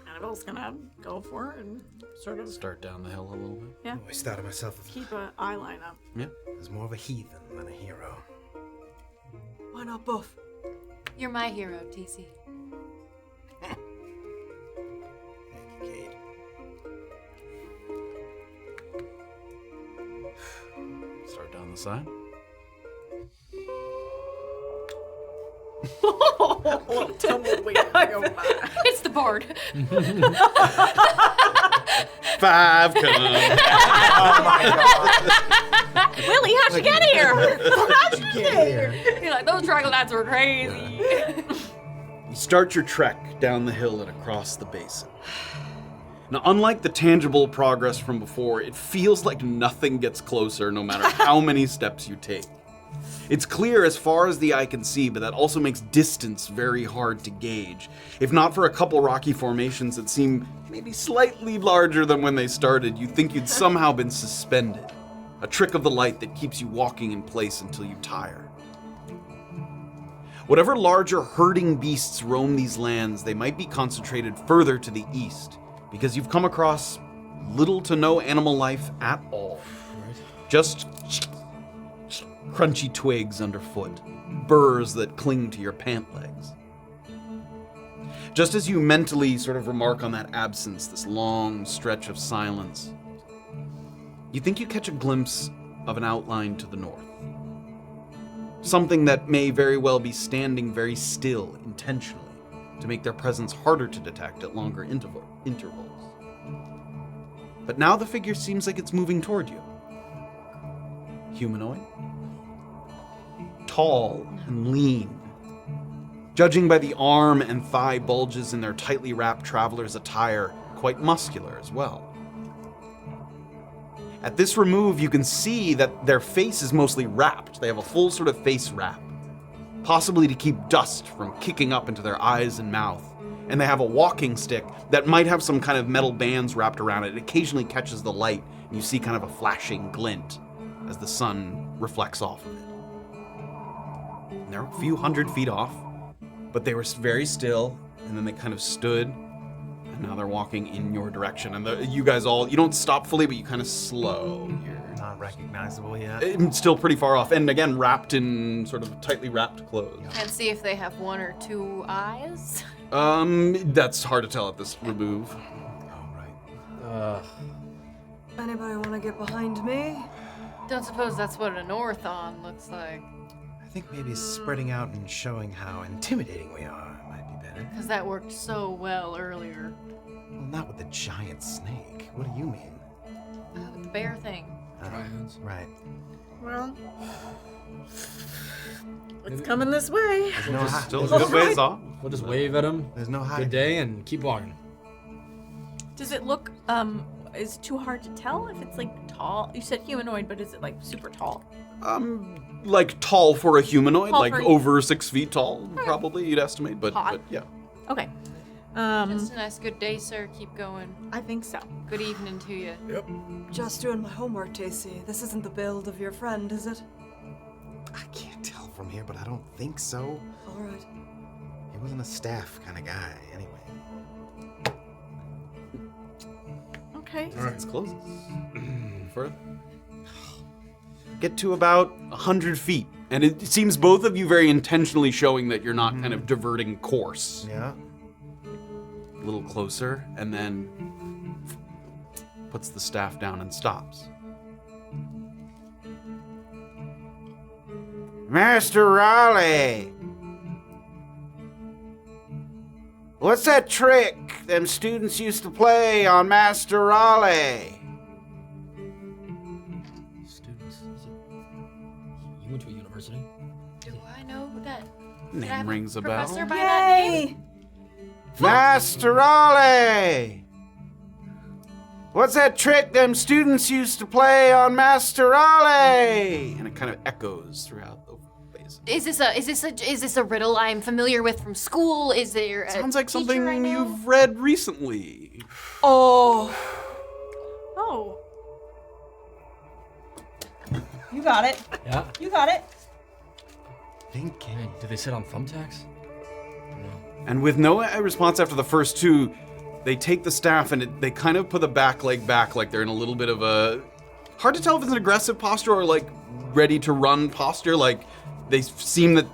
Annabelle's gonna go for it and sort of Start down the hill a little bit. yeah, I started myself with keep an eye line up. Yeah. as more of a heathen than a hero. Why not both? You're my hero, TC. Thank you, Kayt. Start down the side. Tumbleweed. It's the bard. 5 come. Willie, how'd you get here? How'd you get here? You're like, those troglodytes were crazy. You start your trek down the hill and across the basin. Now, unlike the tangible progress from before, it feels like nothing gets closer no matter how many steps you take. It's clear as far as the eye can see, but that also makes distance very hard to gauge. If not for a couple rocky formations that seem maybe slightly larger than when they started, you'd think you'd somehow been suspended. A trick of the light that keeps you walking in place until you tire. Whatever larger herding beasts roam these lands, they might be concentrated further to the east, because you've come across little to no animal life at all. Just crunchy twigs underfoot, burrs that cling to your pant legs. Just as you mentally sort of remark on that absence, this long stretch of silence, you think you catch a glimpse of an outline to the north. Something that may very well be standing very still intentionally to make their presence harder to detect at longer intervals. But now the figure seems like it's moving toward you. Humanoid. Tall and lean. Judging by the arm and thigh bulges in their tightly wrapped traveler's attire, quite muscular as well. At this remove, you can see that their face is mostly wrapped. They have a full sort of face wrap, possibly to keep dust from kicking up into their eyes and mouth. And they have a walking stick that might have some kind of metal bands wrapped around it. It occasionally catches the light, and you see kind of a flashing glint as the sun reflects off of it. And they're a few hundred feet off, but they were very still, and then they kind of stood, and now they're walking in your direction. And you guys all, you don't stop fully, but you kind of slow. You're Not recognizable yet. It's still pretty far off, and again, wrapped in sort of tightly wrapped clothes. Can't see if they have one or two eyes. That's hard to tell at this remove. Oh, right. Anybody want to get behind me? Don't suppose that's what an orthon looks like. I think maybe spreading out and showing how intimidating we are might be better. Because that worked so well earlier. Well, not with the giant snake. What do you mean? With the bear thing. Dryads. Right. Well, it's coming this way. There's no hi- Still a good ways off. We'll just wave at him. There's no high. Good day and keep walking. Does it look, is it too hard to tell if it's like tall? You said humanoid, but is it like super tall? Like tall for a humanoid, Tall like for a- over 6 feet tall, probably you'd estimate, but Hot. yeah. Okay. Just a nice good day, sir. Keep going. I think so. Good evening to you. Just doing my homework, JC. This isn't the build of your friend, is it? I can't tell from here, but I don't think so. All right. He wasn't a staff kind of guy, anyway. Okay. It's close. Further. Get to about 100 feet. And it seems both of you very intentionally showing that you're not kind of diverting course. Yeah. A little closer, and then puts the staff down and stops. Master Raleigh! What's that trick them students used to play on Master Raleigh? Students. You went to a university? Do I know that? Name rings a Professor bell. by that name? Master Raleigh! What's that trick them students used to play on Master Raleigh? And it kind of echoes throughout the base. Is this a riddle I'm familiar with from school? Is there a Sounds like teacher something I know? you've read recently. Oh, Oh. you got it. Yeah. You got it. Thinking. Hey, did they sit on thumbtacks? No. And with no response after the first two, they take the staff and they kind of put the back leg back like they're in a little bit of a... Hard to tell if it's an aggressive posture or like ready to run posture. Like they seem that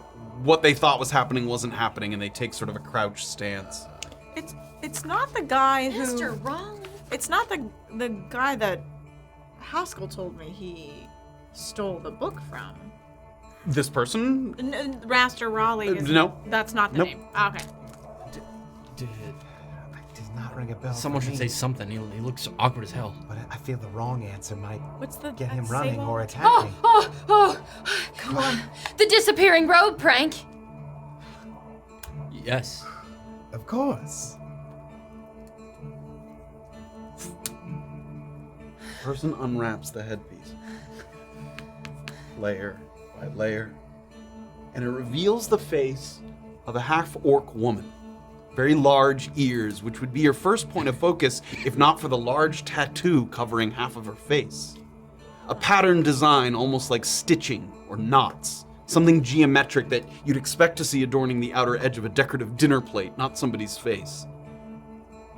what they thought was happening wasn't happening and they take sort of a crouched stance. It's not the guy who. Mr. Wrong. It's not the guy that Haskell told me he stole the book from. This person? Master Raleigh. No. That's not the Nope. name. Ah, okay. Did Does not ring a bell. someone for should me, say something? He looks awkward as hell. But I feel the wrong answer might What's the get him say running what? or attacking. Come on. The disappearing road prank. Yes. Of course. Person unwraps the headpiece. Layer by layer. And it reveals the face of a half-orc woman. Very large ears, which would be your first point of focus if not for the large tattoo covering half of her face. A pattern design almost like stitching or knots. Something geometric that you'd expect to see adorning the outer edge of a decorative dinner plate, not somebody's face.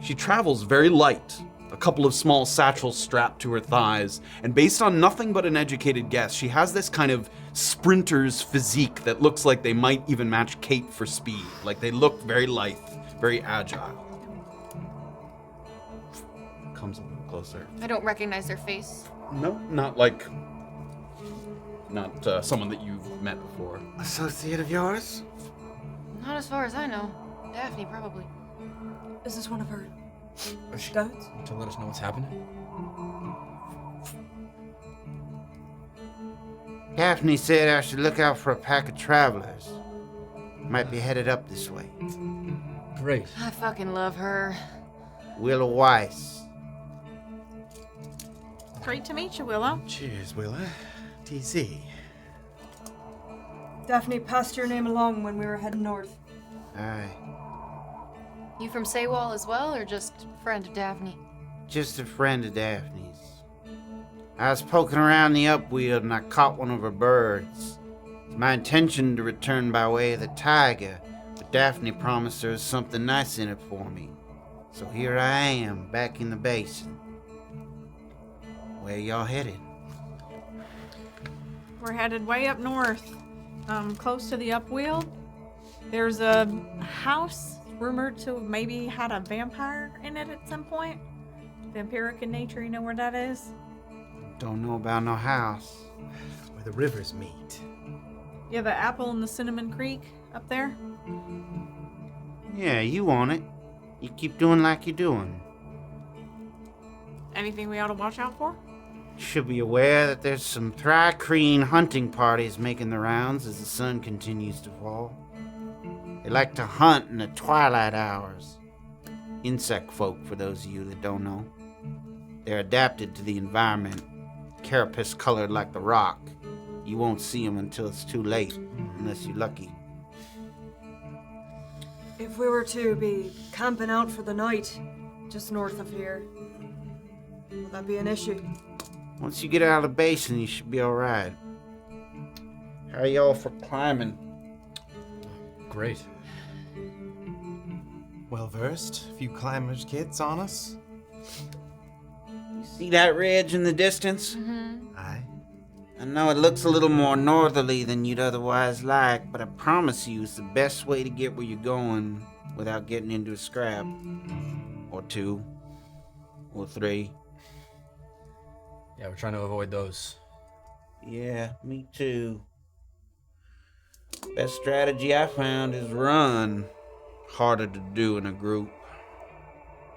She travels very light, a couple of small satchels strapped to her thighs, and based on nothing but an educated guess, she has this kind of sprinter's physique that looks like they might even match Kayt for speed. Like they look very lithe, very agile. Comes a little closer. I don't recognize their face. No, not someone that you've met before. Associate of yours? Not as far as I know. Daphne, probably. Is this one of her goats? To let us know what's happening. Daphne said I should look out for a pack of travelers. Might be headed up this way. Great. I fucking love her. Willow Weiss. Great to meet you, Willow. Cheers, Willa. TZ. Daphne passed your name along when we were heading north. Aye. You from Saywall as well, or just friend of Daphne? Just a friend of Daphne's. I was poking around the upweald and I caught one of her birds. It's my intention to return by way of the Tiger, but Daphne promised there was something nice in it for me. So here I am, back in the basin. Where y'all headed? We're headed way up north, close to the upweald. There's a house rumored to have maybe had a vampire in it at some point. Vampiric in nature, you know where that is? Don't know about no house. Where the rivers meet. Yeah, the Apple and the Cinnamon Creek up there. Yeah, you want it. You keep doing like you're doing. Anything we ought to watch out for? Should be aware that there's some Thrycreen hunting parties making the rounds as the sun continues to fall. They like to hunt in the twilight hours. Insect folk, for those of you that don't know. They're adapted to the environment, carapace colored like the rock. You won't see them until it's too late, unless you're lucky. If we were to be camping out for the night, just north of here, will that be an issue? Once you get out of the basin, you should be alright. How are y'all for climbing? Great. Well versed. A few climber's kits on us. You see that ridge in the distance? Aye. I know it looks a little more northerly than you'd otherwise like, but I promise you it's the best way to get where you're going without getting into a scrap. Or two. Or three. Yeah, we're trying to avoid those. Yeah, me too. Best strategy I found is run. Harder to do in a group.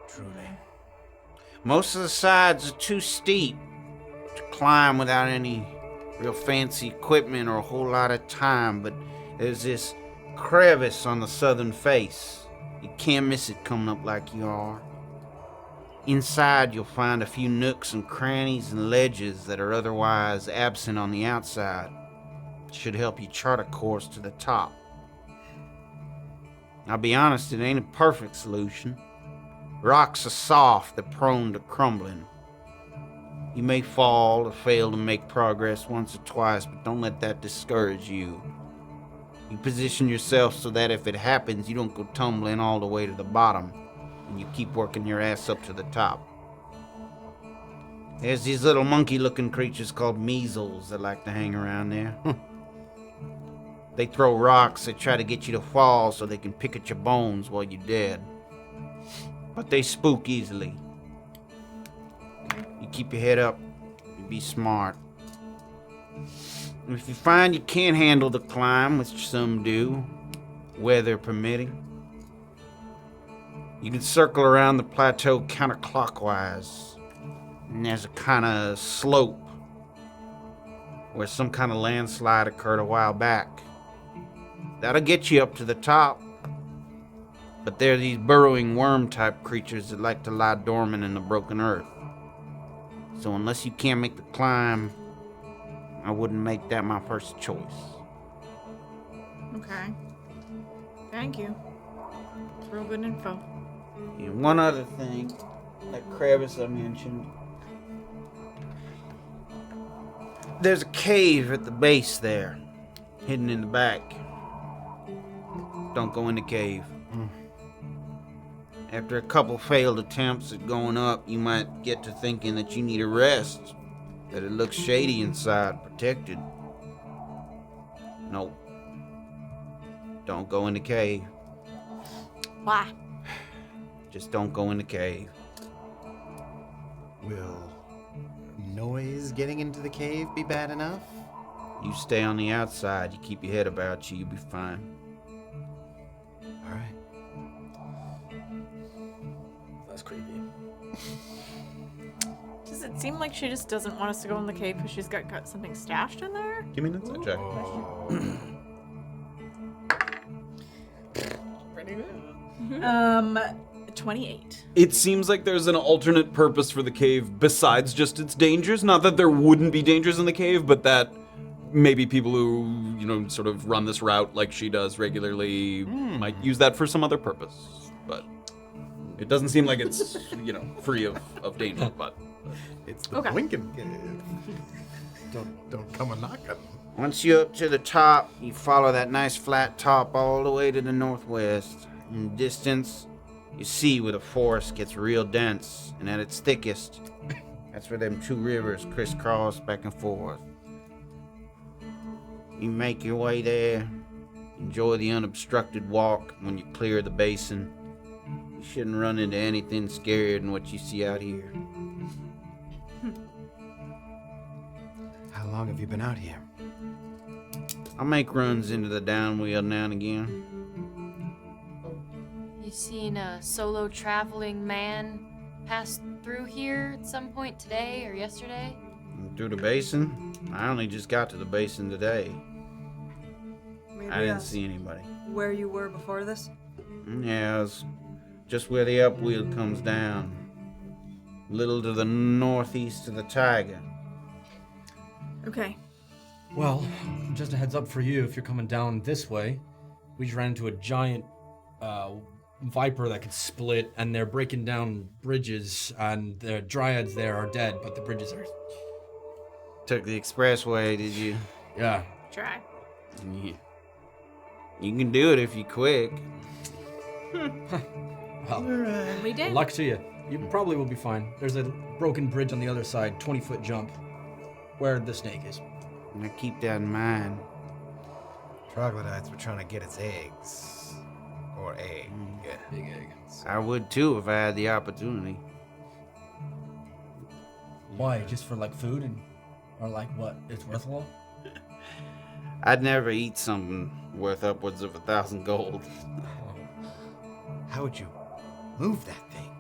Truly. Most of the sides are too steep to climb without any real fancy equipment or a whole lot of time, but there's this crevice on the southern face. You can't miss it coming up like you are. Inside, you'll find a few nooks and crannies and ledges that are otherwise absent on the outside. It should help you chart a course to the top. I'll be honest, it ain't a perfect solution. Rocks are soft, they're prone to crumbling. You may fall or fail to make progress once or twice, but don't let that discourage you. You position yourself so that if it happens, you don't go tumbling all the way to the bottom, and you keep working your ass up to the top. There's these little monkey-looking creatures called measles that like to hang around there. They throw rocks, they try to get you to fall so they can pick at your bones while you're dead. But they spook easily. You keep your head up, you be smart. And if you find you can't handle the climb, which some do, weather permitting, you can circle around the plateau counterclockwise. And there's a kind of slope where some kind of landslide occurred a while back. That'll get you up to the top. But there are these burrowing worm-type creatures that like to lie dormant in the broken earth. So unless you can't make the climb, I wouldn't make that my first choice. Okay. Thank you. It's real good info. And one other thing, that crevice I mentioned. There's a cave at the base there, hidden in the back. Don't go in the cave. After a couple failed attempts at going up, you might get to thinking that you need a rest, that it looks shady inside, protected. Nope. Don't go in the cave. Why? Just don't go in the cave. Will noise getting into the cave be bad enough? You stay on the outside, you keep your head about you, you'll be fine. All right. That's creepy. Does it seem like she just doesn't want us to go in the cave because she's got something stashed in there? Give me an insight check. Pretty good. 28. It seems like there's an alternate purpose for the cave besides just its dangers. Not that there wouldn't be dangers in the cave, but that maybe people who, sort of run this route like she does regularly might use that for some other purpose. But it doesn't seem like it's, free of danger, but... It's the Okay. blinking cave. Don't come a knocking. Once you're up to the top, you follow that nice flat top all the way to the northwest. In the distance, you see where the forest gets real dense, and at its thickest, that's where them two rivers crisscross back and forth. You make your way there, enjoy the unobstructed walk. When you clear the basin, you shouldn't run into anything scarier than what you see out here. How long have you been out here? I make runs into the downwheel now and again. You seen a solo traveling man pass through here at some point today or yesterday? Through the basin? I only just got to the basin today. Maybe I didn't ask see anybody. where you were before this. Yeah, it's just where the upwheel comes down. A little to the northeast of the Tiger. Okay. Well, just a heads up for you, if you're coming down this way, we just ran into a giant viper that could split, and they're breaking down bridges, and the dryads there are dead, but the bridges are... Took the expressway, did you? Yeah. Try. Yeah. You can do it if you're quick. Well, We did. luck to you. You probably will be fine. There's a broken bridge on the other side, 20-foot jump, where the snake is. Now keep that in mind. Troglodytes were trying to get its eggs. Or egg. Big egg. I would too if I had the opportunity. Why? Just for like food and, or like what? It's worth a lot? I'd never eat something worth upwards of 1,000 gold. How would you move that thing?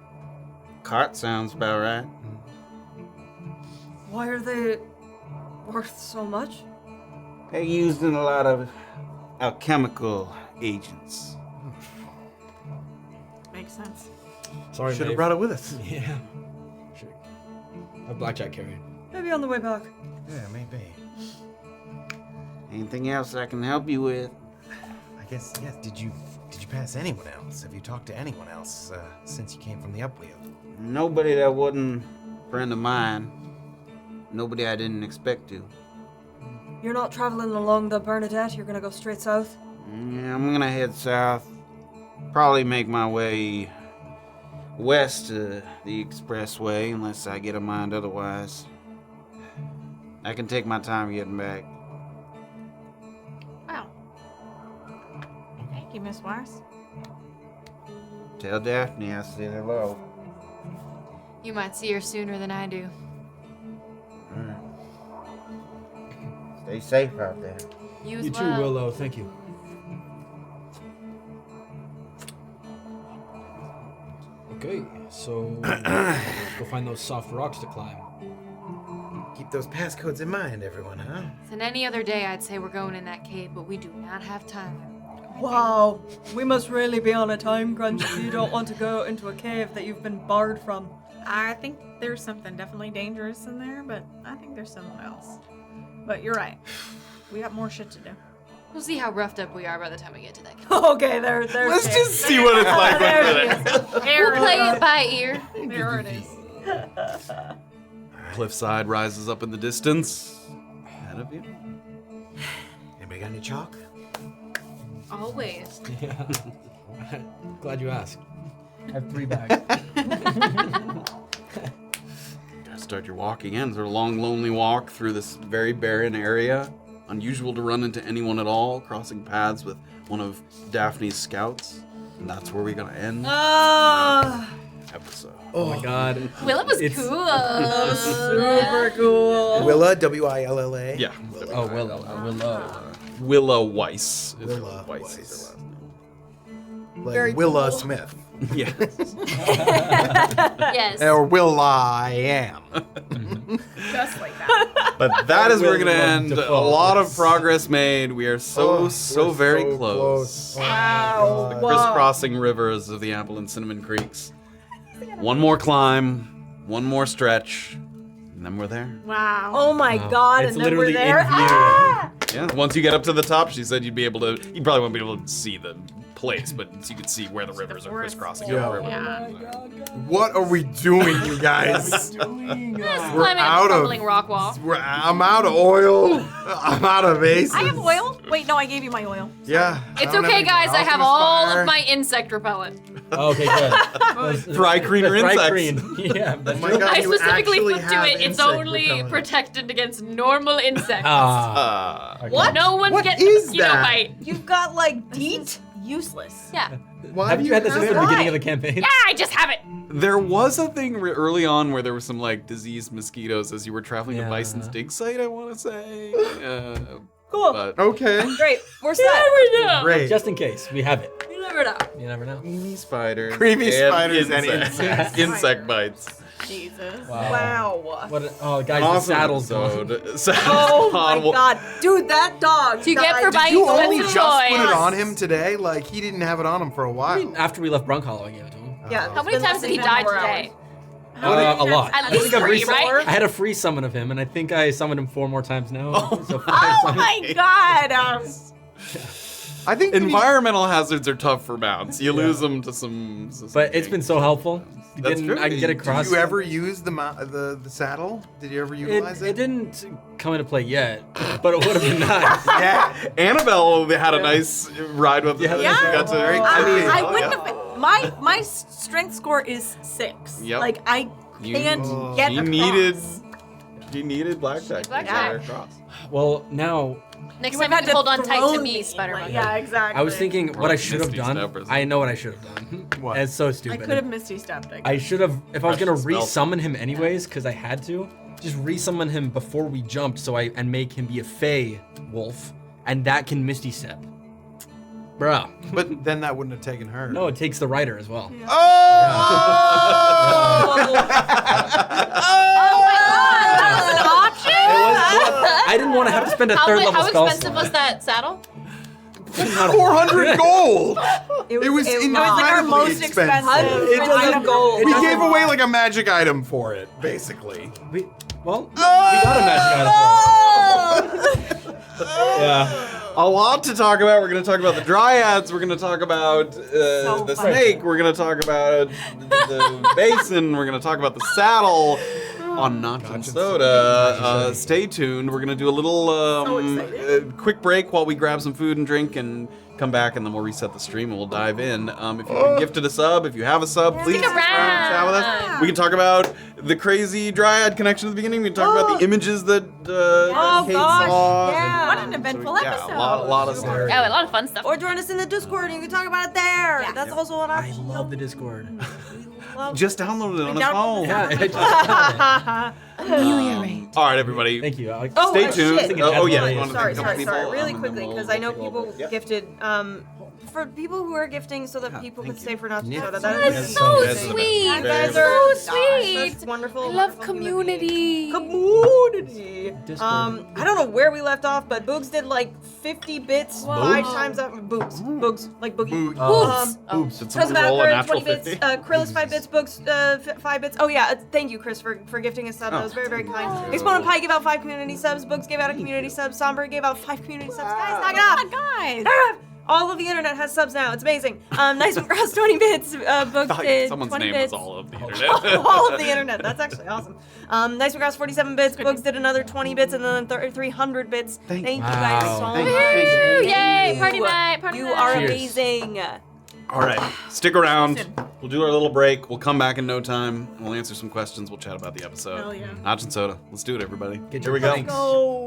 Cart sounds about right. Why are they worth so much? They're used in a lot of alchemical agents. Makes sense. Sorry, Should have babe. brought it with us. Yeah. Should have blackjack carried. Maybe on the way back. Yeah, maybe. Anything else I can help you with? I guess, yes. Did you pass anyone else? Have you talked to anyone else since you came from the upwheel? Nobody that wasn't a friend of mine. Nobody I didn't expect to. You're not traveling along the Bernadette, you're gonna go straight south? Yeah, I'm gonna head south. Probably make my way west to the expressway unless I get a mind otherwise. I can take my time getting back. Wow. Thank you, Miss Wise. Tell Daphne I said hello. You might see her sooner than I do. Alright. Stay safe out there. You as You too, well. Willow. Thank you. Okay, so let's go find those soft rocks to climb. Keep those passcodes in mind, everyone, huh? And any other day I'd say we're going in that cave, but we do not have time. Wow, we must really be on a time crunch if you don't want to go into a cave that you've been barred from. I think there's something definitely dangerous in there, but I think there's something else. But you're right. We got more shit to do. We'll see how roughed up we are by the time we get to that cave. Okay, there's Let's cave. just see what it's like. There when it we're there. There We'll play it by ear. There it is. Cliffside rises up in the distance. Ahead of you. Anybody got any chalk? Always. Yeah. Glad you asked. I have 3 bags. Start your walk again. It's a long, lonely walk through this very barren area. Unusual to run into anyone at all, crossing paths with one of Daphne's scouts. And that's where we're gonna end episode. Oh my god. Willa was It's- cool. Super cool. Willa, W-I-L-L-A. Yeah. Oh, Willow. Willa Weiss. Is Willa Weiss Weiss. is her last name. Like Very Willa cool. Smith. Yeah. Yes. Or Will I am. Just like that. But that is where we're gonna end. A Default. lot of progress made. We are so We're very so close. Wow. The crisscrossing rivers of the Apple and Cinnamon Creeks. One more climb, one more stretch, and then we're there. Wow. Oh my god, It's and then we're literally there. in view. Ah! Yeah. Once you get up to the top, she said you'd be able to. You probably won't be able to see the place, but you could see where the rivers are forest. crisscrossing. Yeah. the river. Yeah. What are we doing, you guys? Just We're climbing out a of- crumbling rock wall. I'm out of oil. I'm out of aces. I have oil? Wait, no, I gave you my oil. Yeah. It's don't okay, have guys. I any have all fire. of my insect repellent. Okay, good. Thry-creen or insects. Thry-creen. Yeah, that's Oh my God, I you specifically actually put to have it. It's insect only repellent. protected against normal insects. Ah. Uh, What? No one What gets is mosquito that? bite. You've got like DEET? Useless. Yeah. Why Haven't do you had this have since the that? beginning of the campaign? Yeah, I just have it. There was a thing early on where there were some like diseased mosquitoes as you were traveling to Yeah. Bison's dig site, I want to say. Cool. But Okay. Great. We're set. Never know. Great. Just in case, we have it. You never know. You never know. creamy spiders. Creamy spiders and insects. Insect bites. Jesus. Wow. What? Oh, guys, Awesome the saddle's gone. episode. Oh my Well, god. Dude, that dog. Do you get died. for buying You only expensive just toys? put it on him today? Like, he didn't have it on him for a while. After we left Brunkhollow, I gave it to him. Yeah. How many times did he die today? A lot. At I least think I've 3, right? I had a free summon of him, and I think I summoned him 4 more times now. So 5 Oh summons. my god. I think that he- environmental hazards are tough for mounts. You lose them to some. But it's been so helpful. That's true. I can get across. Did you ever use the saddle? Did you ever utilize It didn't come into play yet, but it would have been nice. Yeah. Annabelle had a nice ride with it. Yeah. She got to Very I creepy. wouldn't have. My strength score is 6. Yep. Like I You- can't get You across. needed blackjack. Blackjack. Across. Well, now Next You time would you have can hold to on tight throw to me, me. Spider-Man. Like, yeah, exactly. I was thinking what I should have Misty done. Steppers. I know what I should have done. What? It's so I stupid. could have Misty stepped. I should have, if I was gonna Precious spell. resummon him anyways, because I had to, just resummon him before we jumped, and make him be a Fey wolf, and that can Misty Step. Bruh. But then that wouldn't have taken her. No, it takes the rider as well. That was an option? I didn't want to have to spend a third level How spell expensive was that saddle? 400 gold! It It was It was like our incredibly most expensive. expensive. It doesn't- item. gold. We gave away like a magic item for it, basically. We got a magic item for it. Yeah. A lot to talk about. We're going to talk about the Dryads. We're going to talk about the funny. snake. We're going to talk about the basin. We're going to talk about the saddle on Notch and Soda. Stay tuned. We're going to do a little quick break while we grab some food and drink and come back, and then we'll reset the stream and we'll dive in. If you've been gifted a sub, if you have a sub, please Stick around. chat with us. We can talk about the crazy Dryad connection at the beginning. We can talk about the images that Kayt gosh, saw. yeah. What an eventful Yeah, episode. a lot of stuff. Yeah, a lot of fun stuff. Or join us in the Discord and you can talk about it there. Yes. That's also an I option. love the Discord. Just downloaded it on his downloaded phone. Yeah. All right, everybody. Thank you. Stay tuned. Shit. Oh, yeah. Sorry, you wanna Sorry, thank a couple people, really and then quickly, we'll- because I know we'll people go. Yeah. gifted. For people who are gifting so that people can stay for Notch and Yeah. Soda, That's that is so That's the best. sweet. You Very, guys very are so sweet. such wonderful. I love wonderful human beings. community. Community. Discord. I don't know where we left off, but Boogs did like 50 bits 5 times up. Boogs, like Boogie. Oops. Oops, did Chris someone roll a Mathur, natural 20 bits. 50? Krillis 5 bits. Boogs 5 bits. Oh yeah, thank you, Chris, for gifting a sub. That was very, very kind. Exponent Pie gave out 5 community subs. Boogs gave out a community sub. Somber gave out 5 community subs. Guys, knock it off. Guys. Ah! All of the internet has subs now. It's amazing. Nice one, Cross 20 bits. Books did Someone's 20 name bits. was all of the internet. All of the internet. That's actually awesome. Nice one, Cross 47 bits. Books did another 20 bits and then 300 bits. Thank you guys Wow. so Thank much. you. Woo, yay, You. party night, party You night. are Cheers. amazing. All right, stick around. Listen. We'll do our little break. We'll come back in no time. We'll answer some questions. We'll chat about the episode. Hell yeah. Notch and soda. Let's do it, everybody. Get Here your we go. planks. Go.